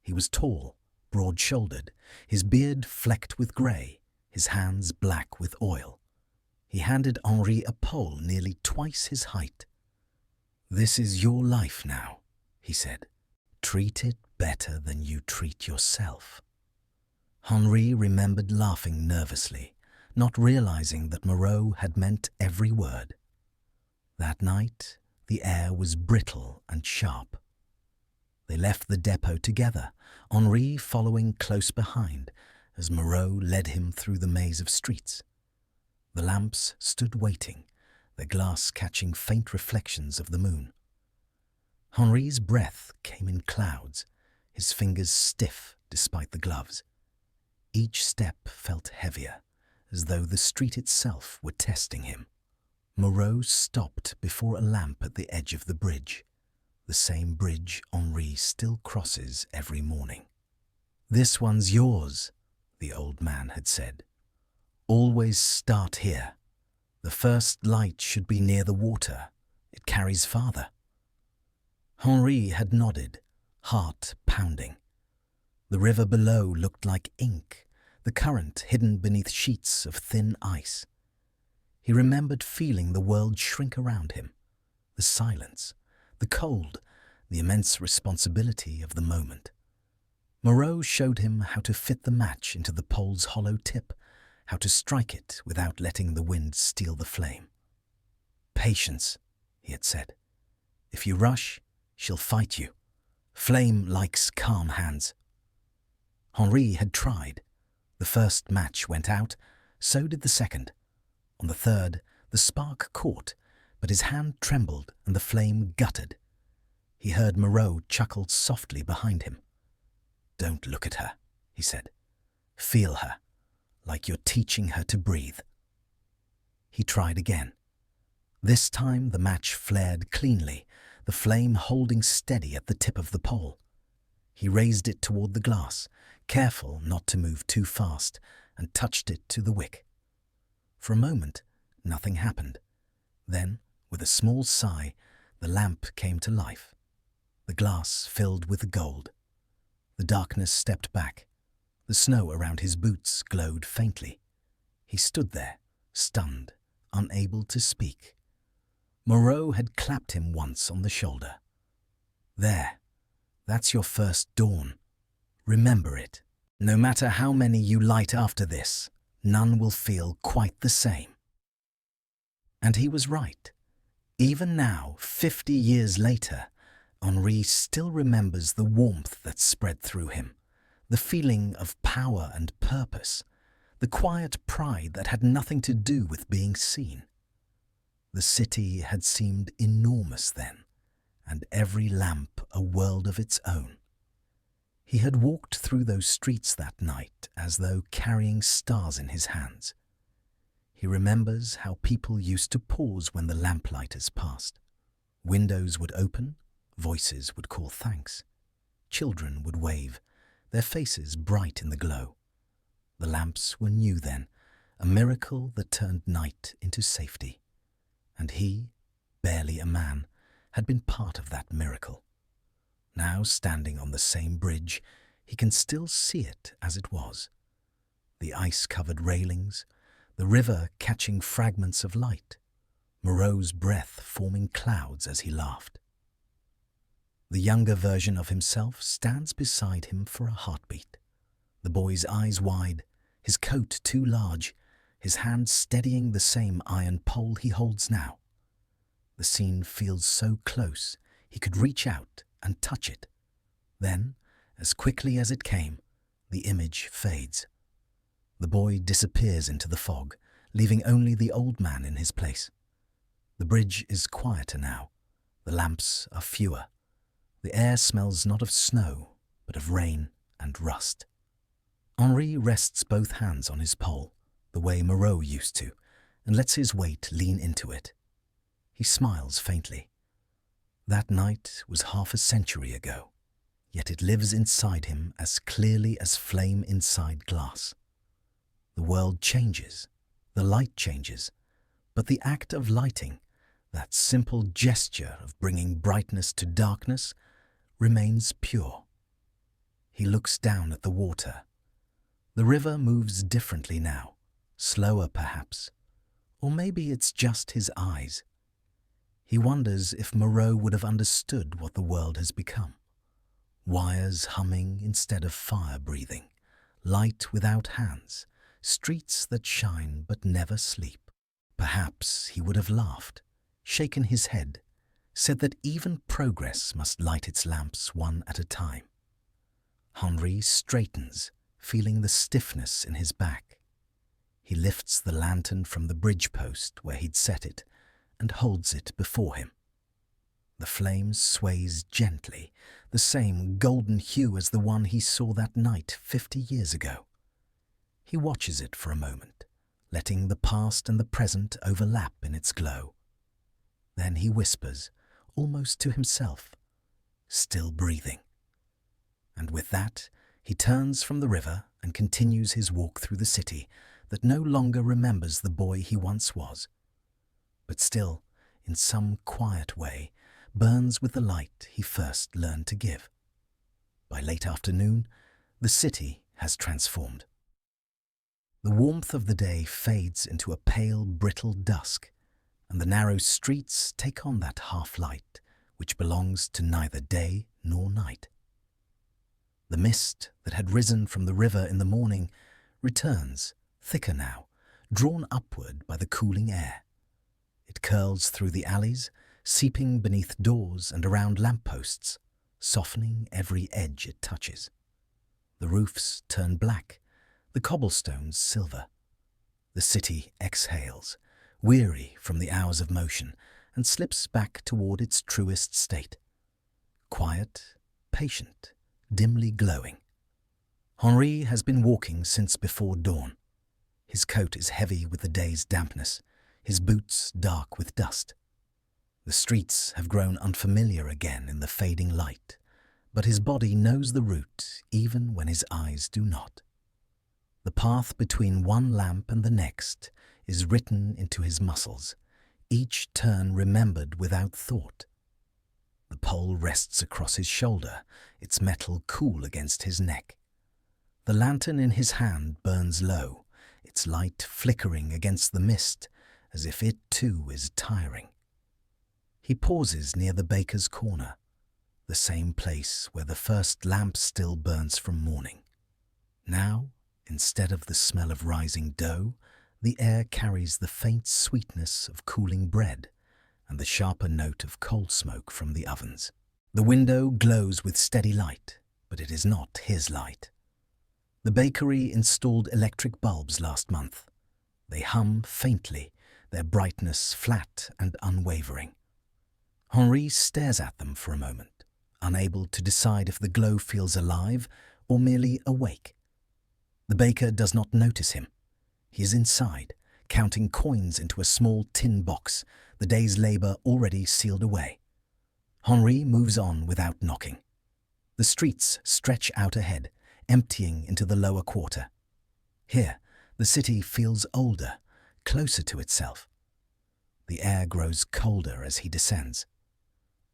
He was tall, broad-shouldered, his beard flecked with grey, his hands black with oil. He handed Henri a pole nearly twice his height. "This is your life now," he said. "Treat it better than you treat yourself." Henri remembered laughing nervously, not realizing that Moreau had meant every word. That night, the air was brittle and sharp. They left the depot together, Henri following close behind as Moreau led him through the maze of streets. The lamps stood waiting, their glass catching faint reflections of the moon. Henri's breath came in clouds, his fingers stiff despite the gloves. Each step felt heavier, as though the street itself were testing him. Moreau stopped before a lamp at the edge of the bridge, the same bridge Henri still crosses every morning. "This one's yours," the old man had said. "Always start here. The first light should be near the water. It carries farther." Henri had nodded, heart pounding. The river below looked like ink, the current hidden beneath sheets of thin ice. He remembered feeling the world shrink around him, the silence, the cold, the immense responsibility of the moment. Moreau showed him how to fit the match into the pole's hollow tip, how to strike it without letting the wind steal the flame. "Patience," he had said. "If you rush, she'll fight you. Flame likes calm hands." Henri had tried. The first match went out, so did the second. On the third, the spark caught, but his hand trembled and the flame guttered. He heard Moreau chuckle softly behind him. "Don't look at her," he said. "Feel her, like you're teaching her to breathe." He tried again. This time the match flared cleanly, the flame holding steady at the tip of the pole. He raised it toward the glass, careful not to move too fast, and touched it to the wick. For a moment, nothing happened. Then, with a small sigh, the lamp came to life. The glass filled with gold. The darkness stepped back. The snow around his boots glowed faintly. He stood there, stunned, unable to speak. Moreau had clapped him once on the shoulder. "There, that's your first dawn. Remember it. No matter how many you light after this, none will feel quite the same." And he was right. Even now, 50 years later, Henri still remembers the warmth that spread through him, the feeling of power and purpose, the quiet pride that had nothing to do with being seen. The city had seemed enormous then, and every lamp a world of its own. He had walked through those streets that night as though carrying stars in his hands. He remembers how people used to pause when the lamplighters passed. Windows would open, voices would call thanks. Children would wave, their faces bright in the glow. The lamps were new then, a miracle that turned night into safety. And he, barely a man, had been part of that miracle. Now, standing on the same bridge, he can still see it as it was. The ice-covered railings, the river catching fragments of light, Moreau's breath forming clouds as he laughed. The younger version of himself stands beside him for a heartbeat. The boy's eyes wide, his coat too large, his hand steadying the same iron pole he holds now. The scene feels so close, he could reach out and touch it. Then, as quickly as it came, the image fades. The boy disappears into the fog, leaving only the old man in his place. The bridge is quieter now. The lamps are fewer. The air smells not of snow, but of rain and rust. Henri rests both hands on his pole, the way Moreau used to, and lets his weight lean into it. He smiles faintly. That night was half a century ago, yet it lives inside him as clearly as flame inside glass. The world changes, the light changes, but the act of lighting, that simple gesture of bringing brightness to darkness, remains pure. He looks down at the water. The river moves differently now, slower perhaps, or maybe it's just his eyes. He wonders if Moreau would have understood what the world has become. Wires humming instead of fire breathing, light without hands, streets that shine but never sleep. Perhaps he would have laughed, shaken his head, said that even progress must light its lamps one at a time. Henri straightens, feeling the stiffness in his back. He lifts the lantern from the bridge post where he'd set it and holds it before him. The flame sways gently, the same golden hue as the one he saw that night 50 years ago. He watches it for a moment, letting the past and the present overlap in its glow. Then he whispers, almost to himself, still breathing. And with that, he turns from the river and continues his walk through the city that no longer remembers the boy he once was, but still, in some quiet way, burns with the light he first learned to give. By late afternoon, the city has transformed. The warmth of the day fades into a pale, brittle dusk, and the narrow streets take on that half-light which belongs to neither day nor night. The mist that had risen from the river in the morning returns, thicker now, drawn upward by the cooling air. It curls through the alleys, seeping beneath doors and around lampposts, softening every edge it touches. The roofs turn black, the cobblestones silver. The city exhales, weary from the hours of motion, and slips back toward its truest state. Quiet, patient, dimly glowing. Henri has been walking since before dawn. His coat is heavy with the day's dampness, his boots dark with dust. The streets have grown unfamiliar again in the fading light, but his body knows the route even when his eyes do not. The path between one lamp and the next is written into his muscles, each turn remembered without thought. The pole rests across his shoulder, its metal cool against his neck. The lantern in his hand burns low, its light flickering against the mist, as if it too is tiring. He pauses near the baker's corner, the same place where the first lamp still burns from morning. Now, instead of the smell of rising dough, the air carries the faint sweetness of cooling bread and the sharper note of coal smoke from the ovens. The window glows with steady light, but it is not his light. The bakery installed electric bulbs last month. They hum faintly, their brightness flat and unwavering. Henri stares at them for a moment, unable to decide if the glow feels alive or merely awake. The baker does not notice him. He is inside, counting coins into a small tin box, the day's labour already sealed away. Henri moves on without knocking. The streets stretch out ahead, emptying into the lower quarter. Here, the city feels older, closer to itself. The air grows colder as he descends.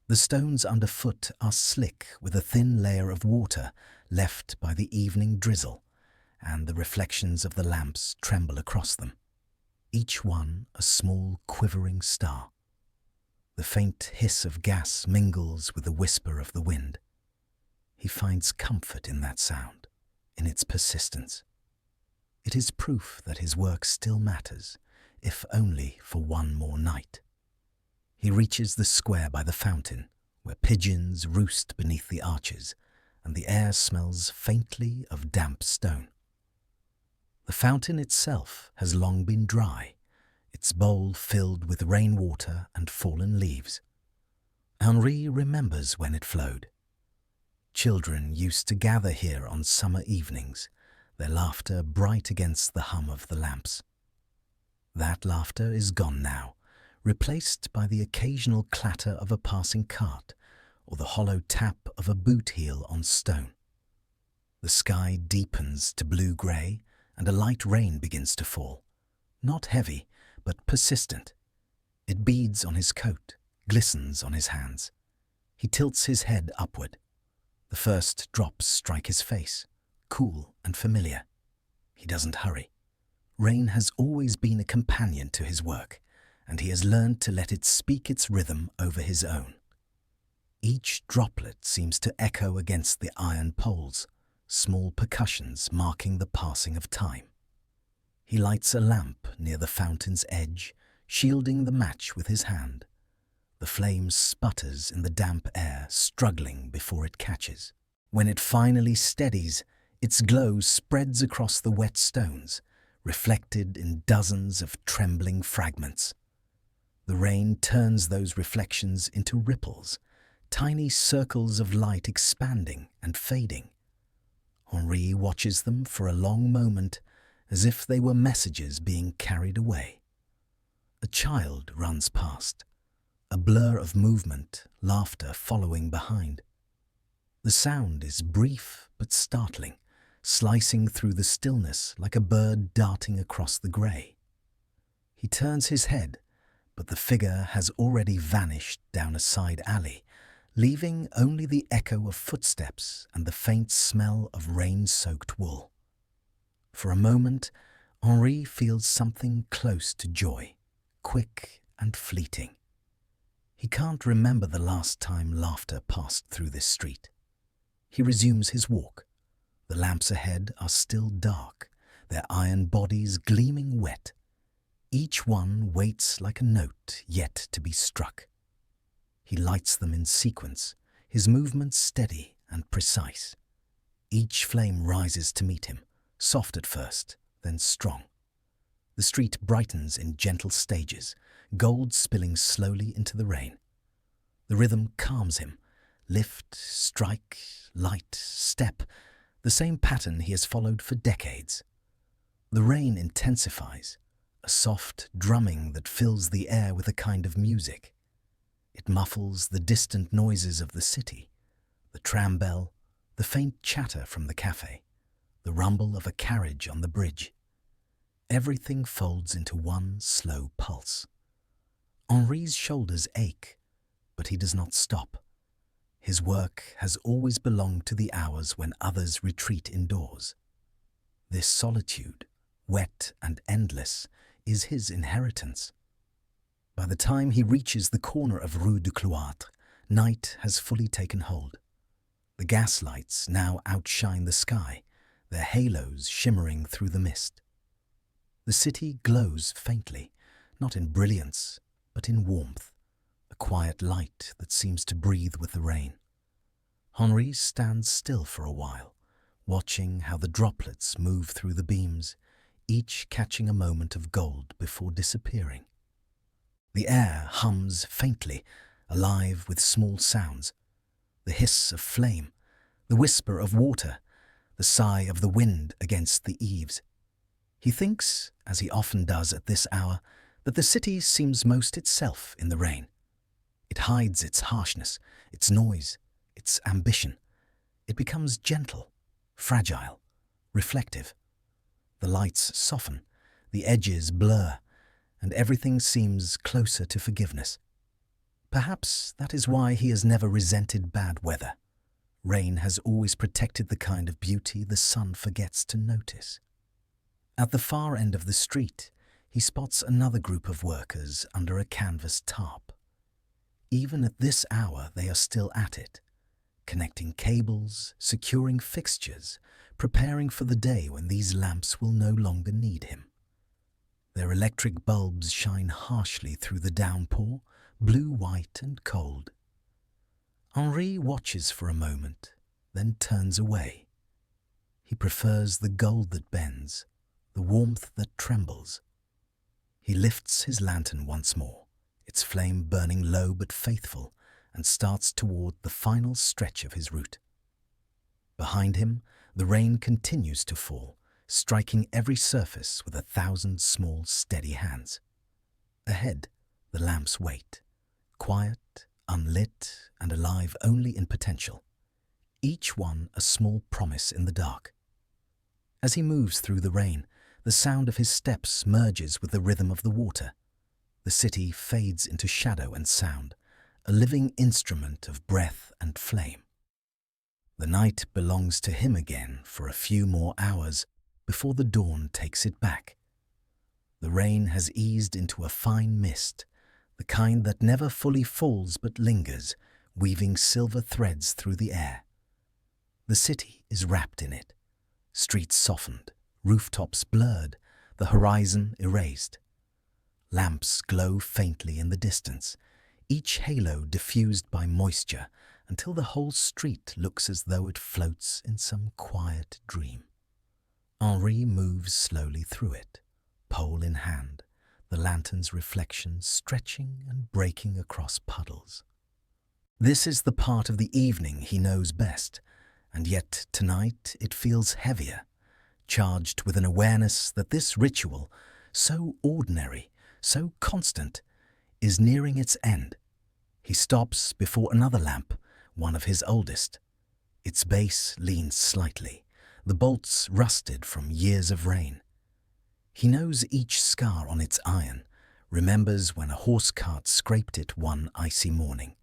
The stones underfoot are slick with a thin layer of water left by the evening drizzle, and the reflections of the lamps tremble across them, each one a small quivering star. The faint hiss of gas mingles with the whisper of the wind. He finds comfort in that sound, in its persistence. It is proof that his work still matters, if only for one more night. He reaches the square by the fountain, where pigeons roost beneath the arches, and the air smells faintly of damp stone. The fountain itself has long been dry, its bowl filled with rainwater and fallen leaves. Henri remembers when it flowed. Children used to gather here on summer evenings, their laughter bright against the hum of the lamps. That laughter is gone now, replaced by the occasional clatter of a passing cart or the hollow tap of a boot heel on stone. The sky deepens to blue-grey and a light rain begins to fall, not heavy, but persistent. It beads on his coat, glistens on his hands. He tilts his head upward. The first drops strike his face, cool and familiar. He doesn't hurry. Rain has always been a companion to his work, and he has learned to let it speak its rhythm over his own. Each droplet seems to echo against the iron poles, small percussions marking the passing of time. He lights a lamp near the fountain's edge, shielding the match with his hand. The flame sputters in the damp air, struggling before it catches. When it finally steadies, its glow spreads across the wet stones, reflected in dozens of trembling fragments. The rain turns those reflections into ripples, tiny circles of light expanding and fading. Henri watches them for a long moment, as if they were messages being carried away. A child runs past, a blur of movement, laughter following behind. The sound is brief but startling, slicing through the stillness like a bird darting across the grey. He turns his head, but the figure has already vanished down a side alley, leaving only the echo of footsteps and the faint smell of rain-soaked wool. For a moment, Henri feels something close to joy, quick and fleeting. He can't remember the last time laughter passed through this street. He resumes his walk. The lamps ahead are still dark, their iron bodies gleaming wet. Each one waits like a note yet to be struck. He lights them in sequence, his movements steady and precise. Each flame rises to meet him, soft at first, then strong. The street brightens in gentle stages, gold spilling slowly into the rain. The rhythm calms him. Lift, strike, light, step, the same pattern he has followed for decades. The rain intensifies, a soft drumming that fills the air with a kind of music. It muffles the distant noises of the city, the tram bell, the faint chatter from the cafe, the rumble of a carriage on the bridge. Everything folds into one slow pulse. Henri's shoulders ache, but he does not stop. His work has always belonged to the hours when others retreat indoors. This solitude, wet and endless, is his inheritance. By the time he reaches the corner of Rue du Cloître, night has fully taken hold. The gaslights now outshine the sky, their halos shimmering through the mist. The city glows faintly, not in brilliance, but in warmth, a quiet light that seems to breathe with the rain. Henri stands still for a while, watching how the droplets move through the beams, each catching a moment of gold before disappearing. The air hums faintly, alive with small sounds. The hiss of flame, the whisper of water, the sigh of the wind against the eaves. He thinks, as he often does at this hour, that the city seems most itself in the rain. It hides its harshness, its noise, its ambition. It becomes gentle, fragile, reflective. The lights soften, the edges blur, and everything seems closer to forgiveness. Perhaps that is why he has never resented bad weather. Rain has always protected the kind of beauty the sun forgets to notice. At the far end of the street, he spots another group of workers under a canvas tarp. Even at this hour, they are still at it, connecting cables, securing fixtures, preparing for the day when these lamps will no longer need him. Their electric bulbs shine harshly through the downpour, blue-white and cold. Henri watches for a moment, then turns away. He prefers the gold that bends, the warmth that trembles. He lifts his lantern once more, its flame burning low but faithful, and starts toward the final stretch of his route. Behind him, the rain continues to fall, striking every surface with 1,000 small, steady hands. Ahead, the lamps wait, quiet, unlit, and alive only in potential, each one a small promise in the dark. As he moves through the rain, the sound of his steps merges with the rhythm of the water. The city fades into shadow and sound, a living instrument of breath and flame. The night belongs to him again for a few more hours before the dawn takes it back. The rain has eased into a fine mist, the kind that never fully falls but lingers, weaving silver threads through the air. The city is wrapped in it, streets softened, rooftops blurred, the horizon erased. Lamps glow faintly in the distance, each halo diffused by moisture, until the whole street looks as though it floats in some quiet dream. Henri moves slowly through it, pole in hand, the lantern's reflection stretching and breaking across puddles. This is the part of the evening he knows best, and yet tonight it feels heavier, charged with an awareness that this ritual, so ordinary, so constant, is nearing its end. He stops before another lamp, one of his oldest. Its base leans slightly, the bolts rusted from years of rain. He knows each scar on its iron, remembers when a horse cart scraped it one icy morning,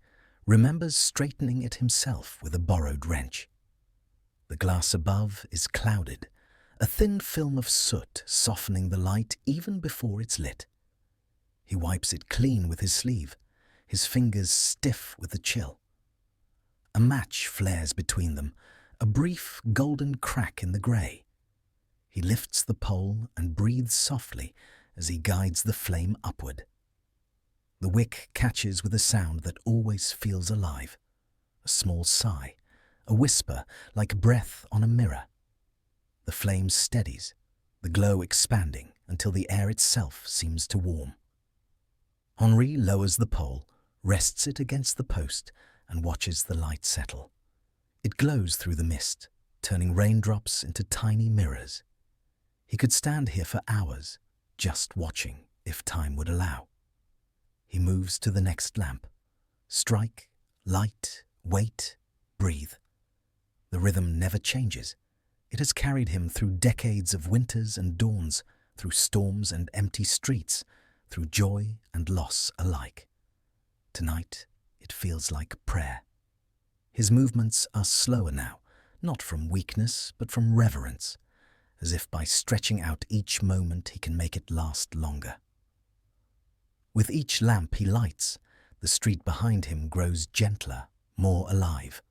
remembers straightening it himself with a borrowed wrench. The glass above is clouded, a thin film of soot softening the light even before it's lit. He wipes it clean with his sleeve, his fingers stiff with the chill. A match flares between them, a brief golden crack in the grey. He lifts the pole and breathes softly as he guides the flame upward. The wick catches with a sound that always feels alive, a small sigh, a whisper like breath on a mirror. The flame steadies, the glow expanding until the air itself seems to warm. Henri lowers the pole, rests it against the post, and watches the light settle. It glows through the mist, turning raindrops into tiny mirrors. He could stand here for hours, just watching, if time would allow. He moves to the next lamp. Strike, light, wait, breathe. The rhythm never changes. It has carried him through decades of winters and dawns, through storms and empty streets, through joy and loss alike. Tonight, it feels like prayer. His movements are slower now, not from weakness, but from reverence, as if by stretching out each moment he can make it last longer. With each lamp he lights, the street behind him grows gentler, more alive.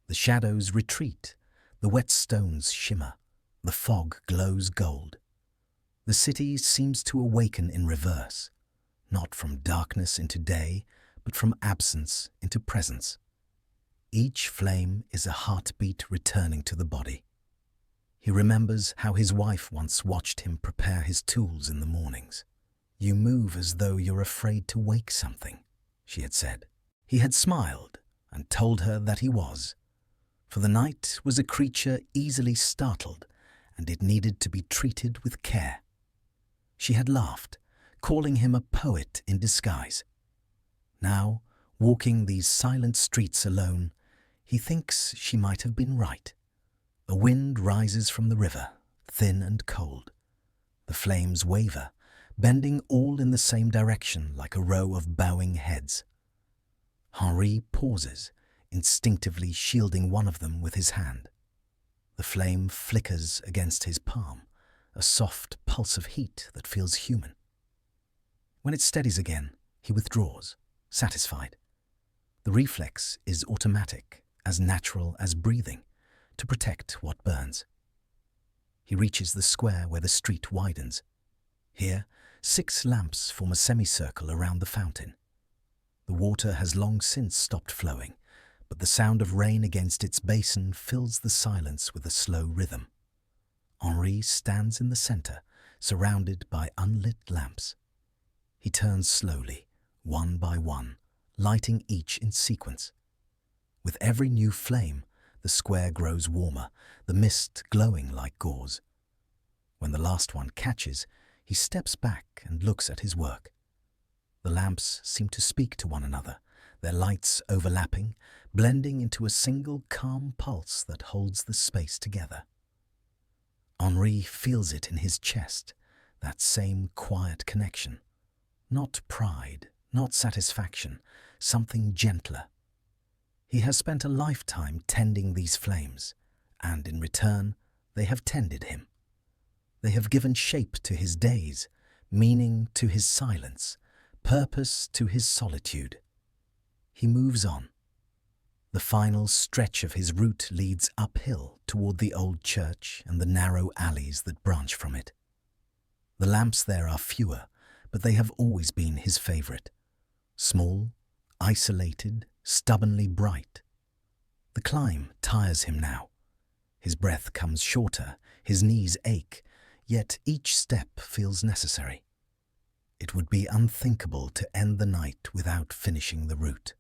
The shadows retreat, the wet stones shimmer, the fog glows gold. The city seems to awaken in reverse, not from darkness into day, but from absence into presence. Each flame is a heartbeat returning to the body. He remembers how his wife once watched him prepare his tools in the mornings. "You move as though you're afraid to wake something," she had said. He had smiled and told her that he was, for the night was a creature easily startled, and it needed to be treated with care. She had laughed, calling him a poet in disguise. Now, walking these silent streets alone, he thinks she might have been right. A wind rises from the river, thin and cold. The flames waver, bending all in the same direction like a row of bowing heads. Henri pauses, instinctively shielding one of them with his hand. The flame flickers against his palm, a soft pulse of heat that feels human. When it steadies again, he withdraws, satisfied. The reflex is automatic, as natural as breathing, to protect what burns. He reaches the square where the street widens. Here, 6 lamps form a semicircle around the fountain. The water has long since stopped flowing, but the sound of rain against its basin fills the silence with a slow rhythm. Henri stands in the center, surrounded by unlit lamps. He turns slowly, one by one, lighting each in sequence. With every new flame, the square grows warmer, the mist glowing like gauze. When the last one catches, he steps back and looks at his work. The lamps seem to speak to one another, their lights overlapping, blending into a single calm pulse that holds the space together. Henri feels it in his chest, that same quiet connection. Not pride, not satisfaction, something gentler. He has spent a lifetime tending these flames, and in return, they have tended him. They have given shape to his days, meaning to his silence, purpose to his solitude. He moves on. The final stretch of his route leads uphill toward the old church and the narrow alleys that branch from it. The lamps there are fewer, but they have always been his favorite. Small, isolated, stubbornly bright. The climb tires him now. His breath comes shorter, his knees ache, yet each step feels necessary. It would be unthinkable to end the night without finishing the route.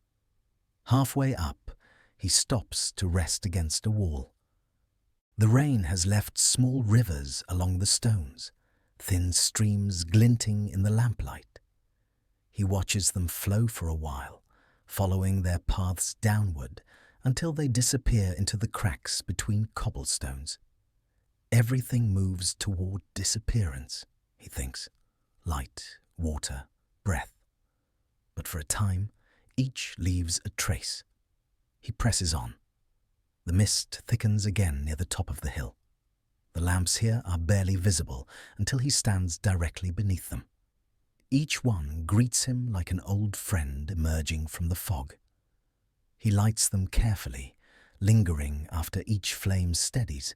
Halfway up, he stops to rest against a wall. The rain has left small rivers along the stones, thin streams glinting in the lamplight. He watches them flow for a while, following their paths downward until they disappear into the cracks between cobblestones. Everything moves toward disappearance, he thinks. Light, water, breath. But for a time, each leaves a trace. He presses on. The mist thickens again near the top of the hill. The lamps here are barely visible until he stands directly beneath them. Each one greets him like an old friend emerging from the fog. He lights them carefully, lingering after each flame steadies,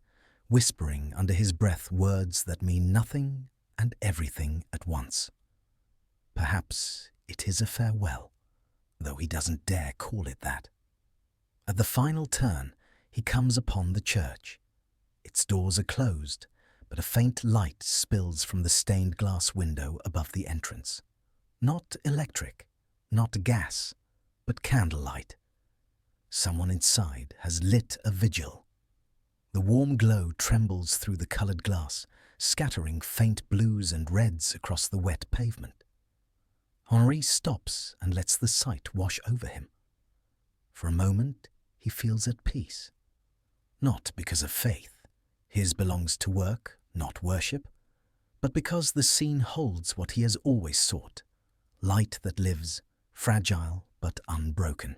whispering under his breath words that mean nothing and everything at once. Perhaps it is a farewell, though he doesn't dare call it that. At the final turn, he comes upon the church. Its doors are closed, but a faint light spills from the stained glass window above the entrance. Not electric, not gas, but candlelight. Someone inside has lit a vigil. The warm glow trembles through the colored glass, scattering faint blues and reds across the wet pavement. Henri stops and lets the sight wash over him. For a moment, he feels at peace. Not because of faith. His belongs to work, not worship, but because the scene holds what he has always sought, light that lives, fragile but unbroken.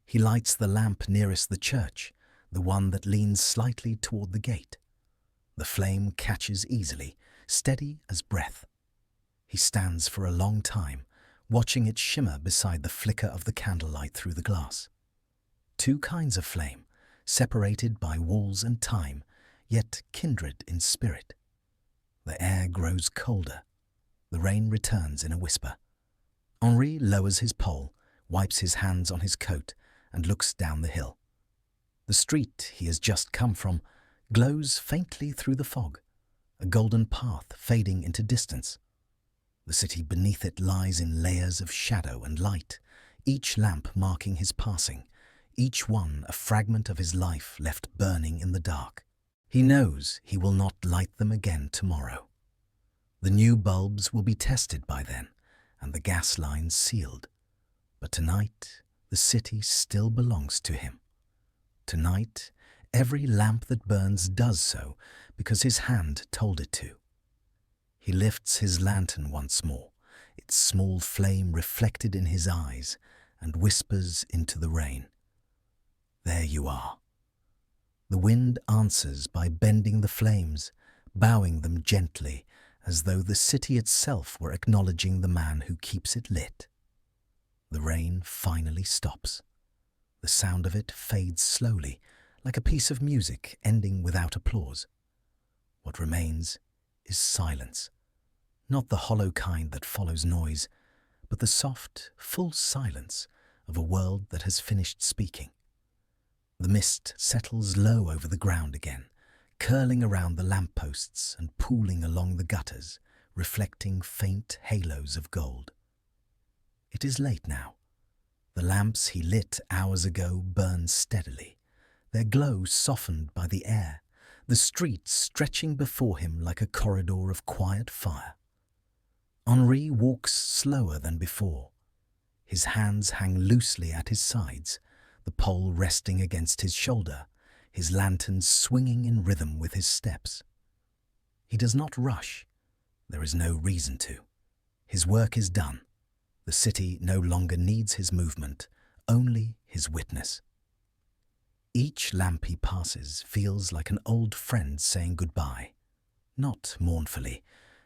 He lights the lamp nearest the church, the one that leans slightly toward the gate. The flame catches easily, steady as breath. He stands for a long time, watching it shimmer beside the flicker of the candlelight through the glass. Two kinds of flame, separated by walls and time, yet kindred in spirit. The air grows colder. The rain returns in a whisper. Henri lowers his pole, wipes his hands on his coat, and looks down the hill. The street he has just come from glows faintly through the fog, a golden path fading into distance. The city beneath it lies in layers of shadow and light, each lamp marking his passing, each one a fragment of his life left burning in the dark. He knows he will not light them again tomorrow. The new bulbs will be tested by then, and the gas lines sealed. But tonight, the city still belongs to him. Tonight, every lamp that burns does so because his hand told it to. He lifts his lantern once more, its small flame reflected in his eyes, and whispers into the rain. There you are. The wind answers by bending the flames, bowing them gently, as though the city itself were acknowledging the man who keeps it lit. The rain finally stops. The sound of it fades slowly, like a piece of music ending without applause. What remains is silence, not the hollow kind that follows noise, but the soft, full silence of a world that has finished speaking. The mist settles low over the ground again, curling around the lampposts and pooling along the gutters, reflecting faint halos of gold. It is late now. The lamps he lit hours ago burn steadily, their glow softened by the air, the street stretching before him like a corridor of quiet fire. Henri walks slower than before. His hands hang loosely at his sides, the pole resting against his shoulder, his lantern swinging in rhythm with his steps. He does not rush. There is no reason to. His work is done. The city no longer needs his movement, only his witness. Each lamp he passes feels like an old friend saying goodbye, not mournfully,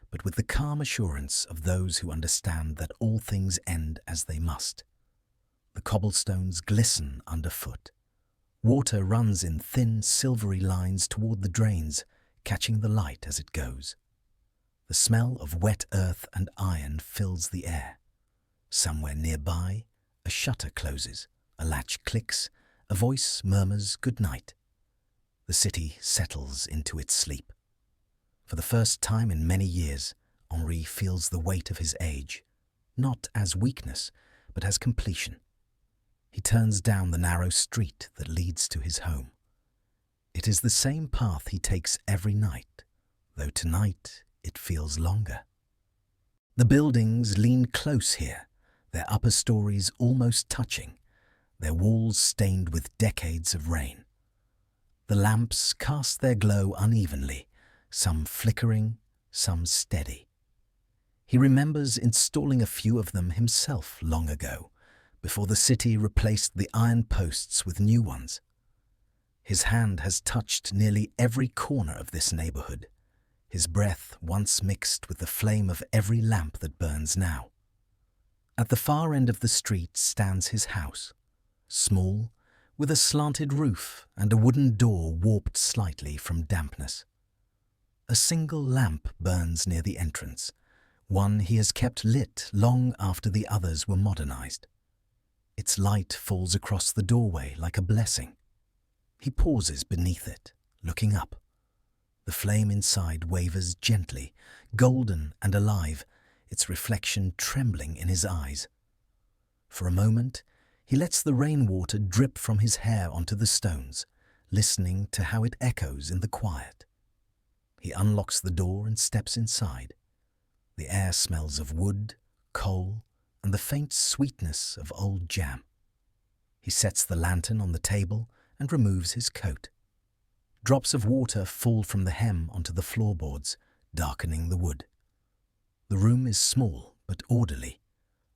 but with the calm assurance of those who understand that all things end as they must. The cobblestones glisten underfoot. Water runs in thin, silvery lines toward the drains, catching the light as it goes. The smell of wet earth and iron fills the air. Somewhere nearby, a shutter closes, a latch clicks, a voice murmurs good night. The city settles into its sleep. For the first time in many years, Henri feels the weight of his age, not as weakness, but as completion. He turns down the narrow street that leads to his home. It is the same path he takes every night, though tonight it feels longer. The buildings lean close here, their upper stories almost touching, their walls stained with decades of rain. The lamps cast their glow unevenly, some flickering, some steady. He remembers installing a few of them himself long ago, before the city replaced the iron posts with new ones. His hand has touched nearly every corner of this neighborhood, his breath once mixed with the flame of every lamp that burns now. At the far end of the street stands his house, small, with a slanted roof and a wooden door warped slightly from dampness. A single lamp burns near the entrance, one he has kept lit long after the others were modernized. Its light falls across the doorway like a blessing. He pauses beneath it, looking up. The flame inside wavers gently, golden and alive, its reflection trembling in his eyes. For a moment, he lets the rainwater drip from his hair onto the stones, listening to how it echoes in the quiet. He unlocks the door and steps inside. The air smells of wood, coal, and the faint sweetness of old jam. He sets the lantern on the table and removes his coat. Drops of water fall from the hem onto the floorboards, darkening the wood. The room is small but orderly.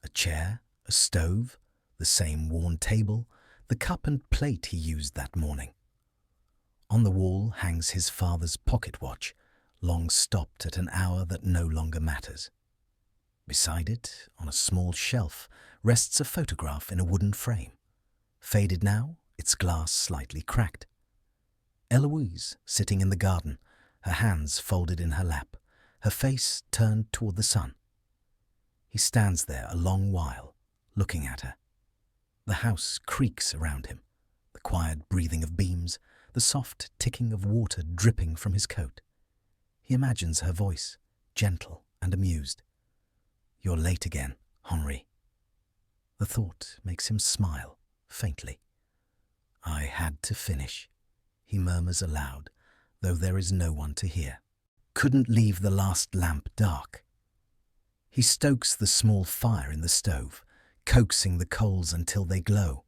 A chair, a stove, the same worn table, the cup and plate he used that morning. On the wall hangs his father's pocket watch, long stopped at an hour that no longer matters. Beside it, on a small shelf, rests a photograph in a wooden frame. Faded now, its glass slightly cracked. Eloise, sitting in the garden, her hands folded in her lap, her face turned toward the sun. He stands there a long while, looking at her. The house creaks around him, the quiet breathing of beams, the soft ticking of water dripping from his coat. He imagines her voice, gentle and amused. "You're late again, Henri." The thought makes him smile, faintly. "I had to finish," he murmurs aloud, though there is no one to hear. Couldn't leave the last lamp dark. He stokes the small fire in the stove, coaxing the coals until they glow.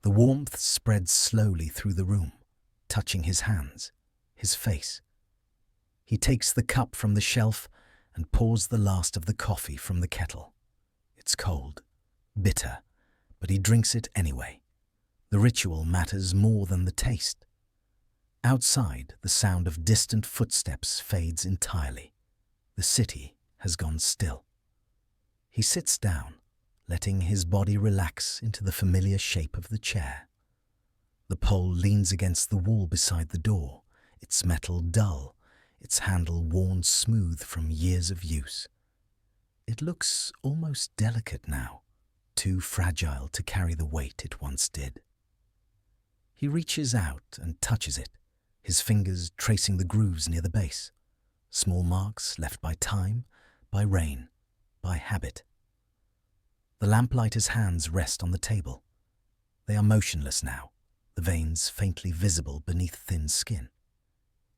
The warmth spreads slowly through the room, touching his hands, his face. He takes the cup from the shelf and pours the last of the coffee from the kettle. It's cold, bitter, but he drinks it anyway. The ritual matters more than the taste. Outside, the sound of distant footsteps fades entirely. The city has gone still. He sits down, letting his body relax into the familiar shape of the chair. The pole leans against the wall beside the door, its metal dull, its handle worn smooth from years of use. It looks almost delicate now, too fragile to carry the weight it once did. He reaches out and touches it, his fingers tracing the grooves near the base, small marks left by time, by rain, by habit. The lamplighter's hands rest on the table. They are motionless now, the veins faintly visible beneath thin skin.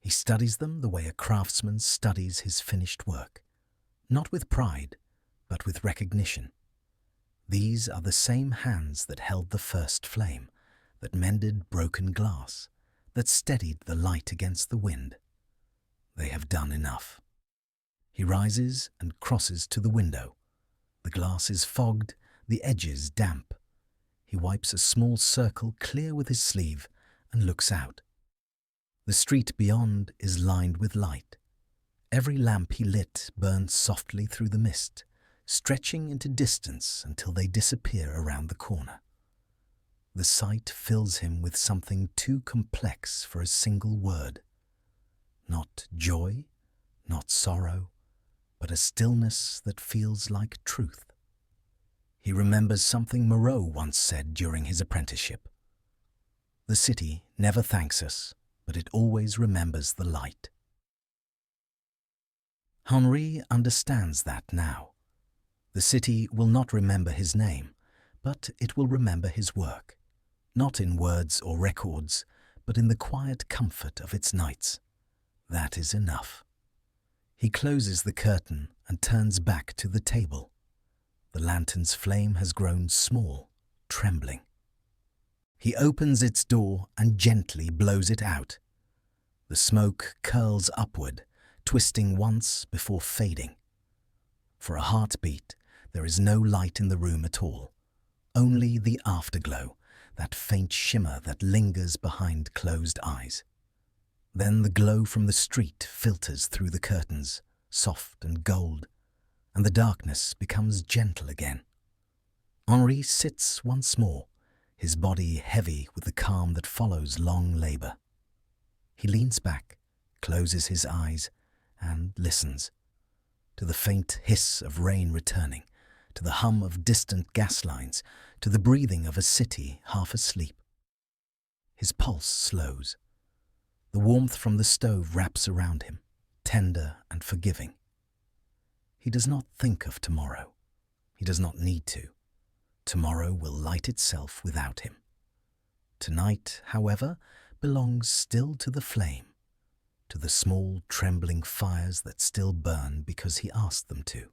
He studies them the way a craftsman studies his finished work, not with pride, but with recognition. These are the same hands that held the first flame, that mended broken glass, that steadied the light against the wind. They have done enough. He rises and crosses to the window. The glass is fogged, the edges damp. He wipes a small circle clear with his sleeve and looks out. The street beyond is lined with light. Every lamp he lit burns softly through the mist, stretching into distance until they disappear around the corner. The sight fills him with something too complex for a single word. Not joy, not sorrow, but a stillness that feels like truth. He remembers something Moreau once said during his apprenticeship. The city never thanks us, but it always remembers the light. Henri understands that now. The city will not remember his name, but it will remember his work, not in words or records, but in the quiet comfort of its nights. That is enough. He closes the curtain and turns back to the table. The lantern's flame has grown small, trembling. He opens its door and gently blows it out. The smoke curls upward, twisting once before fading. For a heartbeat, there is no light in the room at all, only the afterglow, that faint shimmer that lingers behind closed eyes. Then the glow from the street filters through the curtains, soft and gold, and the darkness becomes gentle again. Henri sits once more, his body heavy with the calm that follows long labour. He leans back, closes his eyes, and listens to the faint hiss of rain returning, to the hum of distant gas lines, to the breathing of a city half asleep. His pulse slows. The warmth from the stove wraps around him, tender and forgiving. He does not think of tomorrow. He does not need to. Tomorrow will light itself without him. Tonight, however, belongs still to the flame, to the small trembling fires that still burn because he asked them to.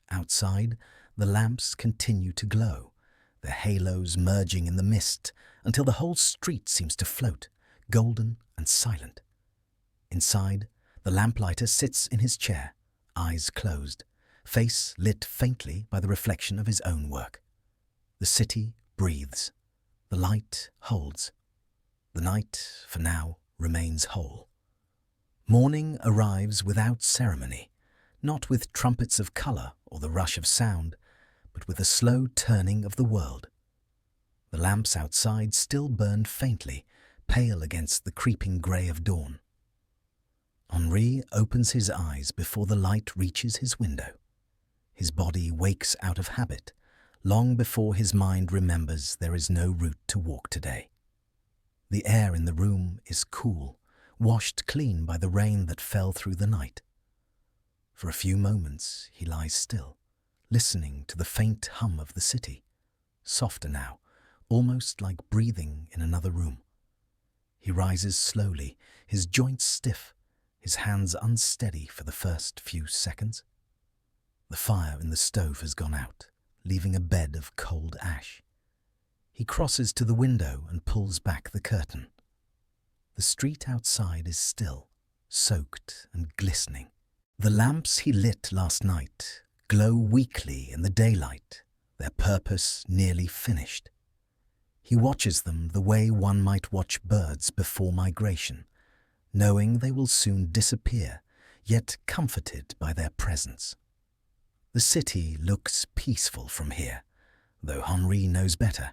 Outside, the lamps continue to glow, their halos merging in the mist until the whole street seems to float, golden and silent. Inside, the lamplighter sits in his chair, eyes closed, face lit faintly by the reflection of his own work. The city breathes. The light holds. The night, for now, remains whole. Morning arrives without ceremony, not with trumpets of colour or the rush of sound, but with a slow turning of the world. The lamps outside still burn faintly, pale against the creeping grey of dawn. Henri opens his eyes before the light reaches his window. His body wakes out of habit, long before his mind remembers there is no route to walk today. The air in the room is cool, washed clean by the rain that fell through the night. For a few moments he lies still, listening to the faint hum of the city, softer now, almost like breathing in another room. He rises slowly, his joints stiff, his hands unsteady for the first few seconds. The fire in the stove has gone out, leaving a bed of cold ash. He crosses to the window and pulls back the curtain. The street outside is still, soaked and glistening. The lamps he lit last night glow weakly in the daylight, their purpose nearly finished. He watches them the way one might watch birds before migration, knowing they will soon disappear, yet comforted by their presence. The city looks peaceful from here, though Henri knows better.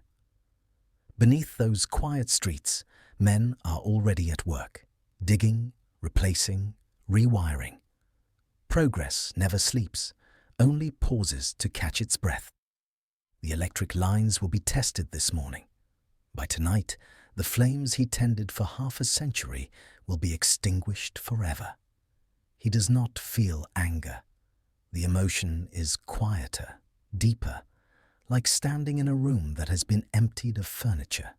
Beneath those quiet streets, men are already at work, digging, replacing, rewiring. Progress never sleeps, only pauses to catch its breath. The electric lines will be tested this morning. By tonight, the flames he tended for half a century will be extinguished forever. He does not feel anger. The emotion is quieter, deeper, like standing in a room that has been emptied of furniture.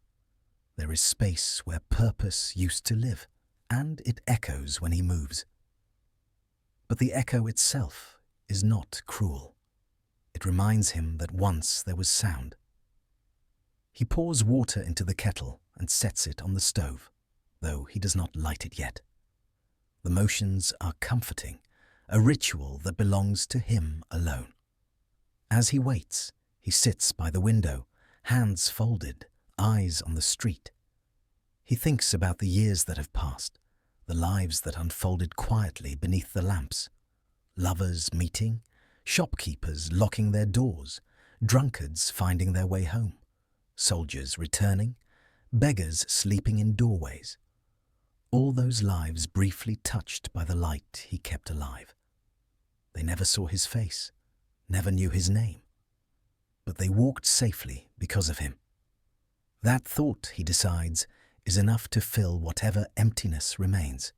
There is space where purpose used to live, and it echoes when he moves. But the echo itself is not cruel. It reminds him that once there was sound. He pours water into the kettle and sets it on the stove, though he does not light it yet. The motions are comforting, a ritual that belongs to him alone. As he waits, he sits by the window, hands folded, eyes on the street. He thinks about the years that have passed, the lives that unfolded quietly beneath the lamps. Lovers meeting, shopkeepers locking their doors, drunkards finding their way home, soldiers returning, beggars sleeping in doorways. All those lives briefly touched by the light he kept alive. They never saw his face, never knew his name, but they walked safely because of him. That thought, he decides, is enough to fill whatever emptiness remains.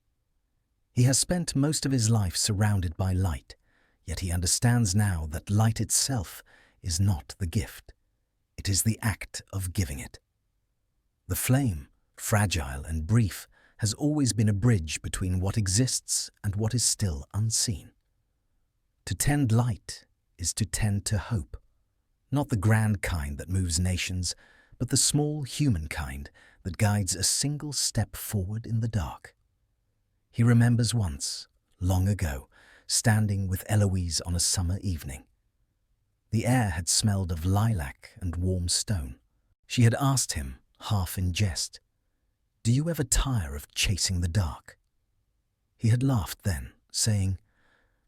He has spent most of his life surrounded by light, yet he understands now that light itself is not the gift. It is the act of giving it. The flame, fragile and brief, has always been a bridge between what exists and what is still unseen. To tend light is to tend to hope, not the grand kind that moves nations, but the small human kind that guides a single step forward in the dark. He remembers once, long ago, standing with Eloise on a summer evening. The air had smelled of lilac and warm stone. She had asked him, half in jest, "Do you ever tire of chasing the dark?" He had laughed then, saying,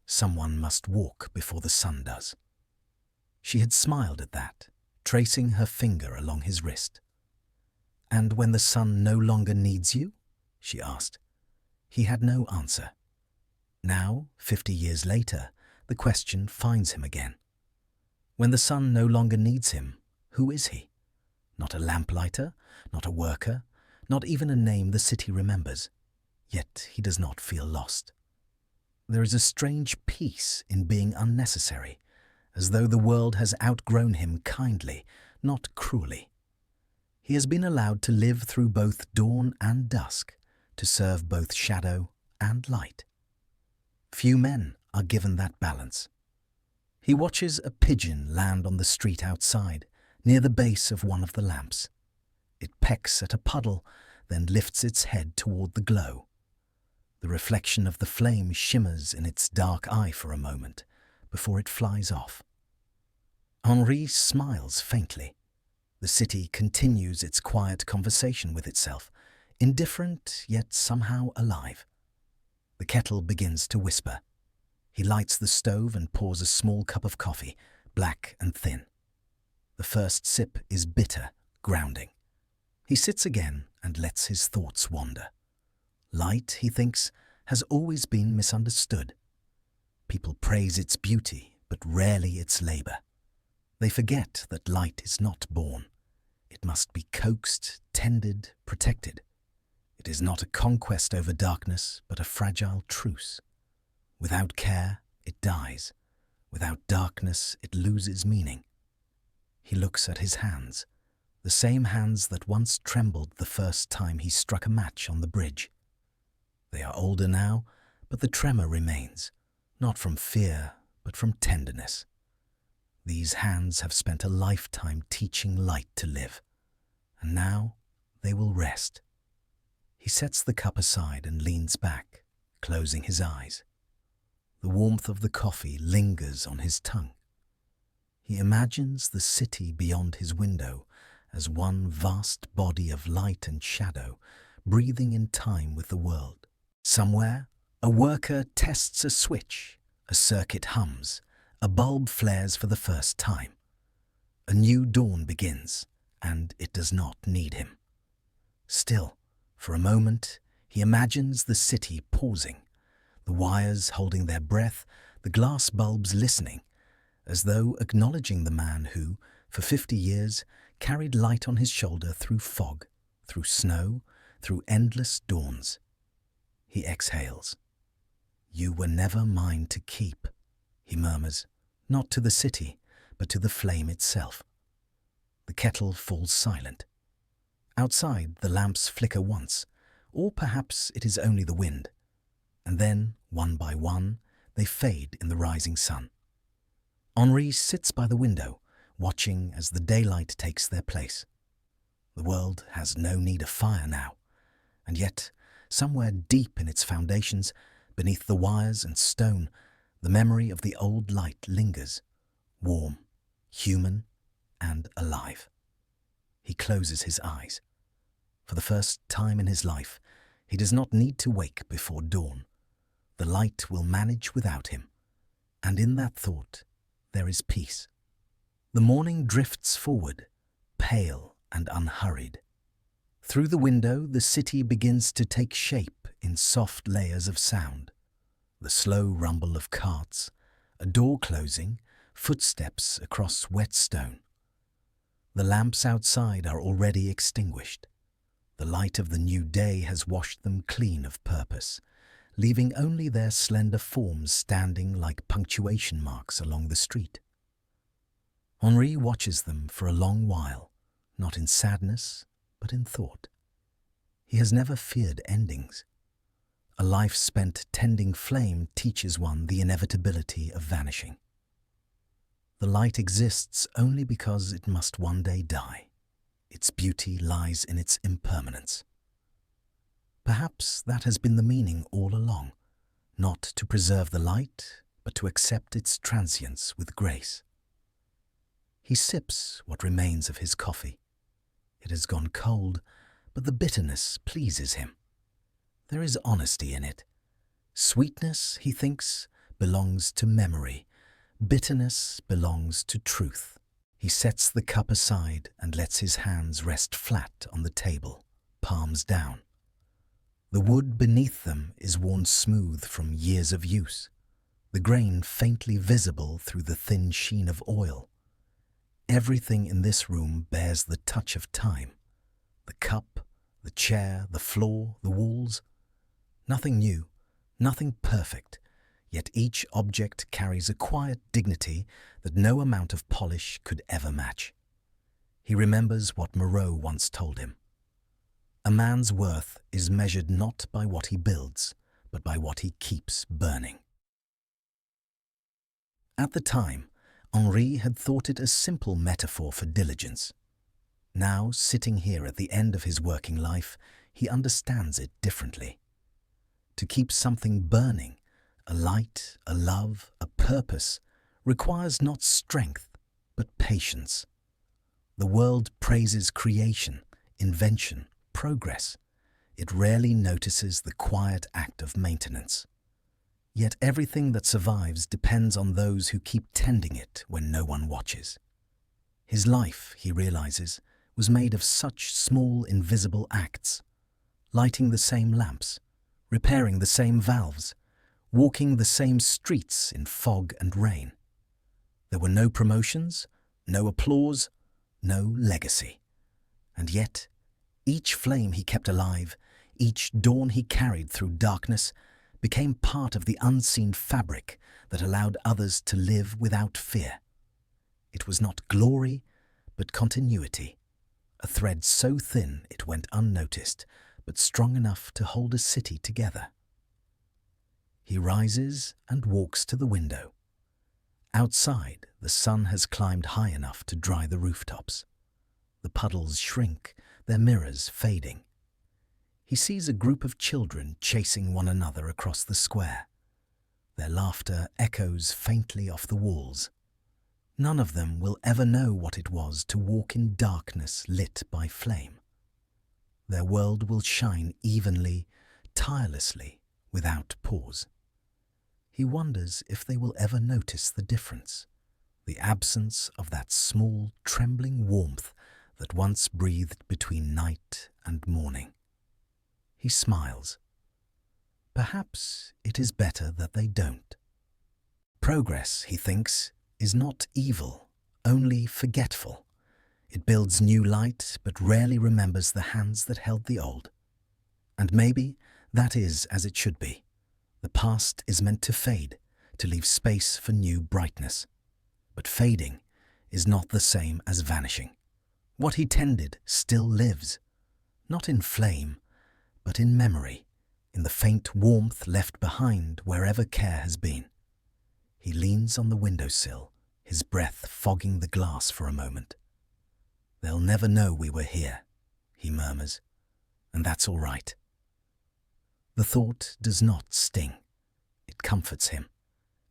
"Someone must walk before the sun does." She had smiled at that, tracing her finger along his wrist. "And when the sun no longer needs you?" she asked. He had no answer. Now, 50 years later, the question finds him again. When the sun no longer needs him, who is he? Not a lamplighter, not a worker, not even a name the city remembers. Yet he does not feel lost. There is a strange peace in being unnecessary, as though the world has outgrown him kindly, not cruelly. He has been allowed to live through both dawn and dusk, to serve both shadow and light. Few men are given that balance. He watches a pigeon land on the street outside, near the base of one of the lamps. It pecks at a puddle, then lifts its head toward the glow. The reflection of the flame shimmers in its dark eye for a moment, before it flies off. Henri smiles faintly. The city continues its quiet conversation with itself, indifferent yet somehow alive. The kettle begins to whisper. He lights the stove and pours a small cup of coffee, black and thin. The first sip is bitter, grounding. He sits again and lets his thoughts wander. Light, he thinks, has always been misunderstood. People praise its beauty, but rarely its labor. They forget that light is not born. It must be coaxed, tended, protected. It is not a conquest over darkness, but a fragile truce. Without care, it dies. Without darkness, it loses meaning. He looks at his hands, the same hands that once trembled the first time he struck a match on the bridge. They are older now, but the tremor remains, not from fear, but from tenderness. These hands have spent a lifetime teaching light to live, and now they will rest. He sets the cup aside and leans back, closing his eyes. The warmth of the coffee lingers on his tongue. He imagines the city beyond his window as one vast body of light and shadow, breathing in time with the world. Somewhere, a worker tests a switch, a circuit hums, a bulb flares for the first time. A new dawn begins, and it does not need him. Still, for a moment, he imagines the city pausing, the wires holding their breath, the glass bulbs listening, as though acknowledging the man who, for 50 years, carried light on his shoulder through fog, through snow, through endless dawns. He exhales. "You were never mine to keep," he murmurs, not to the city, but to the flame itself. The kettle falls silent. Outside, the lamps flicker once, or perhaps it is only the wind, and then, one by one, they fade in the rising sun. Henri sits by the window, watching as the daylight takes their place. The world has no need of fire now, and yet, somewhere deep in its foundations, beneath the wires and stone, the memory of the old light lingers, warm, human, and alive. He closes his eyes. For the first time in his life, he does not need to wake before dawn. The light will manage without him, and in that thought there is peace. The morning drifts forward, pale and unhurried. Through the window, the city begins to take shape in soft layers of sound. The slow rumble of carts, a door closing, footsteps across wet stone. The lamps outside are already extinguished. The light of the new day has washed them clean of purpose, leaving only their slender forms standing like punctuation marks along the street. Henri watches them for a long while, not in sadness, but in thought. He has never feared endings. A life spent tending flame teaches one the inevitability of vanishing. The light exists only because it must one day die. Its beauty lies in its impermanence. Perhaps that has been the meaning all along, not to preserve the light, but to accept its transience with grace. He sips what remains of his coffee. It has gone cold, but the bitterness pleases him. There is honesty in it. Sweetness, he thinks, belongs to memory. Bitterness belongs to truth. He sets the cup aside and lets his hands rest flat on the table, palms down. The wood beneath them is worn smooth from years of use, the grain faintly visible through the thin sheen of oil. Everything in this room bears the touch of time. The cup, the chair, the floor, the walls. Nothing new, nothing perfect, yet each object carries a quiet dignity that no amount of polish could ever match. He remembers what Moreau once told him. A man's worth is measured not by what he builds, but by what he keeps burning. At the time, Henri had thought it a simple metaphor for diligence. Now, sitting here at the end of his working life, he understands it differently. To keep something burning, a light, a love, a purpose, requires not strength, but patience. The world praises creation, invention, progress. It rarely notices the quiet act of maintenance. Yet everything that survives depends on those who keep tending it when no one watches. His life, he realizes, was made of such small invisible acts. Lighting the same lamps, repairing the same valves, walking the same streets in fog and rain. There were no promotions, no applause, no legacy. And yet, each flame he kept alive, each dawn he carried through darkness, became part of the unseen fabric that allowed others to live without fear. It was not glory, but continuity, a thread so thin it went unnoticed, but strong enough to hold a city together. He rises and walks to the window. Outside, the sun has climbed high enough to dry the rooftops. The puddles shrink, their mirrors fading. He sees a group of children chasing one another across the square. Their laughter echoes faintly off the walls. None of them will ever know what it was to walk in darkness lit by flame. Their world will shine evenly, tirelessly, without pause. He wonders if they will ever notice the difference, the absence of that small, trembling warmth that once breathed between night and morning. He smiles. Perhaps it is better that they don't. Progress, he thinks, is not evil, only forgetful. It builds new light but rarely remembers the hands that held the old. And maybe that is as it should be. The past is meant to fade, to leave space for new brightness. But fading is not the same as vanishing. What he tended still lives, not in flame, but in memory, in the faint warmth left behind wherever care has been. He leans on the windowsill, his breath fogging the glass for a moment. "They'll never know we were here," he murmurs, "and that's all right." The thought does not sting. It comforts him.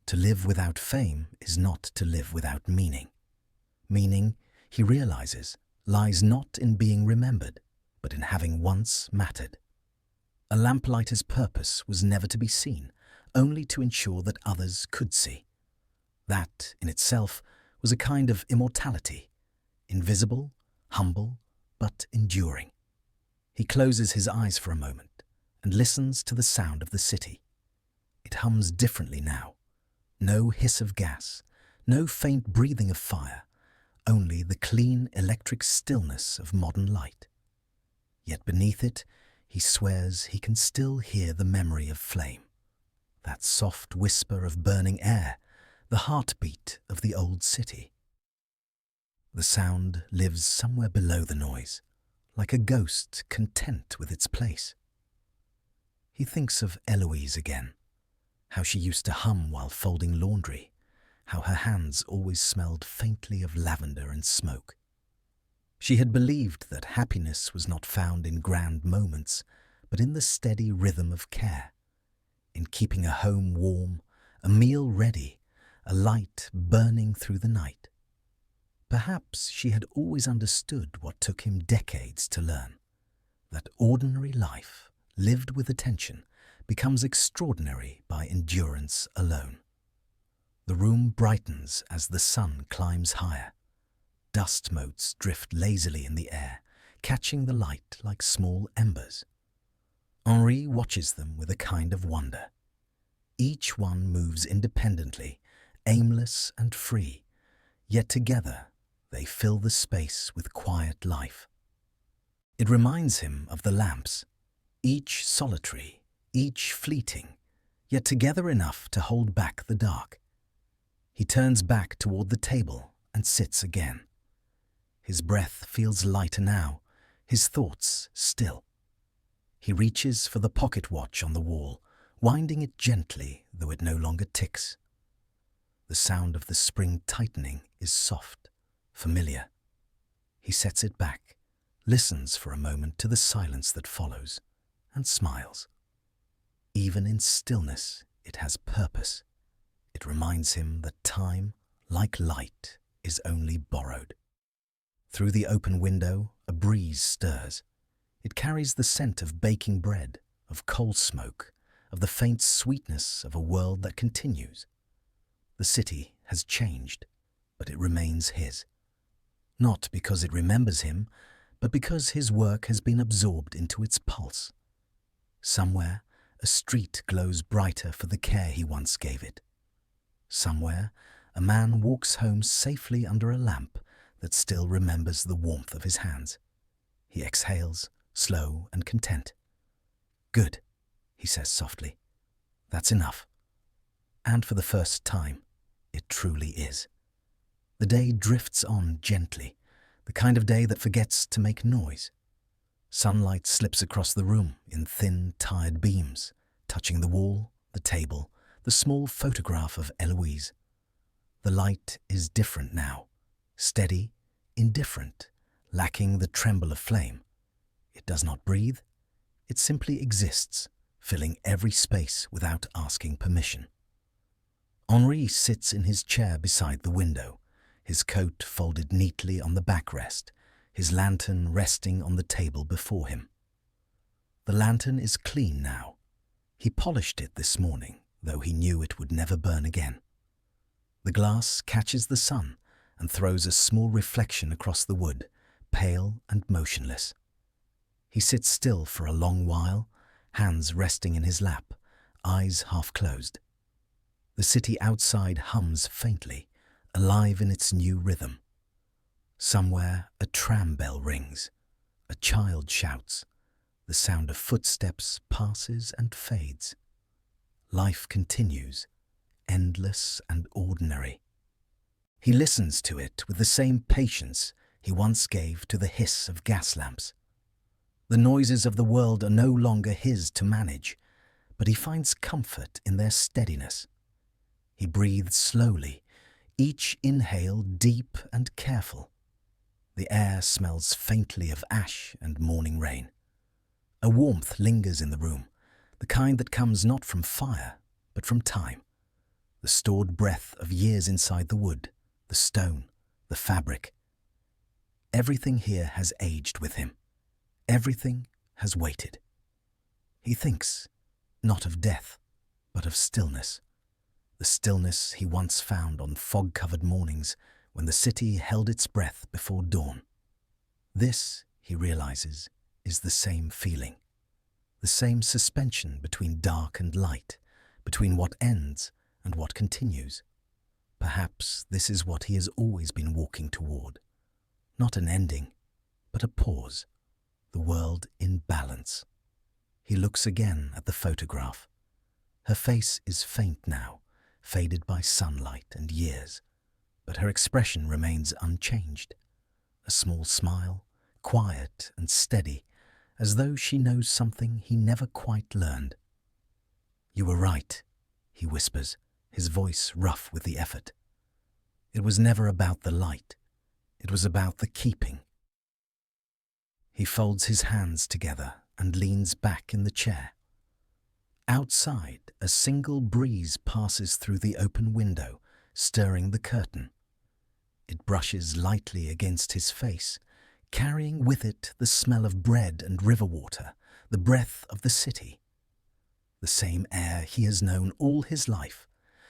To live without fame is not to live without meaning. Meaning, he realizes, lies not in being remembered, but in having once mattered. A lamplighter's purpose was never to be seen, only to ensure that others could see. That, in itself, was a kind of immortality, invisible, humble, but enduring. He closes his eyes for a moment and listens to the sound of the city. It hums differently now. No hiss of gas, no faint breathing of fire, only the clean electric stillness of modern light. Yet beneath it, he swears he can still hear the memory of flame, that soft whisper of burning air, the heartbeat of the old city. The sound lives somewhere below the noise, like a ghost content with its place. He thinks of Eloise again, how she used to hum while folding laundry, how her hands always smelled faintly of lavender and smoke. She had believed that happiness was not found in grand moments, but in the steady rhythm of care, in keeping a home warm, a meal ready, a light burning through the night. Perhaps she had always understood what took him decades to learn, that ordinary life, lived with attention, becomes extraordinary by endurance alone. The room brightens as the sun climbs higher. Dust motes drift lazily in the air, catching the light like small embers. Henri watches them with a kind of wonder. Each one moves independently, aimless and free, yet together they fill the space with quiet life. It reminds him of the lamps, each solitary, each fleeting, yet together enough to hold back the dark. He turns back toward the table and sits again. His breath feels lighter now, his thoughts still. He reaches for the pocket watch on the wall, winding it gently, though it no longer ticks. The sound of the spring tightening is soft, familiar. He sets it back, listens for a moment to the silence that follows, and smiles. Even in stillness, it has purpose. It reminds him that time, like light, is only borrowed. Through the open window, a breeze stirs. It carries the scent of baking bread, of coal smoke, of the faint sweetness of a world that continues. The city has changed, but it remains his. Not because it remembers him, but because his work has been absorbed into its pulse. Somewhere, a street glows brighter for the care he once gave it. Somewhere, a man walks home safely under a lamp that still remembers the warmth of his hands. He exhales, slow and content. "Good," he says softly. "That's enough." And for the first time, it truly is. The day drifts on gently, the kind of day that forgets to make noise. Sunlight slips across the room in thin, tired beams, touching the wall, the table, the small photograph of Eloise. The light is different now, steady, indifferent, lacking the tremble of flame. It does not breathe, it simply exists, filling every space without asking permission. Henri sits in his chair beside the window, his coat folded neatly on the backrest, his lantern resting on the table before him. The lantern is clean now. He polished it this morning, though he knew it would never burn again. The glass catches the sun and throws a small reflection across the wood, pale and motionless. He sits still for a long while, hands resting in his lap, eyes half closed. The city outside hums faintly, alive in its new rhythm. Somewhere a tram bell rings, a child shouts, the sound of footsteps passes and fades. Life continues, endless and ordinary. He listens to it with the same patience he once gave to the hiss of gas lamps. The noises of the world are no longer his to manage, but he finds comfort in their steadiness. He breathes slowly, each inhale deep and careful. The air smells faintly of ash and morning rain. A warmth lingers in the room, the kind that comes not from fire, but from time. The stored breath of years inside the wood, the stone, the fabric. Everything here has aged with him. Everything has waited. He thinks, not of death, but of stillness. The stillness he once found on fog-covered mornings when the city held its breath before dawn. This, he realizes, is the same feeling. The same suspension between dark and light, between what ends and what continues. Perhaps this is what he has always been walking toward. Not an ending, but a pause. The world in balance. He looks again at the photograph. Her face is faint now, faded by sunlight and years, but her expression remains unchanged. A small smile, quiet and steady, as though she knows something he never quite learned. "You were right," he whispers, his voice rough with the effort. "It was never about the light. It was about the keeping." He folds his hands together and leans back in the chair. Outside, a single breeze passes through the open window, stirring the curtain. It brushes lightly against his face, carrying with it the smell of bread and river water, the breath of the city. The same air he has known all his life,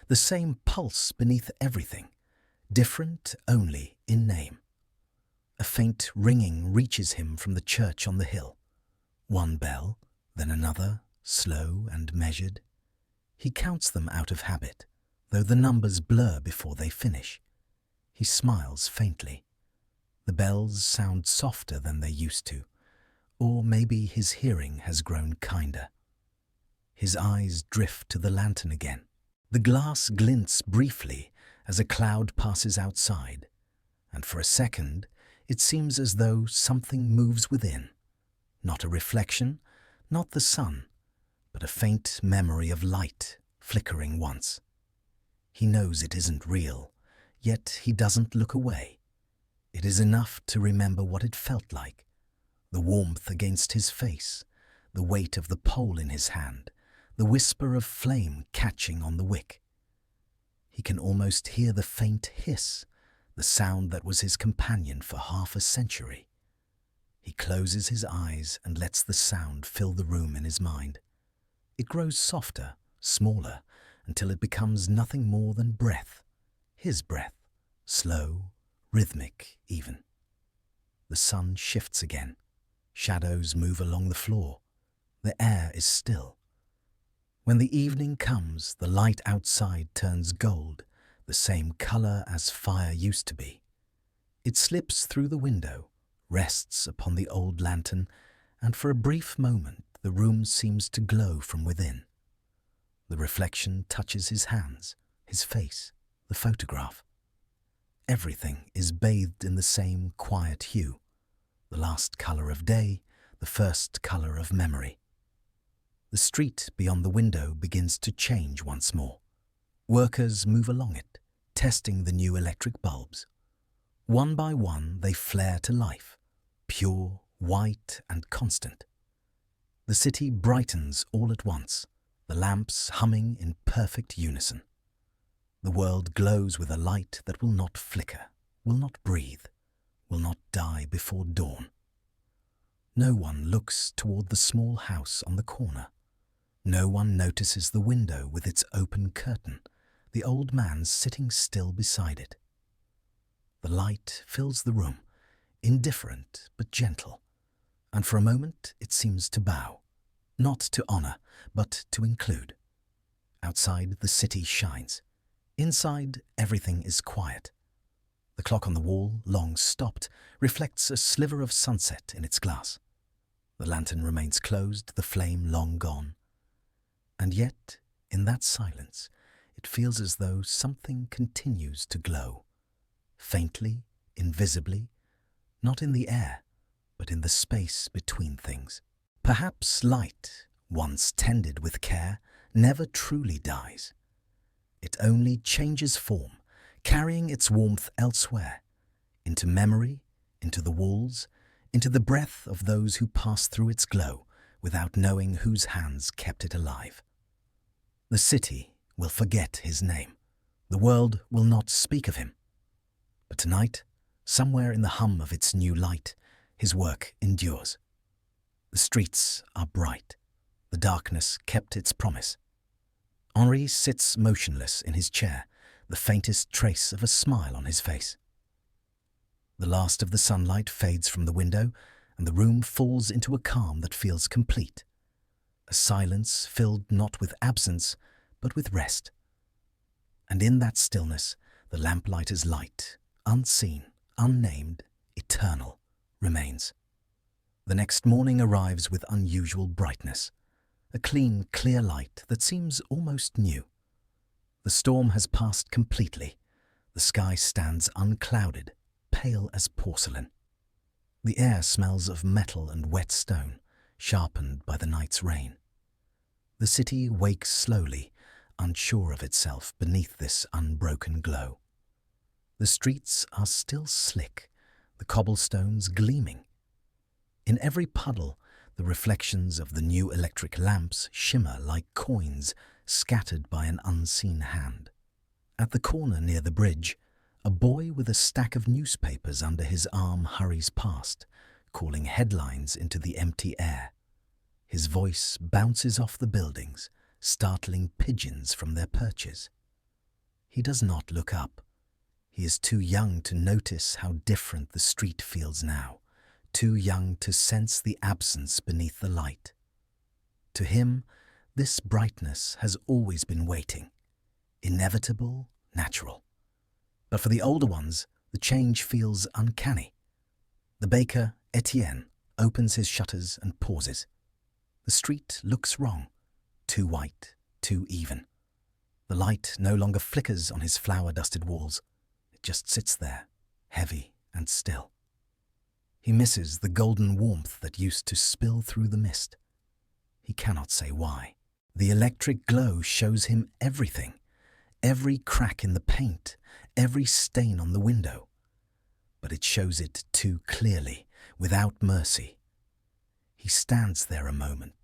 the same pulse beneath everything, different only in name. A faint ringing reaches him from the church on the hill. One bell, then another, slow and measured. He counts them out of habit, though the numbers blur before they finish. He smiles faintly. The bells sound softer than they used to, or maybe his hearing has grown kinder. His eyes drift to the lantern again. The glass glints briefly as a cloud passes outside, and for a second it seems as though something moves within. Not a reflection, not the sun, but a faint memory of light flickering once. He knows it isn't real, yet he doesn't look away. It is enough to remember what it felt like. The warmth against his face, the weight of the pole in his hand, the whisper of flame catching on the wick. He can almost hear the faint hiss, the sound that was his companion for half a century. He closes his eyes and lets the sound fill the room in his mind. It grows softer, smaller, until it becomes nothing more than breath. His breath, slow, rhythmic even. The sun shifts again. Shadows move along the floor. The air is still. When the evening comes, the light outside turns gold, the same color as fire used to be. It slips through the window, rests upon the old lantern, and for a brief moment the room seems to glow from within. The reflection touches his hands, his face, the photograph. Everything is bathed in the same quiet hue, the last color of day, the first color of memory. The street beyond the window begins to change once more. Workers move along it, testing the new electric bulbs. One by one they flare to life, pure, white and constant. The city brightens all at once, the lamps humming in perfect unison. The world glows with a light that will not flicker, will not breathe, will not die before dawn. No one looks toward the small house on the corner. No one notices the window with its open curtain, the old man sitting still beside it. The light fills the room, indifferent but gentle, and for a moment it seems to bow, not to honor, but to include. Outside the city shines. Inside everything is quiet. The clock on the wall, long stopped, reflects a sliver of sunset in its glass. The lantern remains closed, the flame long gone. And yet, in that silence, it feels as though something continues to glow. Faintly, invisibly, not in the air, but in the space between things. Perhaps light, once tended with care, never truly dies. It only changes form, carrying its warmth elsewhere, into memory, into the walls, into the breath of those who pass through its glow without knowing whose hands kept it alive. The city will forget his name. The world will not speak of him. But tonight, somewhere in the hum of its new light, his work endures. The streets are bright. The darkness kept its promise. Henri sits motionless in his chair, the faintest trace of a smile on his face. The last of the sunlight fades from the window, and the room falls into a calm that feels complete. A silence filled not with absence, but with rest. And in that stillness, the lamplighter's light, unseen, unnamed, eternal, remains. The next morning arrives with unusual brightness, a clean, clear light that seems almost new. The storm has passed completely. The sky stands unclouded, pale as porcelain. The air smells of metal and wet stone, sharpened by the night's rain. The city wakes slowly, unsure of itself beneath this unbroken glow. The streets are still slick, the cobblestones gleaming. In every puddle, the reflections of the new electric lamps shimmer like coins scattered by an unseen hand. At the corner near the bridge, a boy with a stack of newspapers under his arm hurries past, calling headlines into the empty air. His voice bounces off the buildings, startling pigeons from their perches. He does not look up. He is too young to notice how different the street feels now, too young to sense the absence beneath the light. To him, this brightness has always been waiting, inevitable, natural. But for the older ones, the change feels uncanny. The baker, Etienne, opens his shutters and pauses. The street looks wrong, too white, too even. The light no longer flickers on his flour-dusted walls. It just sits there, heavy and still. He misses the golden warmth that used to spill through the mist. He cannot say why. The electric glow shows him everything, every crack in the paint, every stain on the window. But it shows it too clearly, without mercy. He stands there a moment,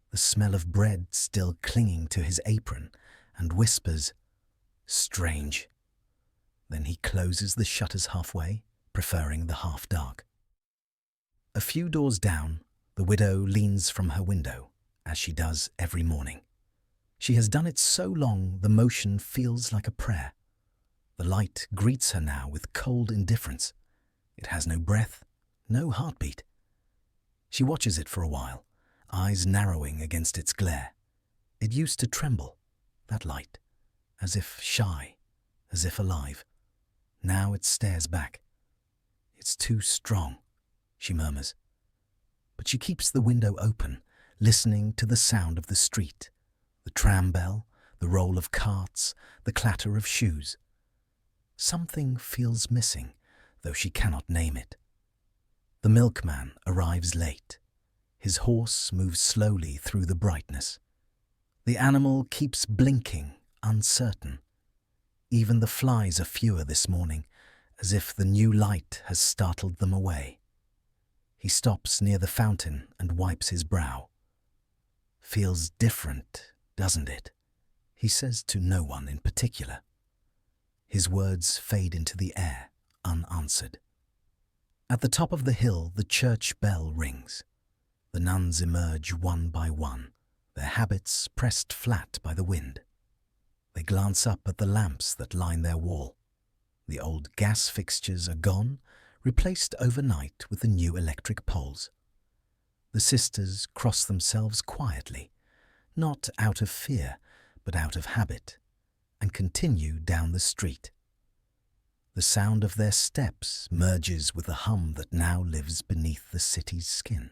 the smell of bread still clinging to his apron, and whispers, "Strange." Then he closes the shutters halfway, preferring the half-dark. A few doors down, the widow leans from her window, as she does every morning. She has done it so long the motion feels like a prayer. The light greets her now with cold indifference. It has no breath, no heartbeat. She watches it for a while, eyes narrowing against its glare. It used to tremble, that light, as if shy, as if alive. Now it stares back. "It's too strong," she murmurs. But she keeps the window open, listening to the sound of the street, the tram bell, the roll of carts, the clatter of shoes. Something feels missing, though she cannot name it. The milkman arrives late. His horse moves slowly through the brightness. The animal keeps blinking, uncertain. Even the flies are fewer this morning, as if the new light has startled them away. He stops near the fountain and wipes his brow. "Feels different, doesn't it?" he says to no one in particular. His words fade into the air, unanswered. At the top of the hill, the church bell rings. The nuns emerge one by one, their habits pressed flat by the wind. They glance up at the lamps that line their wall. The old gas fixtures are gone, replaced overnight with the new electric poles. The sisters cross themselves quietly, not out of fear, but out of habit, and continue down the street. The sound of their steps merges with the hum that now lives beneath the city's skin.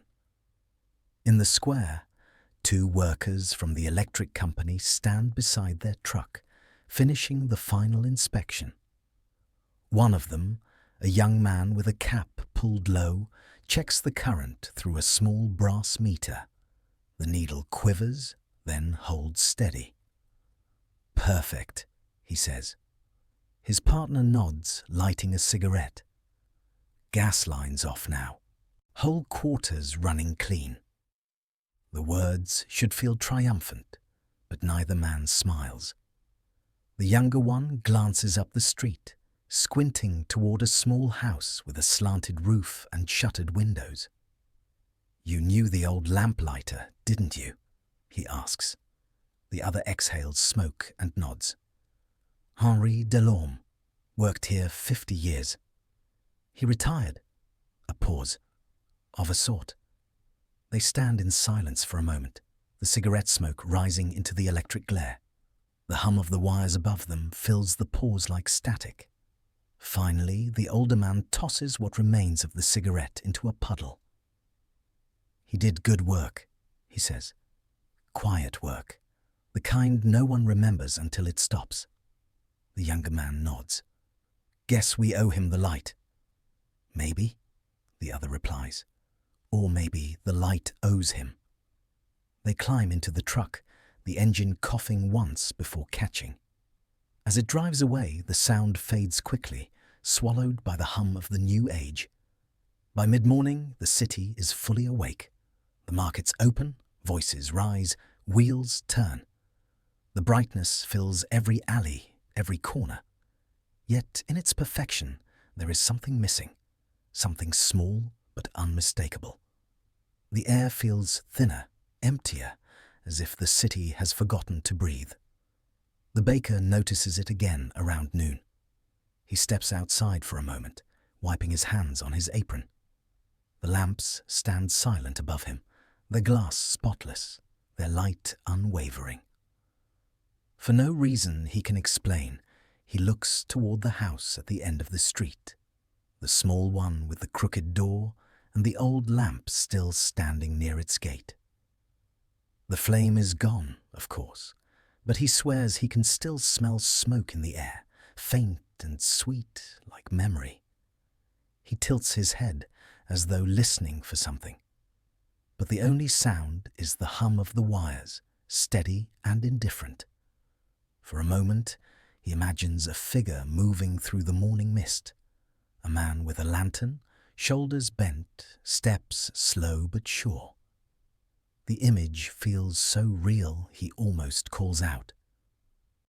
In the square, two workers from the electric company stand beside their truck, finishing the final inspection. One of them, a young man with a cap pulled low, checks the current through a small brass meter. The needle quivers, then holds steady. "Perfect," he says. His partner nods, lighting a cigarette. Gas lines off now. Whole quarters running clean. The words should feel triumphant, but neither man smiles. The younger one glances up the street, squinting toward a small house with a slanted roof and shuttered windows. "You knew the old Lamplighter, didn't you?" he asks. The other exhales smoke and nods. "Henri Delorme. Worked here 50 years. He retired." A pause. "Of a sort." They stand in silence for a moment, the cigarette smoke rising into the electric glare. The hum of the wires above them fills the pause like static. Finally, the older man tosses what remains of the cigarette into a puddle. "He did good work," he says. "Quiet work. The kind no one remembers until it stops." The younger man nods. "Guess we owe him the light." "Maybe," the other replies. "Or maybe the light owes him." They climb into the truck, the engine coughing once before catching. As it drives away, the sound fades quickly, swallowed by the hum of the new age. By mid-morning, the city is fully awake. The markets open, voices rise, wheels turn. The brightness fills every alley, every corner. Yet in its perfection, there is something missing, something small but unmistakable. The air feels thinner, emptier, as if the city has forgotten to breathe. The baker notices it again around noon. He steps outside for a moment, wiping his hands on his apron. The lamps stand silent above him, their glass spotless, their light unwavering. For no reason he can explain, he looks toward the house at the end of the street, the small one with the crooked door and the old lamp still standing near its gate. The flame is gone, of course, but he swears he can still smell smoke in the air, faint and sweet like memory. He tilts his head as though listening for something. But the only sound is the hum of the wires, steady and indifferent. For a moment, he imagines a figure moving through the morning mist. A man with a lantern, shoulders bent, steps slow but sure. The image feels so real he almost calls out.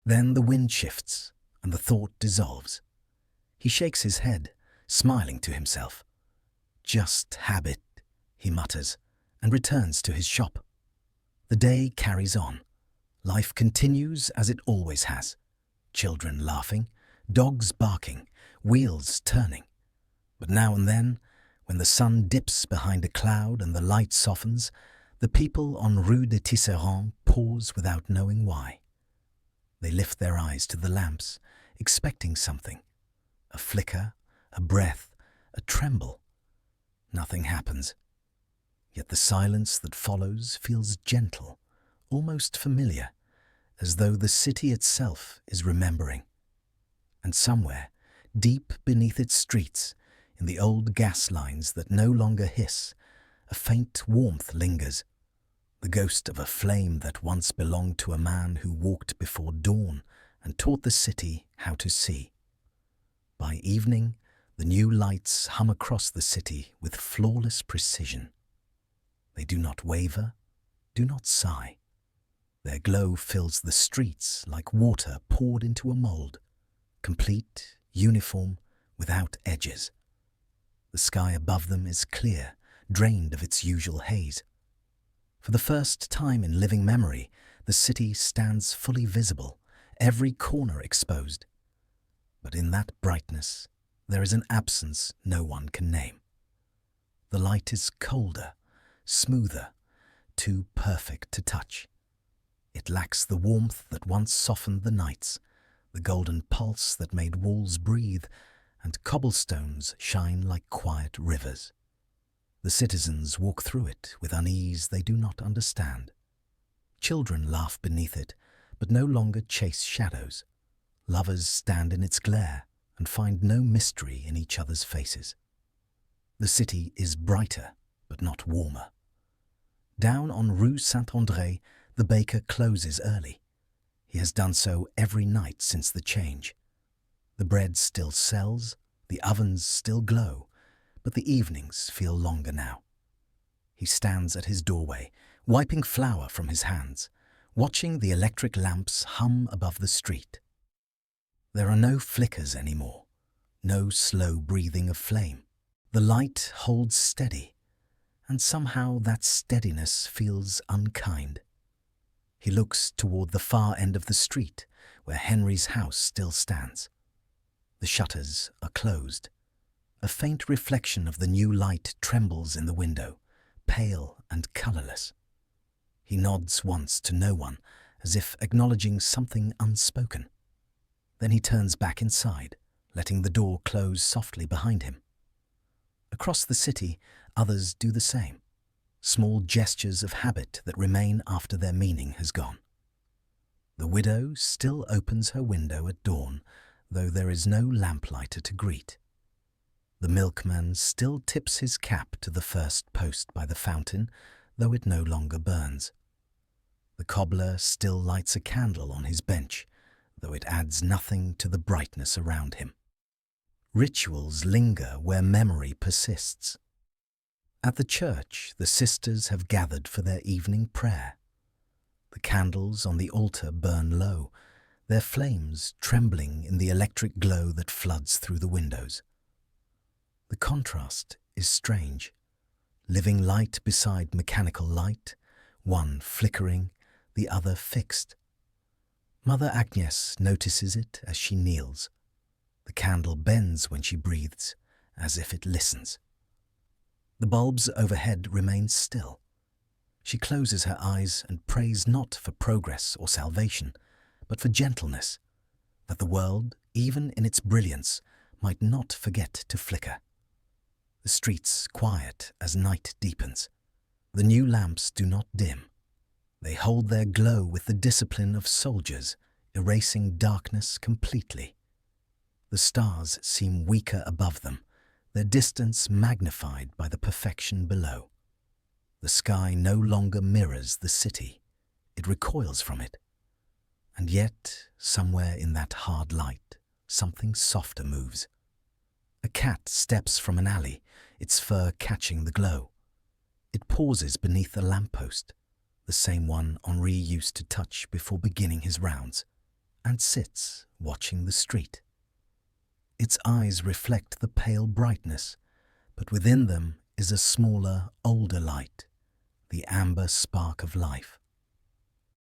Then the wind shifts and the thought dissolves. He shakes his head, smiling to himself. "Just habit," he mutters, and returns to his shop. The day carries on. Life continues as it always has. Children laughing, dogs barking, wheels turning. But now and then, when the sun dips behind a cloud and the light softens, the people on Rue des Tisserands pause without knowing why. They lift their eyes to the lamps, expecting something. A flicker, a breath, a tremble. Nothing happens. Yet the silence that follows feels gentle, almost familiar, as though the city itself is remembering. And somewhere, deep beneath its streets, in the old gas lines that no longer hiss, a faint warmth lingers, the ghost of a flame that once belonged to a man who walked before dawn and taught the city how to see. By evening, the new lights hum across the city with flawless precision. They do not waver, do not sigh. Their glow fills the streets like water poured into a mold, complete, uniform, without edges. The sky above them is clear, drained of its usual haze. For the first time in living memory, the city stands fully visible, every corner exposed. But in that brightness, there is an absence no one can name. The light is colder, smoother, too perfect to touch. It lacks the warmth that once softened the nights, the golden pulse that made walls breathe, and cobblestones shine like quiet rivers. The citizens walk through it with unease they do not understand. Children laugh beneath it, but no longer chase shadows. Lovers stand in its glare and find no mystery in each other's faces. The city is brighter, but not warmer. Down on Rue Saint-André, the baker closes early. He has done so every night since the change. The bread still sells, the ovens still glow, but the evenings feel longer now. He stands at his doorway, wiping flour from his hands, watching the electric lamps hum above the street. There are no flickers anymore, no slow breathing of flame. The light holds steady, and somehow that steadiness feels unkind. He looks toward the far end of the street, where Henry's house still stands. The shutters are closed. A faint reflection of the new light trembles in the window, pale and colourless. He nods once to no one, as if acknowledging something unspoken. Then he turns back inside, letting the door close softly behind him. Across the city, others do the same, small gestures of habit that remain after their meaning has gone. The widow still opens her window at dawn, though there is no lamplighter to greet. The milkman still tips his cap to the first post by the fountain, though it no longer burns. The cobbler still lights a candle on his bench, though it adds nothing to the brightness around him. Rituals linger where memory persists. At the church, the sisters have gathered for their evening prayer. The candles on the altar burn low, their flames trembling in the electric glow that floods through the windows. The contrast is strange. Living light beside mechanical light, one flickering, the other fixed. Mother Agnes notices it as she kneels. The candle bends when she breathes, as if it listens. The bulbs overhead remain still. She closes her eyes and prays not for progress or salvation, but for gentleness, that the world, even in its brilliance, might not forget to flicker. The streets quiet as night deepens. The new lamps do not dim. They hold their glow with the discipline of soldiers, erasing darkness completely. The stars seem weaker above them, their distance magnified by the perfection below. The sky no longer mirrors the city, it recoils from it. And yet, somewhere in that hard light, something softer moves. A cat steps from an alley, its fur catching the glow. It pauses beneath a lamppost, the same one Henri used to touch before beginning his rounds, and sits watching the street. Its eyes reflect the pale brightness, but within them is a smaller, older light, the amber spark of life.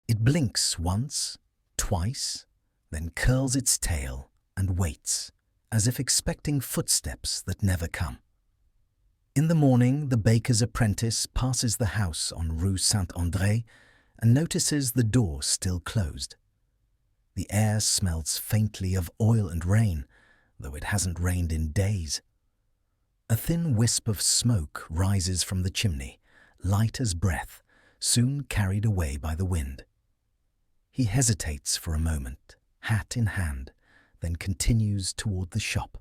It blinks once, twice, then curls its tail and waits, as if expecting footsteps that never come. In the morning, the baker's apprentice passes the house on Rue Saint-André and notices the door still closed. The air smells faintly of oil and rain, though it hasn't rained in days. A thin wisp of smoke rises from the chimney, light as breath, soon carried away by the wind. He hesitates for a moment, hat in hand, then continues toward the shop.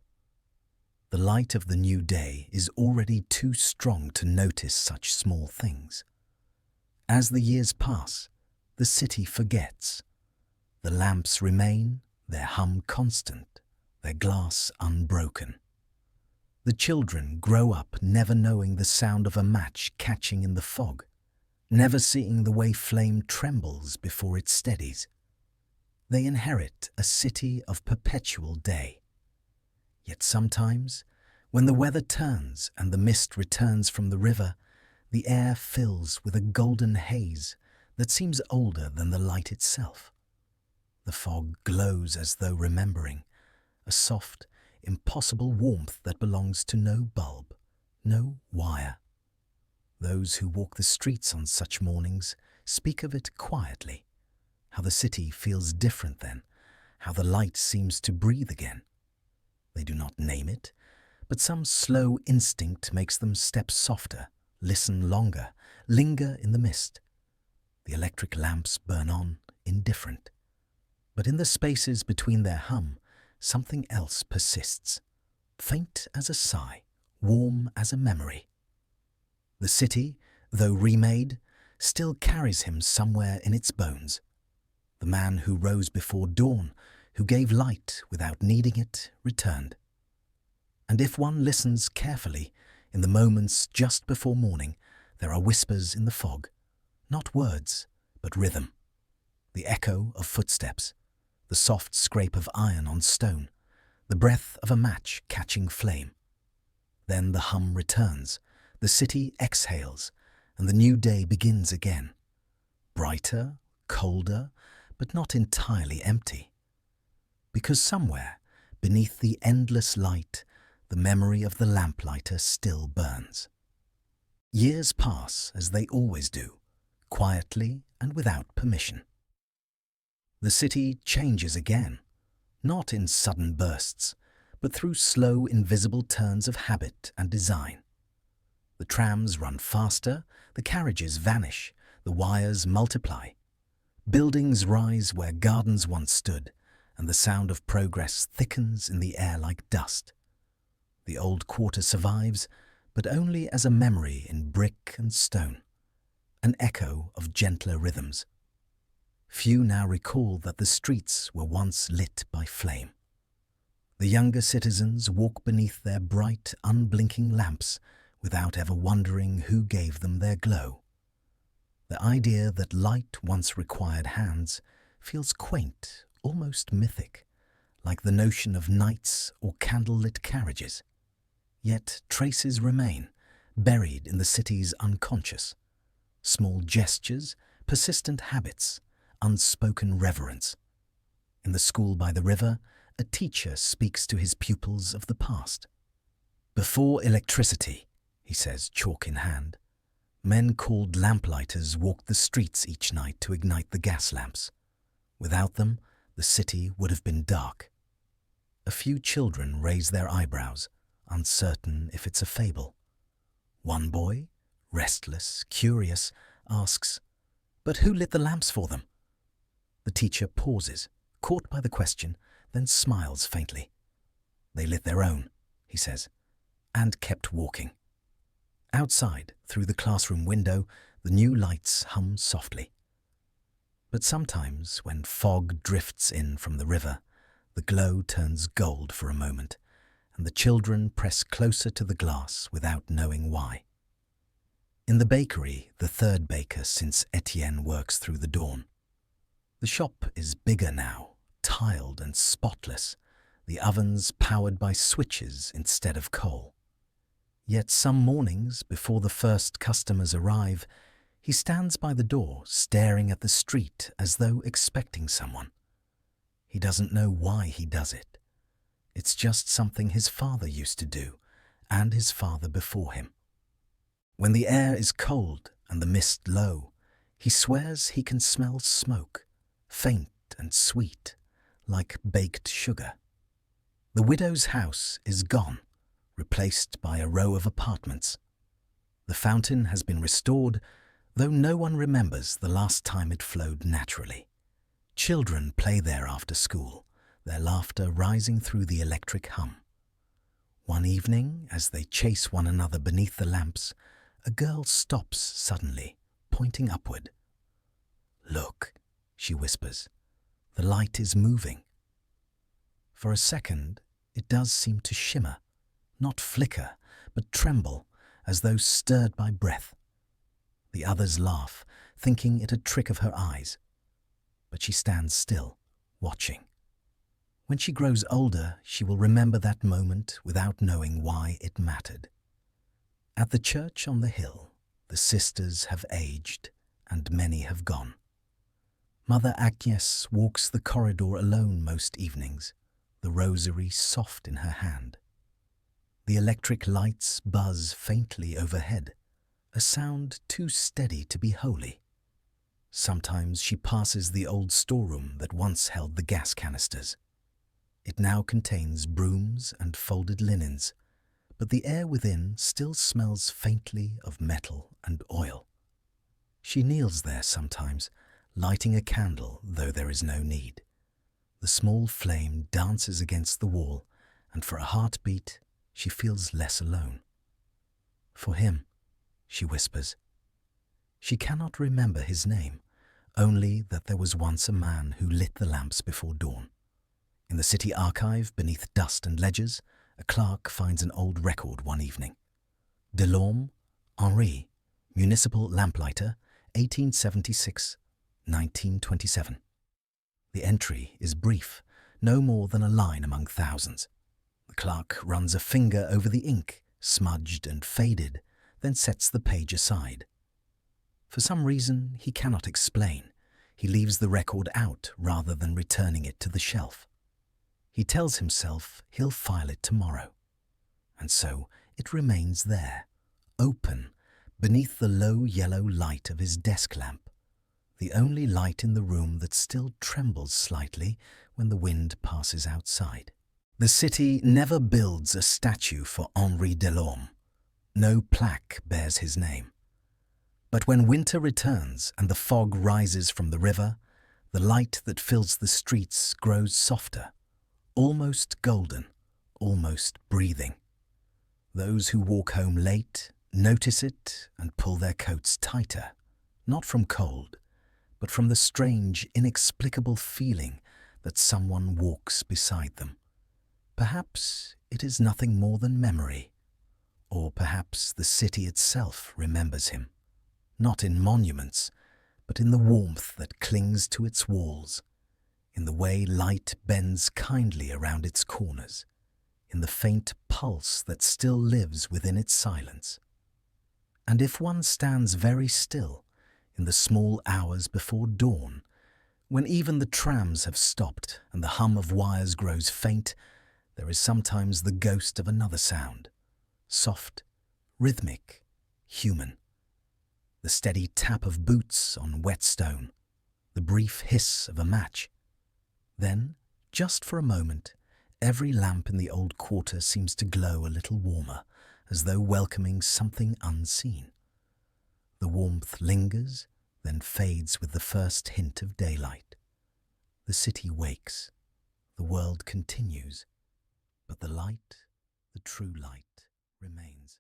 The light of the new day is already too strong to notice such small things. As the years pass, the city forgets. The lamps remain, their hum constant, their glass unbroken. The children grow up never knowing the sound of a match catching in the fog, never seeing the way flame trembles before it steadies. They inherit a city of perpetual day. Yet sometimes, when the weather turns and the mist returns from the river, the air fills with a golden haze that seems older than the light itself. The fog glows as though remembering, a soft, impossible warmth that belongs to no bulb, no wire. Those who walk the streets on such mornings speak of it quietly, how the city feels different then, how the light seems to breathe again. They do not name it, but some slow instinct makes them step softer, listen longer, linger in the mist. The electric lamps burn on, indifferent. But in the spaces between their hum, something else persists, faint as a sigh, warm as a memory. The city, though remade, still carries him somewhere in its bones. The man who rose before dawn, who gave light without needing it, returned. And if one listens carefully, in the moments just before morning, there are whispers in the fog, not words, but rhythm. The echo of footsteps, the soft scrape of iron on stone, the breath of a match catching flame. Then the hum returns, the city exhales, and the new day begins again. Brighter, colder, but not entirely empty. Because somewhere, beneath the endless light, the memory of the lamplighter still burns. Years pass as they always do, quietly and without permission. The city changes again, not in sudden bursts, but through slow, invisible turns of habit and design. The trams run faster, the carriages vanish, the wires multiply. Buildings rise where gardens once stood, and the sound of progress thickens in the air like dust. The old quarter survives, but only as a memory in brick and stone, an echo of gentler rhythms. Few now recall that the streets were once lit by flame. The younger citizens walk beneath their bright, unblinking lamps without ever wondering who gave them their glow. The idea that light once required hands feels quaint, almost mythic, like the notion of knights or candle-lit carriages. Yet traces remain, buried in the city's unconscious. Small gestures, persistent habits, unspoken reverence. In the school by the river, a teacher speaks to his pupils of the past. Before electricity, he says, chalk in hand, men called lamplighters walked the streets each night to ignite the gas lamps. Without them, the city would have been dark. A few children raise their eyebrows, uncertain if it's a fable. One boy, restless, curious, asks, "But who lit the lamps for them?" The teacher pauses, caught by the question, then smiles faintly. "They lit their own," he says, and kept walking. Outside, through the classroom window, the new lights hum softly. But sometimes, when fog drifts in from the river, the glow turns gold for a moment, and the children press closer to the glass without knowing why. In the bakery, the third baker since Etienne works through the dawn. The shop is bigger now, tiled and spotless, the ovens powered by switches instead of coal. Yet some mornings, before the first customers arrive, he stands by the door, staring at the street as though expecting someone. He doesn't know why he does it. It's just something his father used to do, and his father before him. When the air is cold and the mist low, he swears he can smell smoke, faint and sweet, like baked sugar. The widow's house is gone, replaced by a row of apartments. The fountain has been restored, though no one remembers the last time it flowed naturally. Children play there after school, their laughter rising through the electric hum. One evening, as they chase one another beneath the lamps, a girl stops suddenly, pointing upward. "Look," she whispers, "the light is moving." For a second, it does seem to shimmer, not flicker, but tremble, as though stirred by breath. The others laugh, thinking it a trick of her eyes. But she stands still, watching. When she grows older, she will remember that moment without knowing why it mattered. At the church on the hill, the sisters have aged, and many have gone. Mother Agnes walks the corridor alone most evenings, the rosary soft in her hand. The electric lights buzz faintly overhead, a sound too steady to be holy. Sometimes she passes the old storeroom that once held the gas canisters. It now contains brooms and folded linens, but the air within still smells faintly of metal and oil. She kneels there sometimes, lighting a candle though there is no need. The small flame dances against the wall, and for a heartbeat she feels less alone. For him, she whispers. She cannot remember his name, only that there was once a man who lit the lamps before dawn. In the city archive, beneath dust and ledgers, a clerk finds an old record one evening. Delorme, Henri, Municipal Lamplighter, 1876-1927. The entry is brief, no more than a line among thousands. The clerk runs a finger over the ink, smudged and faded, then sets the page aside. For some reason he cannot explain, he leaves the record out rather than returning it to the shelf. He tells himself he'll file it tomorrow. And so it remains there, open, beneath the low yellow light of his desk lamp, the only light in the room that still trembles slightly when the wind passes outside. The city never builds a statue for Henri Delorme. No plaque bears his name. But when winter returns and the fog rises from the river, the light that fills the streets grows softer, almost golden, almost breathing. Those who walk home late notice it and pull their coats tighter, not from cold, but from the strange, inexplicable feeling that someone walks beside them. Perhaps it is nothing more than memory, or perhaps the city itself remembers him, not in monuments, but in the warmth that clings to its walls, in the way light bends kindly around its corners, in the faint pulse that still lives within its silence. And if one stands very still in the small hours before dawn, when even the trams have stopped and the hum of wires grows faint, there is sometimes the ghost of another sound, soft, rhythmic, human. The steady tap of boots on wet stone, the brief hiss of a match. Then, just for a moment, every lamp in the old quarter seems to glow a little warmer, as though welcoming something unseen. The warmth lingers, then fades with the first hint of daylight. The city wakes, the world continues, but the light, the true light, remains.